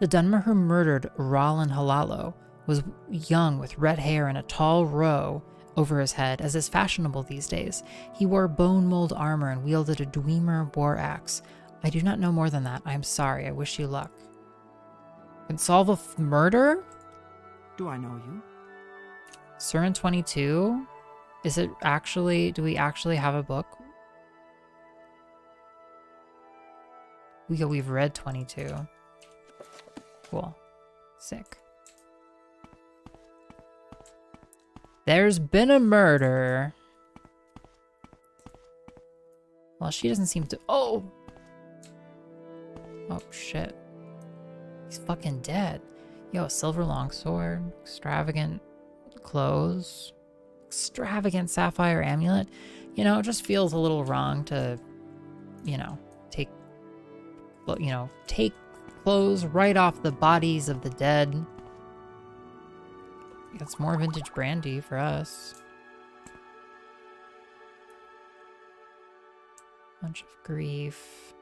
The Dunmer who murdered Rallan Halalo was young with red hair and a tall row over his head, as is fashionable these days. He wore bone mold armor and wielded a Dwemer war axe. I do not know more than that. I am sorry. I wish you luck. Can solve a murder? Do I know you? Sermon 22? Is it actually, do we actually have a book? We've read 22. Cool. Sick. There's been a murder. Well, she doesn't seem to... Oh! Oh, shit. He's fucking dead. Yo, a silver longsword, extravagant clothes, extravagant sapphire amulet. You know, it just feels a little wrong to, take clothes right off the bodies of the dead. That's more vintage brandy for us. Bunch of grief.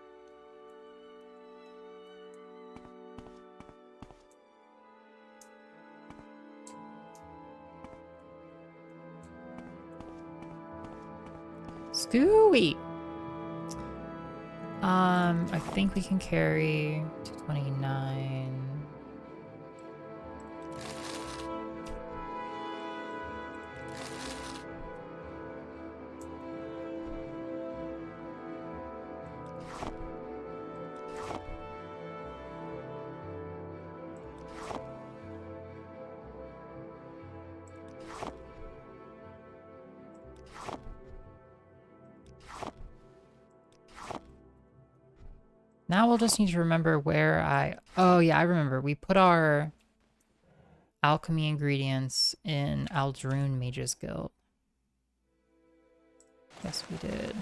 Scooey! I think we can carry 229. Now we'll just need to remember where oh yeah, I remember. We put our alchemy ingredients in Aldrune Mage's Guild. Yes, we did.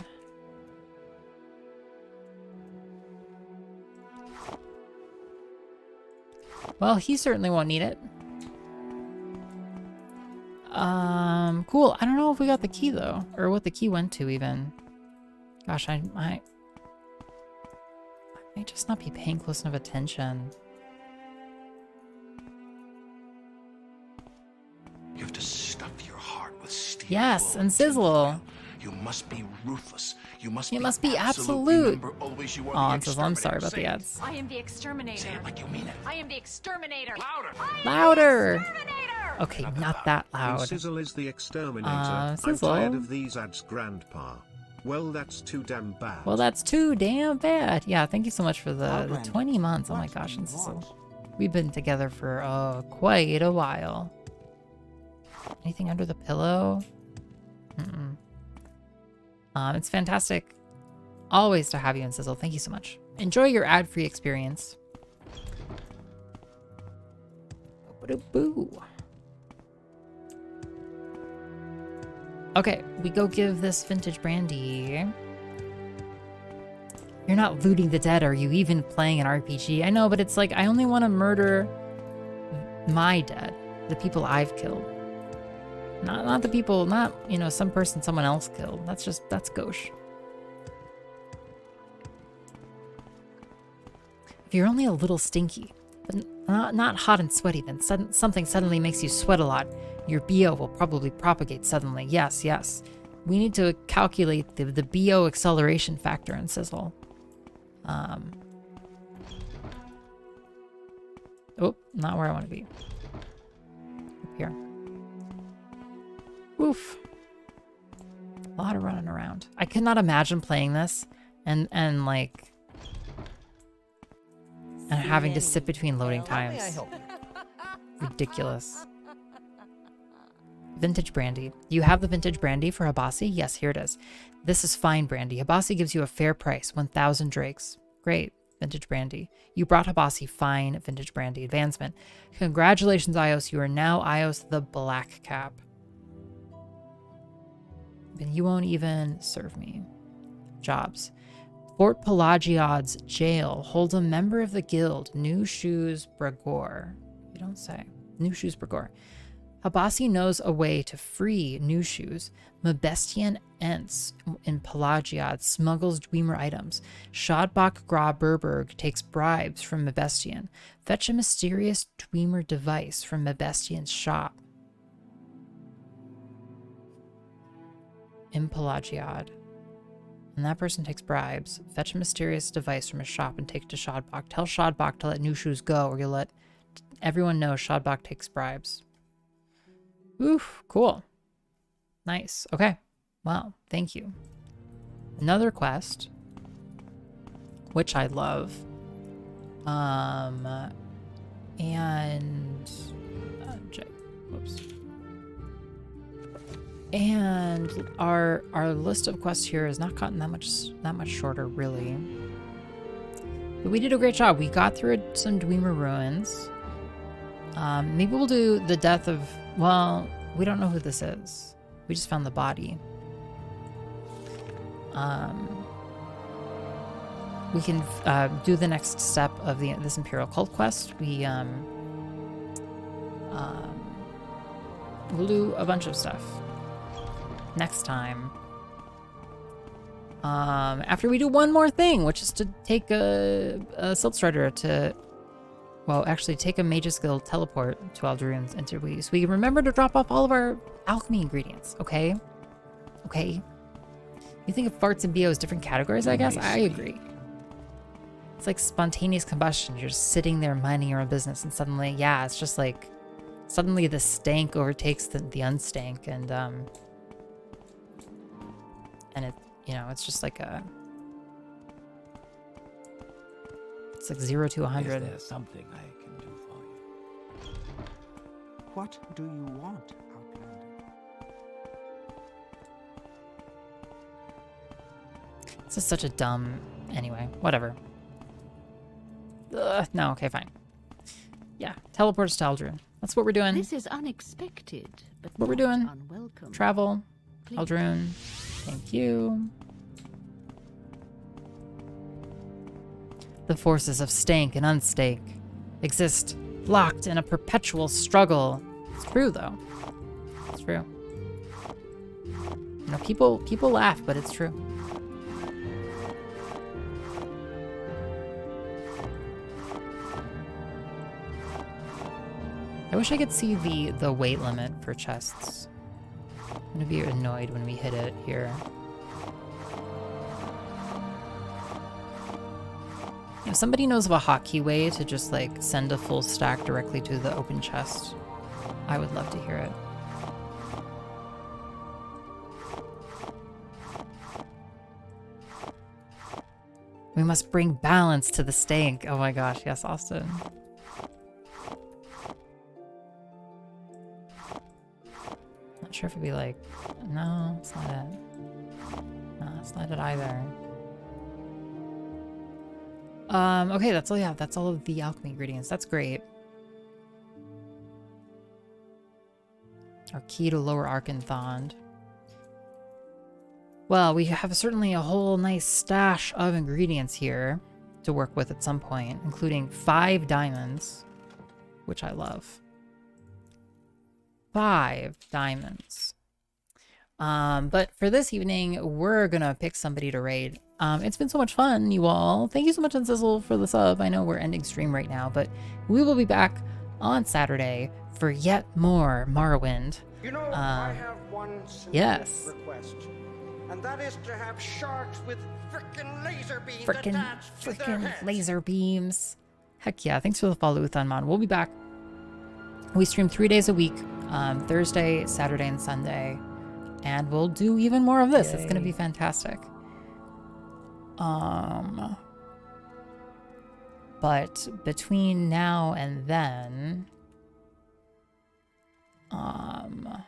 Well, he certainly won't need it. Cool. I don't know if we got the key though, or what the key went to even. Gosh, I may just not be paying close enough attention. You have to stuff your heart with steel. Yes, and sizzle. You must be ruthless. You must be absolute. Remember always you are Oh, the and sizzle, I'm sorry about the exterminator. ads. I am the exterminator. Say it like you mean it. I am the exterminator. Louder. Louder. Okay, not that loud. Sizzle is the exterminator. I'm Sizzle. tired of these ads, Grandpa. Well, that's too damn bad. Well, that's too damn bad. Yeah, thank you so much for the 20 months. Oh my gosh, and Sizzle. We've been together for quite a while. Anything under the pillow? Mm-mm. It's fantastic always to have you in Sizzle. Thank you so much. Enjoy your ad-free experience. Boo. Okay, we go give this vintage brandy. You're not looting the dead, are you? Even playing an RPG? I know, but it's like I only want to murder my dead, the people I've killed. Not the people, not, you know, some person someone else killed. That's gauche. If you're only a little stinky, but not hot and sweaty, then something suddenly makes you sweat a lot, your BO will probably propagate suddenly. Yes. We need to calculate the BO acceleration factor in Sizzle. Oh, not where I want to be. Up here. Oof. A lot of running around. I could not imagine playing this and having to sit between loading times. Ridiculous. Vintage brandy. You have the vintage brandy for Habasi? Yes, here it is. This is fine brandy. Habasi gives you a fair price, 1,000 drakes. Great. Vintage brandy. You brought Habasi fine vintage brandy advancement. Congratulations, iios. You are now iios the Black Cap. And you won't even serve me. Jobs. Fort Pelagiod's jail holds a member of the guild, New Shoes Bregor. You don't say. New Shoes Bregor. Habasi knows a way to free New Shoes. Mabestian Ents in Pelagiod smuggles Dwemer items. Shadbach Gra Burberg takes bribes from Mabestian. Fetch a mysterious Dwemer device from Mabestian's shop. In Pelagiod. And that person takes bribes. Fetch a mysterious device from a shop and take it to Shadbach. Tell Shadbach to let New Shoes go, or you'll let everyone know Shadbach takes bribes. Oof, cool. Nice. Okay. Wow, thank you. Another quest, which I love. Whoops. And our list of quests here has not gotten that much shorter, really. But we did a great job. We got through some Dwemer ruins. Maybe we'll do the death of, well, we don't know who this is. We just found the body. We can do the next step of this Imperial Cult quest. We'll do a bunch of stuff next time. After we do one more thing, which is to take a Silt Strider to, well, actually take a Mage's Guild teleport to Aldarunes and so we can remember to drop off all of our alchemy ingredients, okay? Okay? You think of farts and BO as different categories, I guess? I agree. It's like spontaneous combustion. You're just sitting there minding your own business and suddenly, yeah, it's just like, suddenly the stank overtakes the unstank and it, you know, it's just like it's like 0 to 100. Is there something I can do for you? What do you want, Outlander? This is such a dumb... Anyway, whatever. No, okay, fine. Yeah, teleport to Aldrune. That's what we're doing. This is unexpected, but What we're not doing. unwelcome. Travel. Please. Aldrune. Thank you. The forces of stank and unstank exist locked in a perpetual struggle. It's true, though. It's true. You know, people laugh, but it's true. I wish I could see the weight limit for chests. I'm gonna be annoyed when we hit it here. If somebody knows of a hotkey way to just like send a full stack directly to the open chest, I would love to hear it. We must bring balance to the stank. Oh my gosh, yes, Austin. Not sure if it'd be like, no, it's not it. No, it's not it either. Okay, that's all, yeah, that's all of the alchemy ingredients. That's great. Our key to lower Arkngthand. Well, we have certainly a whole nice stash of ingredients here to work with at some point, including 5 diamonds, which I love. 5 diamonds. But for this evening, we're gonna pick somebody to raid. It's been so much fun, you all. Thank you so much, Unsizzle, for the sub. I know we're ending stream right now, but we will be back on Saturday for yet more Morrowind. You know, I have one simple request, and that is to have sharks with frickin' laser beams attached to their heads. Laser beams. Heck yeah, thanks for the follow, Uthonmon. We'll be back. We stream 3 days a week, Thursday, Saturday, and Sunday. And we'll do even more of this. Yay. It's going to be fantastic. But between now and then, you know,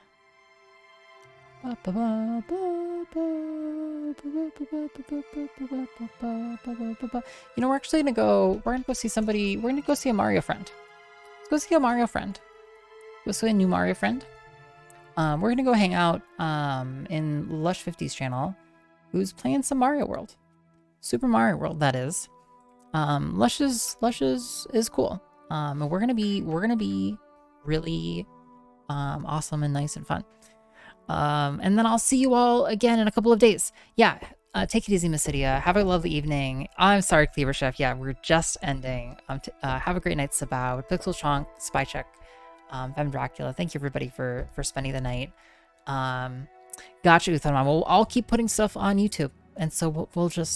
we're gonna go see somebody. We're gonna go see a Mario friend. Let's go see a Mario friend. Go see a new Mario friend. We're gonna go hang out in Lush 50's channel, who's playing some Mario World. Super Mario World, that is. Lush is cool. And we're gonna be really awesome and nice and fun. And then I'll see you all again in a couple of days. Yeah, take it easy, Miss Cydia. Have a lovely evening. I'm sorry, Cleaver Chef. Yeah, we're just ending. Have a great night, Sabao, Pixel Chonk, Spy Check, Fem Dracula. Thank you, everybody, for spending the night. Gotcha, Uthonmon. I'll keep putting stuff on YouTube, and so we'll just